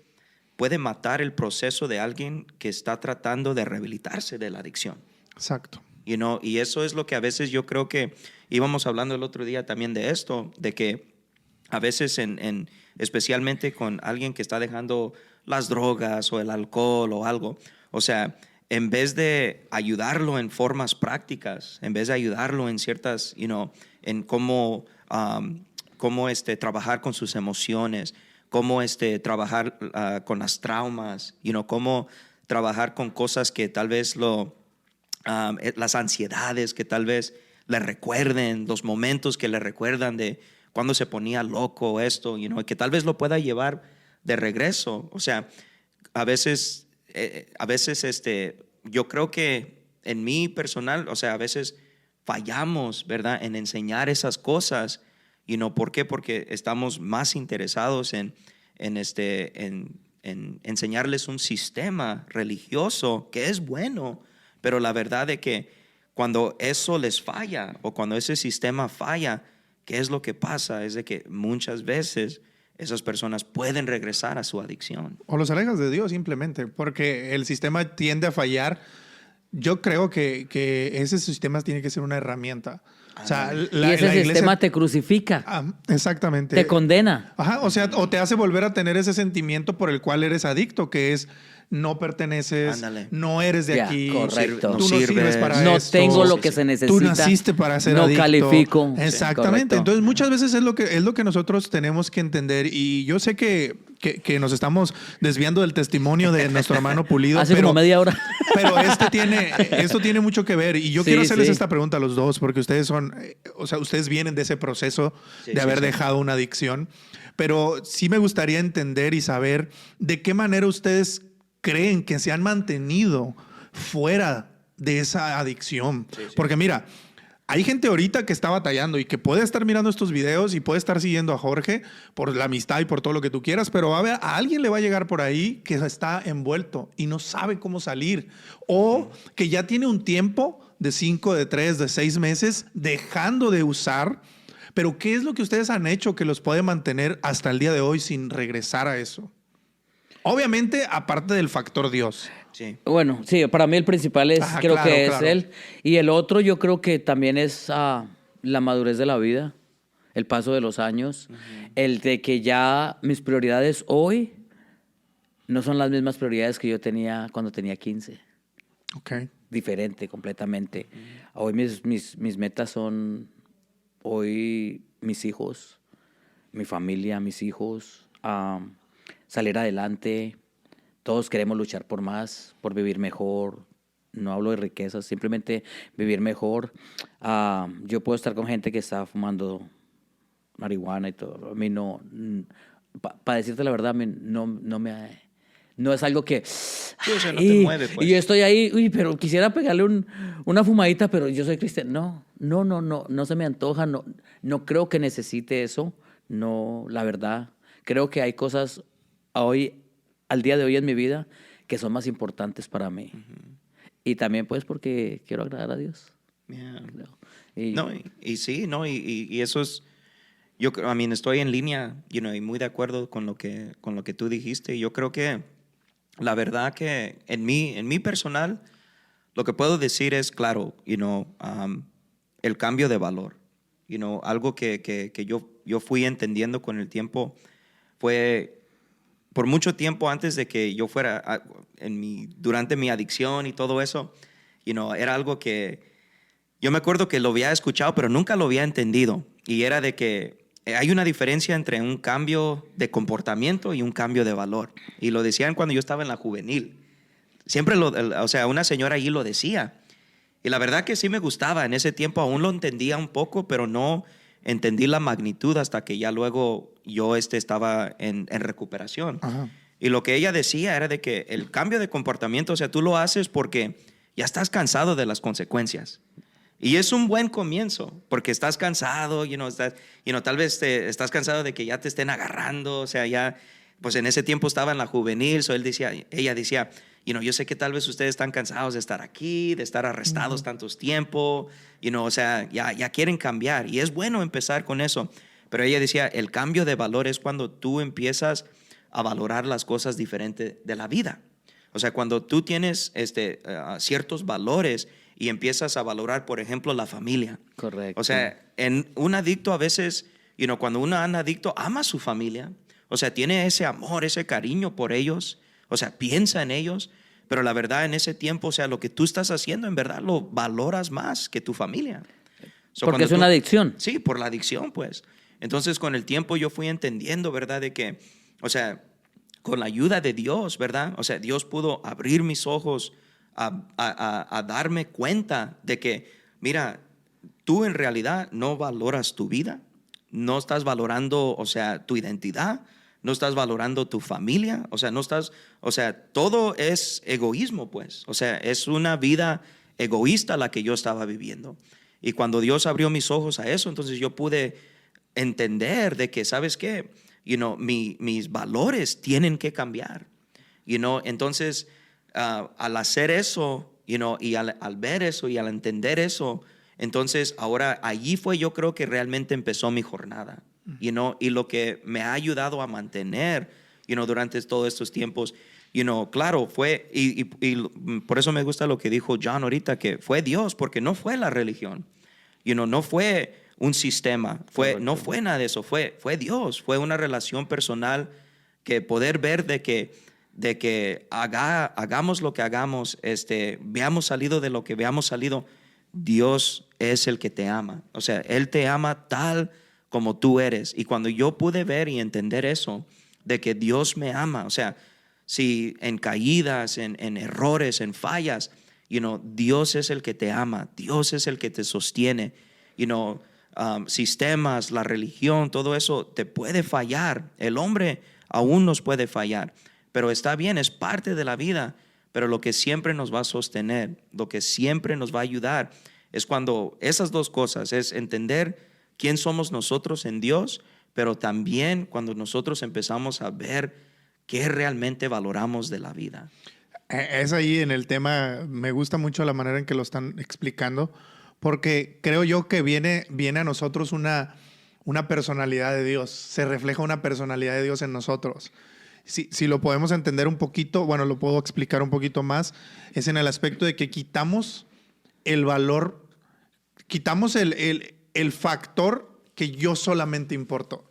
[SPEAKER 1] puede matar el proceso de alguien que está tratando de rehabilitarse de la adicción.
[SPEAKER 2] Exacto.
[SPEAKER 1] Y eso es lo que a veces yo creo que íbamos hablando el otro día también de esto, de que a veces especialmente con alguien que está dejando las drogas o el alcohol o algo, o sea, en vez de ayudarlo en formas prácticas, en vez de ayudarlo en ciertas, en cómo trabajar con sus emociones, cómo trabajar con las traumas, cómo trabajar con cosas que tal vez las ansiedades que tal vez le recuerden, los momentos que le recuerdan de cuando se ponía loco esto, que tal vez lo pueda llevar de regreso. O sea, a veces yo creo que en mi personal, o sea, a veces fallamos, ¿verdad?, en enseñar esas cosas. ¿Por qué? Porque estamos más interesados en enseñarles un sistema religioso que es bueno, pero la verdad es que cuando eso les falla o cuando ese sistema falla, ¿qué es lo que pasa? Es de que muchas veces esas personas pueden regresar a su adicción.
[SPEAKER 2] O los alejas de Dios simplemente, porque el sistema tiende a fallar. Yo creo que ese sistema tiene que ser una herramienta. O sea,
[SPEAKER 3] y ese sistema te crucifica.
[SPEAKER 2] Exactamente.
[SPEAKER 3] Te condena.
[SPEAKER 2] Ajá, o sea, o te hace volver a tener ese sentimiento por el cual eres adicto, que es no perteneces,
[SPEAKER 1] Ándale.
[SPEAKER 2] no eres de aquí,
[SPEAKER 3] correcto.
[SPEAKER 2] tú no sirves para
[SPEAKER 3] no
[SPEAKER 2] esto.
[SPEAKER 3] tengo lo que se necesita.
[SPEAKER 2] Tú naciste para ser adicto.
[SPEAKER 3] No califico.
[SPEAKER 2] Exactamente.
[SPEAKER 3] Sí,
[SPEAKER 2] entonces, muchas veces es lo que nosotros tenemos que entender. Y yo sé que nos estamos desviando del testimonio de nuestro hermano Pulido.
[SPEAKER 3] Hace como media hora.
[SPEAKER 2] Pero esto tiene mucho que ver. Y yo quiero hacerles esta pregunta a los dos, porque ustedes ustedes vienen de ese proceso de haber dejado una adicción. Pero sí me gustaría entender y saber de qué manera ustedes creen que se han mantenido fuera de esa adicción. Sí. Porque mira, hay gente ahorita que está batallando y que puede estar mirando estos videos y puede estar siguiendo a Jorge por la amistad y por todo lo que tú quieras, pero a alguien le va a llegar por ahí que está envuelto y no sabe cómo salir, o que ya tiene un tiempo de 5, de 3, de 6 meses dejando de usar. Pero ¿qué es lo que ustedes han hecho que los puede mantener hasta el día de hoy sin regresar a eso? Obviamente, aparte del factor Dios.
[SPEAKER 1] Sí.
[SPEAKER 3] Bueno, sí, para mí el principal es, creo que es él. Y el otro yo creo que también es la madurez de la vida, el paso de los años, el de que ya mis prioridades hoy no son las mismas prioridades que yo tenía cuando tenía 15.
[SPEAKER 2] Okay.
[SPEAKER 3] Diferente completamente. Hoy mis metas son, hoy mis hijos, mi familia, mis hijos, salir adelante. Todos queremos luchar por más, por vivir mejor. No hablo de riquezas, simplemente vivir mejor. Yo puedo estar con gente que está fumando marihuana y todo. A mí no, para decirte la verdad, a mí no es algo que...
[SPEAKER 1] Sí, o sea, no te mueve, pues.
[SPEAKER 3] Y yo estoy ahí, pero quisiera pegarle una fumadita, pero yo soy cristiano. No se me antoja, no creo que necesite eso. No, la verdad. Creo que hay cosas al día de hoy en mi vida que son más importantes para mí. Y también pues porque quiero agradar a Dios.
[SPEAKER 1] Yeah.
[SPEAKER 3] Creo. Y,
[SPEAKER 1] No, y sí, no, y eso es, yo creo, estoy en línea, y muy de acuerdo con lo que tú dijiste. Yo creo que la verdad que en mí personal, lo que puedo decir es, claro, el cambio de valor. Algo que yo fui entendiendo con el tiempo fue, por mucho tiempo antes de que yo fuera, durante mi adicción y todo eso, era algo que yo me acuerdo que lo había escuchado, pero nunca lo había entendido. Y era de que hay una diferencia entre un cambio de comportamiento y un cambio de valor. Y lo decían cuando yo estaba en la juvenil. Siempre una señora allí lo decía. Y la verdad que sí me gustaba. En ese tiempo aún lo entendía un poco, pero no entendí la magnitud hasta que ya luego yo estaba en recuperación.
[SPEAKER 2] Ajá.
[SPEAKER 1] Y lo que ella decía era de que el cambio de comportamiento, tú lo haces porque ya estás cansado de las consecuencias. Y es un buen comienzo, porque estás cansado, tal vez estás cansado de que ya te estén agarrando, ya, pues en ese tiempo estaba en la juvenil, ella decía, yo sé que tal vez ustedes están cansados de estar aquí, de estar arrestados tantos tiempos, ya quieren cambiar, y es bueno empezar con eso, pero ella decía, el cambio de valor es cuando tú empiezas a valorar las cosas diferentes de la vida. O sea, cuando tú tienes ciertos valores y empiezas a valorar, por ejemplo, la familia.
[SPEAKER 3] Correcto.
[SPEAKER 1] O sea, un adicto a veces, cuando uno anda adicto, ama a su familia. O sea, tiene ese amor, ese cariño por ellos. O sea, piensa en ellos. Pero la verdad, en ese tiempo, lo que tú estás haciendo, en verdad, lo valoras más que tu familia.
[SPEAKER 3] Porque es una adicción.
[SPEAKER 1] Sí, por la adicción, pues. Entonces, con el tiempo yo fui entendiendo, ¿verdad? De que, con la ayuda de Dios, ¿verdad? Dios pudo abrir mis ojos a darme cuenta de que, mira, tú en realidad no valoras tu vida, no estás valorando, tu identidad, no estás valorando tu familia, todo es egoísmo, pues. Es una vida egoísta la que yo estaba viviendo. Y cuando Dios abrió mis ojos a eso, entonces yo pude entender de que, ¿sabes qué? Mis valores tienen que cambiar. Entonces, al hacer eso, y al ver eso y al entender eso, entonces ahora allí fue, yo creo que realmente empezó mi jornada, y lo que me ha ayudado a mantener, durante todos estos tiempos, claro, fue, y por eso me gusta lo que dijo John ahorita, que fue Dios, porque no fue la religión, no fue un sistema, no fue nada de eso, fue Dios, fue una relación personal, que poder ver de que hagamos lo que hagamos, veamos salido de lo que veamos salido, Dios es el que te ama. O sea, Él te ama tal como tú eres. Y cuando yo pude ver y entender eso, de que Dios me ama, o sea, si en caídas, en errores, en fallas, Dios es el que te ama, Dios es el que te sostiene. Sistemas, la religión, todo eso te puede fallar. El hombre aún nos puede fallar. Pero está bien, es parte de la vida. Pero lo que siempre nos va a sostener, lo que siempre nos va a ayudar, es cuando esas dos cosas, es entender quién somos nosotros en Dios, pero también cuando nosotros empezamos a ver qué realmente valoramos de la vida.
[SPEAKER 2] Es ahí en el tema, me gusta mucho la manera en que lo están explicando, porque creo yo que viene a nosotros una personalidad de Dios, se refleja una personalidad de Dios en nosotros. Si lo podemos entender un poquito, bueno, lo puedo explicar un poquito más, es en el aspecto de que quitamos el valor, quitamos el factor que yo solamente importo.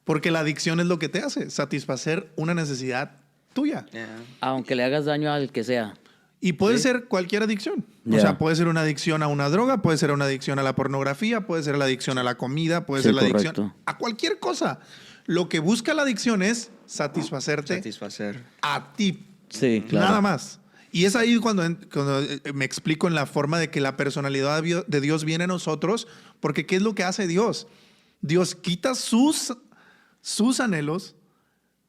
[SPEAKER 2] Porque la adicción es lo que te hace, satisfacer una necesidad tuya.
[SPEAKER 1] Yeah.
[SPEAKER 3] Aunque le hagas daño al que sea.
[SPEAKER 2] Y puede ser cualquier adicción.
[SPEAKER 3] Yeah.
[SPEAKER 2] O sea, puede ser una adicción a una droga, puede ser una adicción a la pornografía, puede ser la adicción a la comida, puede ser la adicción a cualquier cosa. Lo que busca la adicción es satisfacer a ti.
[SPEAKER 3] Sí, claro.
[SPEAKER 2] Nada más. Y es ahí cuando me explico en la forma de que la personalidad de Dios viene a nosotros, porque ¿qué es lo que hace Dios? Dios quita sus anhelos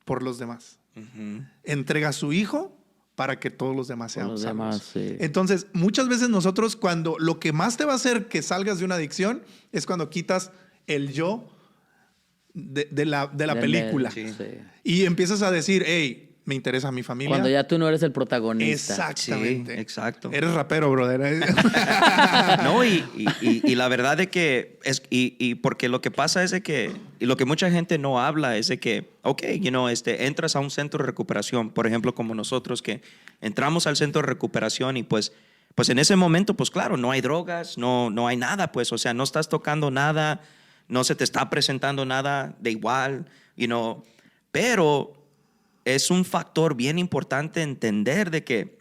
[SPEAKER 2] por los demás. Entrega a su Hijo para que todos los demás sean salvos.
[SPEAKER 3] Sí.
[SPEAKER 2] Entonces, muchas veces nosotros, cuando lo que más te va a hacer que salgas de una adicción es cuando quitas el yo de la película.
[SPEAKER 3] Sí.
[SPEAKER 2] Y empiezas a decir, hey, me interesa mi familia.
[SPEAKER 3] Cuando ya tú no eres el protagonista.
[SPEAKER 2] Exactamente.
[SPEAKER 1] Sí, exacto.
[SPEAKER 2] Eres rapero, brother.
[SPEAKER 1] No, y la verdad de que es, y porque lo que pasa es de que, y lo que mucha gente no habla es de que, ok, entras a un centro de recuperación, por ejemplo, como nosotros que entramos al centro de recuperación y pues en ese momento, pues claro, no hay drogas, no hay nada, pues, o sea, no estás tocando nada, no se te está presentando nada de igual, pero es un factor bien importante entender de que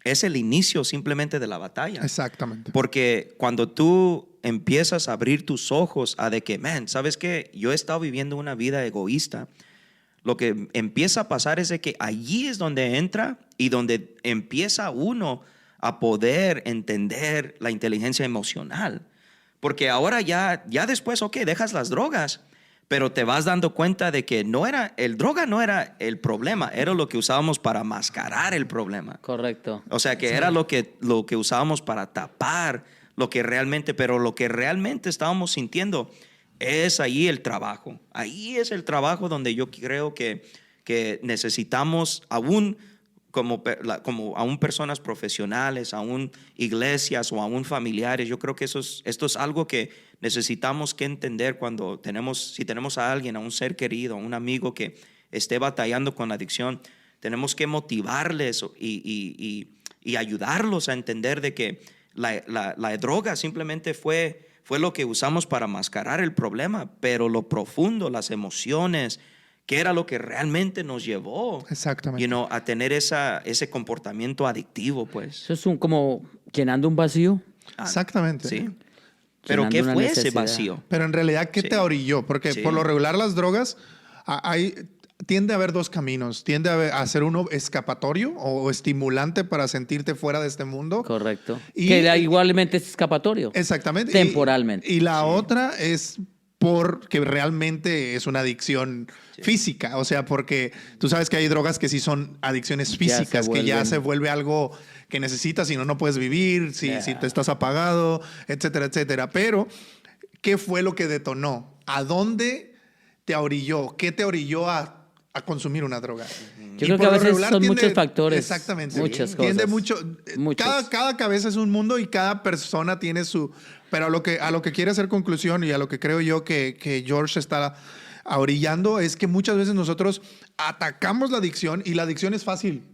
[SPEAKER 1] es el inicio simplemente de la batalla.
[SPEAKER 2] Exactamente.
[SPEAKER 1] Porque cuando tú empiezas a abrir tus ojos a de que, man, ¿sabes qué? Yo he estado viviendo una vida egoísta. Lo que empieza a pasar es de que allí es donde entra y donde empieza uno a poder entender la inteligencia emocional. Porque ahora ya después, ok, dejas las drogas, pero te vas dando cuenta de que el droga no era el problema, era lo que usábamos para mascarar el problema.
[SPEAKER 3] Correcto.
[SPEAKER 1] O sea, que era lo que usábamos para tapar pero lo que realmente estábamos sintiendo es ahí el trabajo. Ahí es el trabajo donde yo creo que necesitamos aún como aún personas profesionales, aún iglesias o aún familiares. Yo creo que esto es algo que necesitamos que entender si tenemos a alguien, a un ser querido, a un amigo que esté batallando con adicción, tenemos que motivarles y ayudarlos a entender de que la droga simplemente fue lo que usamos para mascarar el problema, pero lo profundo, las emociones, ¿qué era lo que realmente nos llevó
[SPEAKER 2] Exactamente.
[SPEAKER 1] a tener ese comportamiento adictivo? Pues.
[SPEAKER 3] Eso es como llenando un vacío.
[SPEAKER 2] Exactamente.
[SPEAKER 1] Sí. Pero ¿qué
[SPEAKER 3] Llenando
[SPEAKER 1] fue
[SPEAKER 3] una
[SPEAKER 1] ese
[SPEAKER 3] necesidad.
[SPEAKER 1] vacío?
[SPEAKER 2] Pero en realidad, ¿qué
[SPEAKER 1] Sí.
[SPEAKER 2] te orilló? Porque
[SPEAKER 1] Sí.
[SPEAKER 2] por lo regular las drogas, tiende a haber dos caminos. Tiende a ser uno escapatorio o estimulante para sentirte fuera de este mundo.
[SPEAKER 3] Correcto.
[SPEAKER 2] Y-
[SPEAKER 3] que igualmente es escapatorio.
[SPEAKER 2] Exactamente.
[SPEAKER 3] Temporalmente.
[SPEAKER 2] Y la otra es porque realmente es una adicción física. O sea, porque tú sabes que hay drogas que sí son adicciones físicas, que ya se vuelve algo que necesitas, si no, no puedes vivir, si te estás apagado, etcétera, etcétera. Pero, ¿qué fue lo que detonó? ¿A dónde te orilló? ¿Qué te orilló a consumir una droga?
[SPEAKER 3] Yo
[SPEAKER 2] Y
[SPEAKER 3] creo que
[SPEAKER 2] por
[SPEAKER 3] a
[SPEAKER 2] lo
[SPEAKER 3] veces
[SPEAKER 2] regular
[SPEAKER 3] son muchos factores.
[SPEAKER 2] Exactamente.
[SPEAKER 3] Muchas
[SPEAKER 2] Tiende
[SPEAKER 3] cosas.
[SPEAKER 2] mucho.
[SPEAKER 3] Muchos.
[SPEAKER 2] Cada cabeza es un mundo y cada persona tiene su. Pero a lo que quiere hacer conclusión y a lo que creo yo que George está orillando es que muchas veces nosotros atacamos la adicción y la adicción es fácil.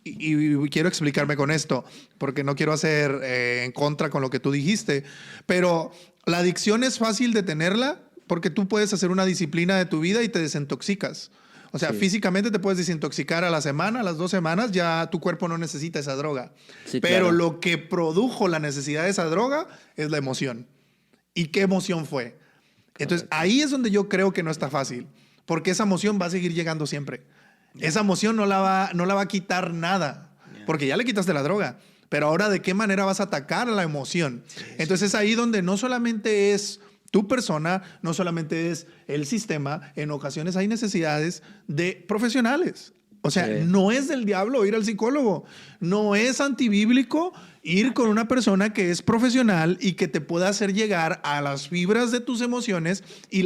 [SPEAKER 2] Y quiero explicarme con esto, porque no quiero hacer en contra con lo que tú dijiste, pero la adicción es fácil de tenerla porque tú puedes hacer una disciplina de tu vida y te desintoxicas. O sea,
[SPEAKER 3] Sí.
[SPEAKER 2] físicamente te puedes desintoxicar a la semana, a las 2 semanas, ya tu cuerpo no necesita esa droga.
[SPEAKER 3] Sí,
[SPEAKER 2] Pero
[SPEAKER 3] claro.
[SPEAKER 2] lo que produjo la necesidad de esa droga es la emoción. ¿Y qué emoción fue? Entonces, ahí es donde yo creo que no está fácil, porque esa emoción va a seguir llegando siempre. Esa emoción no la va a quitar nada, porque ya le quitaste la droga. Pero ahora, ¿de qué manera vas a atacar a la emoción? Entonces, es ahí donde no solamente es tu persona, no solamente es el sistema, en ocasiones hay necesidades de profesionales. O sea,
[SPEAKER 3] Sí.
[SPEAKER 2] no es del diablo ir al psicólogo, no es antibíblico ir con una persona que es profesional y que te pueda hacer llegar a las fibras de tus emociones y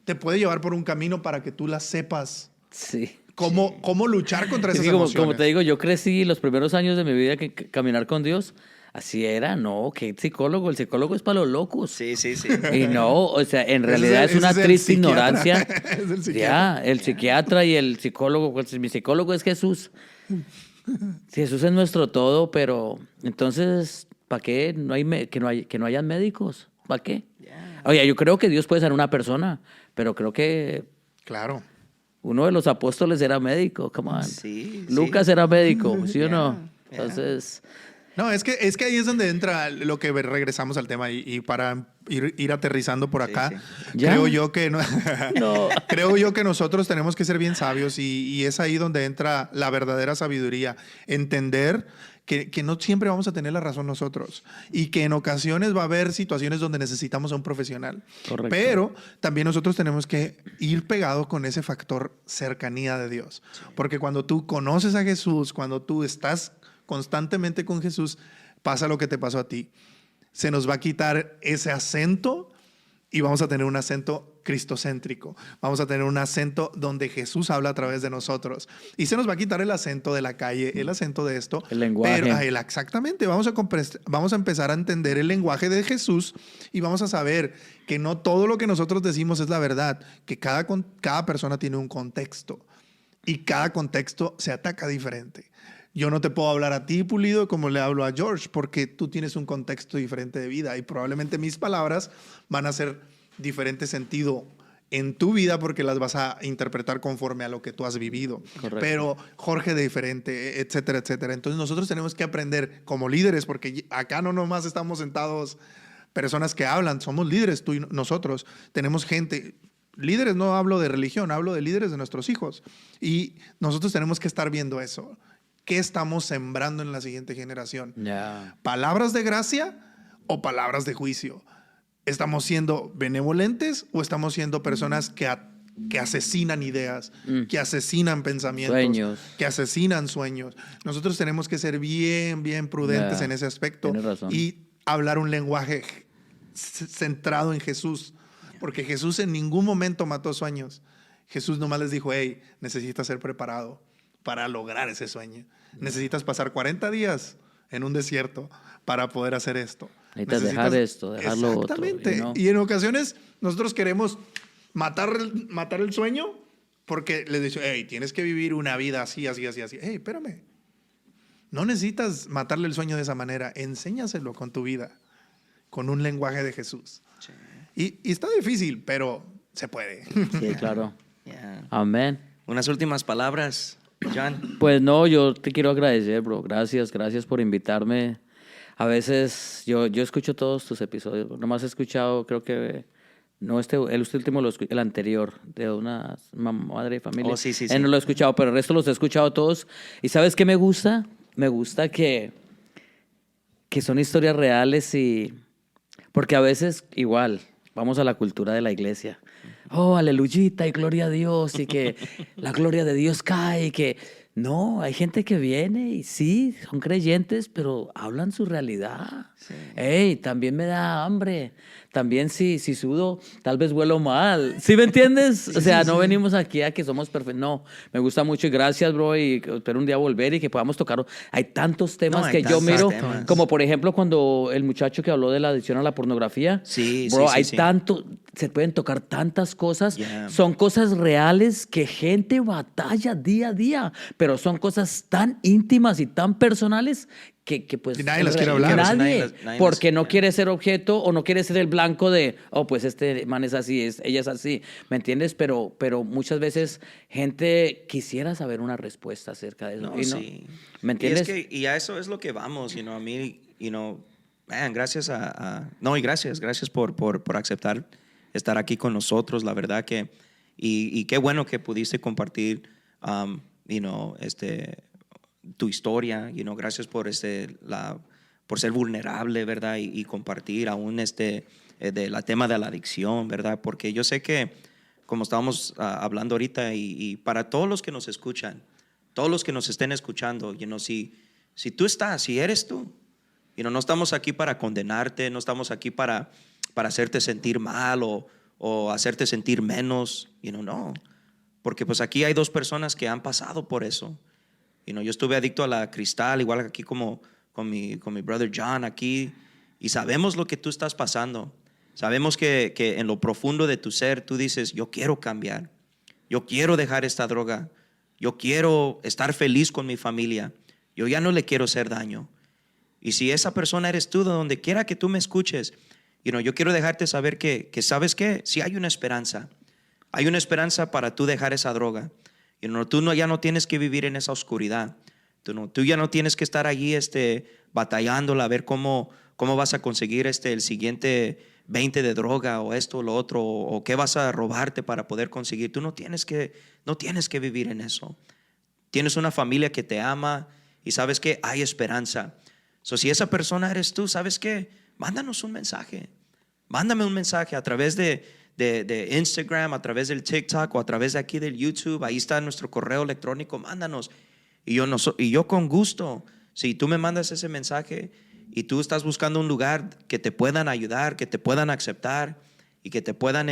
[SPEAKER 2] te puede llevar por un camino para que tú las sepas.
[SPEAKER 3] Sí.
[SPEAKER 2] ¿Cómo luchar contra
[SPEAKER 3] Es
[SPEAKER 2] esas
[SPEAKER 3] que como
[SPEAKER 2] emociones?
[SPEAKER 3] te digo, yo crecí los primeros años de mi vida que caminar con Dios. Así era, no, que psicólogo, el psicólogo es para los locos.
[SPEAKER 1] Sí, sí, sí.
[SPEAKER 3] Y no, o sea, en
[SPEAKER 2] Ese
[SPEAKER 3] realidad es una
[SPEAKER 2] ese el
[SPEAKER 3] triste
[SPEAKER 2] psiquiatra.
[SPEAKER 3] ignorancia.
[SPEAKER 2] Es el psiquiatra.
[SPEAKER 3] Ya, el psiquiatra y el psicólogo, pues mi psicólogo es Jesús. Sí, Jesús es nuestro todo, pero entonces, ¿para qué que no hayan médicos? ¿Para qué? Oye, yo creo que Dios puede ser una persona, pero creo que
[SPEAKER 2] Claro.
[SPEAKER 3] uno de los apóstoles era médico, come on.
[SPEAKER 1] Sí,
[SPEAKER 3] Lucas
[SPEAKER 1] sí.
[SPEAKER 3] era médico, ¿sí o no?
[SPEAKER 1] Yeah.
[SPEAKER 3] Entonces,
[SPEAKER 2] No, es que ahí es donde entra lo que regresamos al tema y para ir aterrizando por acá,
[SPEAKER 3] sí. ¿Ya?
[SPEAKER 2] creo yo que
[SPEAKER 3] No.
[SPEAKER 2] creo yo que nosotros tenemos que ser bien sabios y es ahí donde entra la verdadera sabiduría, entender que no siempre vamos a tener la razón nosotros y que en ocasiones va a haber situaciones donde necesitamos a un profesional.
[SPEAKER 3] Correcto.
[SPEAKER 2] Pero también nosotros tenemos que ir pegados con ese factor cercanía de Dios, porque cuando tú conoces a Jesús, cuando tú estás constantemente con Jesús, pasa lo que te pasó a ti. Se nos va a quitar ese acento y vamos a tener un acento cristocéntrico. Vamos a tener un acento donde Jesús habla a través de nosotros. Y se nos va a quitar el acento de la calle, el acento de esto.
[SPEAKER 3] El lenguaje.
[SPEAKER 2] Pero, exactamente. Vamos a empezar a entender el lenguaje de Jesús y vamos a saber que no todo lo que nosotros decimos es la verdad, que cada persona tiene un contexto y cada contexto se ataca diferente. Yo no te puedo hablar a ti, Pulido, como le hablo a George, porque tú tienes un contexto diferente de vida y probablemente mis palabras van a hacer diferente sentido en tu vida porque las vas a interpretar conforme a lo que tú has vivido.
[SPEAKER 3] Correcto.
[SPEAKER 2] Pero Jorge de diferente, etcétera, etcétera. Entonces nosotros tenemos que aprender como líderes, porque acá no nomás estamos sentados personas que hablan, somos líderes, tú y nosotros. Tenemos gente... Líderes, no hablo de religión, hablo de líderes de nuestros hijos. Y nosotros tenemos que estar viendo eso. ¿Qué estamos sembrando en la siguiente generación?
[SPEAKER 3] Ya.
[SPEAKER 2] ¿Palabras de gracia o palabras de juicio? ¿Estamos siendo benevolentes o estamos siendo personas que asesinan ideas, que asesinan pensamientos,
[SPEAKER 3] Sueños.
[SPEAKER 2] que asesinan sueños? Nosotros tenemos que ser bien, bien prudentes
[SPEAKER 3] Ya.
[SPEAKER 2] en ese aspecto
[SPEAKER 3] Tienes razón.
[SPEAKER 2] y hablar un lenguaje centrado en Jesús. Porque Jesús en ningún momento mató sueños. Jesús nomás les dijo, hey, necesitas ser preparado para lograr ese sueño. Necesitas pasar 40 días en un desierto para poder hacer esto.
[SPEAKER 3] Necesitas dejar esto, dejar lo otro.
[SPEAKER 2] Exactamente. Y en ocasiones nosotros queremos matar el sueño porque les dicho, hey, tienes que vivir una vida así, así, así, así. Hey, espérame. No necesitas matarle el sueño de esa manera. Enséñaselo con tu vida, con un lenguaje de Jesús.
[SPEAKER 1] Sí.
[SPEAKER 2] Y está difícil, pero se puede.
[SPEAKER 3] Sí, claro.
[SPEAKER 1] Yeah.
[SPEAKER 3] Amén.
[SPEAKER 1] Unas últimas palabras, John.
[SPEAKER 3] Pues no, yo te quiero agradecer, bro. Gracias por invitarme. A veces yo escucho todos tus episodios. Nomás he escuchado, creo que no el último, el anterior, de una madre de familia.
[SPEAKER 1] Oh, sí, sí, sí.
[SPEAKER 3] No lo he escuchado, pero el resto los he escuchado todos. ¿Y sabes qué me gusta? Me gusta que son historias reales y... Porque a veces, igual, vamos a la cultura de la iglesia. Oh, aleluyita y gloria a Dios y que la gloria de Dios cae y que... No, hay gente que viene y sí, son creyentes, pero hablan su realidad.
[SPEAKER 1] Sí.
[SPEAKER 3] Ey, también me da hambre. También si sudo, tal vez huelo mal. ¿Sí me entiendes?
[SPEAKER 2] Sí,
[SPEAKER 3] o sea,
[SPEAKER 2] sí,
[SPEAKER 3] no
[SPEAKER 2] sí.
[SPEAKER 3] venimos aquí a que somos perfectos. No, me gusta mucho y gracias, bro. Y espero un día volver y que podamos tocar. Hay tantos temas
[SPEAKER 1] hay
[SPEAKER 3] que yo
[SPEAKER 1] tantos
[SPEAKER 3] miro,
[SPEAKER 1] temas.
[SPEAKER 3] como por ejemplo cuando el muchacho que habló de la adicción a la pornografía.
[SPEAKER 1] Sí,
[SPEAKER 3] bro,
[SPEAKER 1] sí, sí,
[SPEAKER 3] hay
[SPEAKER 1] sí.
[SPEAKER 3] tanto, se pueden tocar tantas cosas.
[SPEAKER 1] Yeah.
[SPEAKER 3] Son cosas reales que gente batalla día a día, pero son cosas tan íntimas y tan personales que pues...
[SPEAKER 2] Y nadie las quiere hablar.
[SPEAKER 3] Nadie,
[SPEAKER 1] Nadie las-
[SPEAKER 3] porque no
[SPEAKER 1] yeah.
[SPEAKER 3] quiere ser objeto o no quiere ser el blanco de, oh, pues este man es así, ella es así, ¿me entiendes? Pero muchas veces gente quisiera saber una respuesta acerca de eso.
[SPEAKER 1] No,
[SPEAKER 3] y
[SPEAKER 1] sí.
[SPEAKER 3] ¿Me entiendes?
[SPEAKER 1] Y a eso es lo que vamos, a mí, man, gracias y gracias por aceptar estar aquí con nosotros, la verdad que, y qué bueno que pudiste compartir, tu historia, gracias por por ser vulnerable, ¿verdad? Y compartir aún de la tema de la adicción, ¿verdad? Porque yo sé que, como estábamos hablando ahorita, y para todos los que nos escuchan, todos los que nos estén escuchando, si tú estás, si eres tú, no estamos aquí para condenarte, no estamos aquí para hacerte sentir mal o hacerte sentir menos, no. Porque pues aquí hay dos personas que han pasado por eso. Yo estuve adicto a la cristal, igual aquí como con mi brother John aquí, y sabemos lo que tú estás pasando. Sabemos que en lo profundo de tu ser tú dices, yo quiero cambiar, yo quiero dejar esta droga, yo quiero estar feliz con mi familia, yo ya no le quiero hacer daño. Y si esa persona eres tú, de donde quiera que tú me escuches, yo quiero dejarte saber que ¿sabes qué? Sí hay una esperanza. Hay una esperanza para tú dejar esa droga. Tú ya no tienes que vivir en esa oscuridad. Tú ya no tienes que estar allí batallándola a ver cómo vas a conseguir el siguiente 20 de droga o esto o lo otro o qué vas a robarte para poder conseguir. Tú no tienes que vivir en eso. Tienes una familia que te ama y sabes que hay esperanza. Si esa persona eres tú, ¿sabes qué? Mándanos un mensaje. Mándame un mensaje a través de Instagram, a través del TikTok o a través de aquí del YouTube. Ahí está nuestro correo electrónico. Mándanos. Y yo con gusto, si tú me mandas ese mensaje y tú estás buscando un lugar que te puedan ayudar, que te puedan aceptar, y que te puedan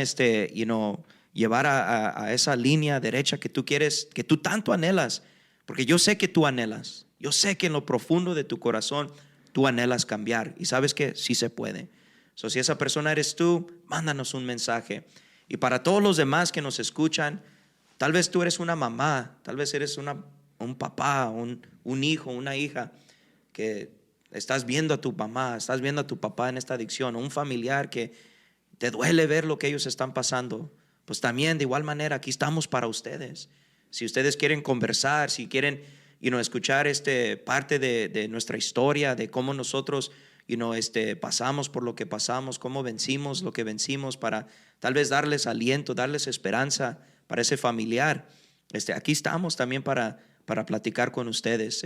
[SPEAKER 1] llevar a esa línea derecha que tú quieres, que tú tanto anhelas, porque yo sé que tú anhelas, yo sé que en lo profundo de tu corazón tú anhelas cambiar y sabes que sí se puede. So, si esa persona eres tú, mándanos un mensaje. Y para todos los demás que nos escuchan, tal vez tú eres una mamá, tal vez eres un papá, un hijo, una hija, que estás viendo a tu mamá, estás viendo a tu papá en esta adicción, o un familiar que te duele ver lo que ellos están pasando. Pues también de igual manera aquí estamos para ustedes. Si ustedes quieren conversar, si quieren escuchar parte de nuestra historia, de cómo nosotros pasamos por lo que pasamos, cómo vencimos lo que vencimos, para tal vez darles aliento, darles esperanza para ese familiar. Aquí estamos también para platicar con ustedes.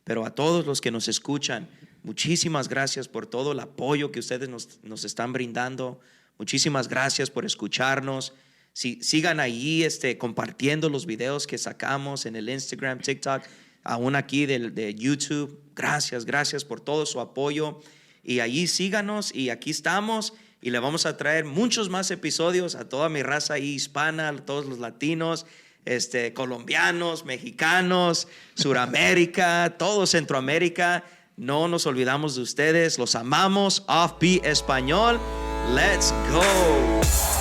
[SPEAKER 1] Pero a todos los que nos escuchan, muchísimas gracias por todo el apoyo que ustedes nos están brindando. Muchísimas gracias por escucharnos. Sigan allí compartiendo los videos que sacamos en el Instagram, TikTok, aún aquí de YouTube. Gracias por todo su apoyo. Y allí síganos y aquí estamos y le vamos a traer muchos más episodios a toda mi raza ahí hispana, a todos los latinos, colombianos, mexicanos, Suramérica, todo Centroamérica. No nos olvidamos de ustedes, los amamos. Offbeat Español, let's go.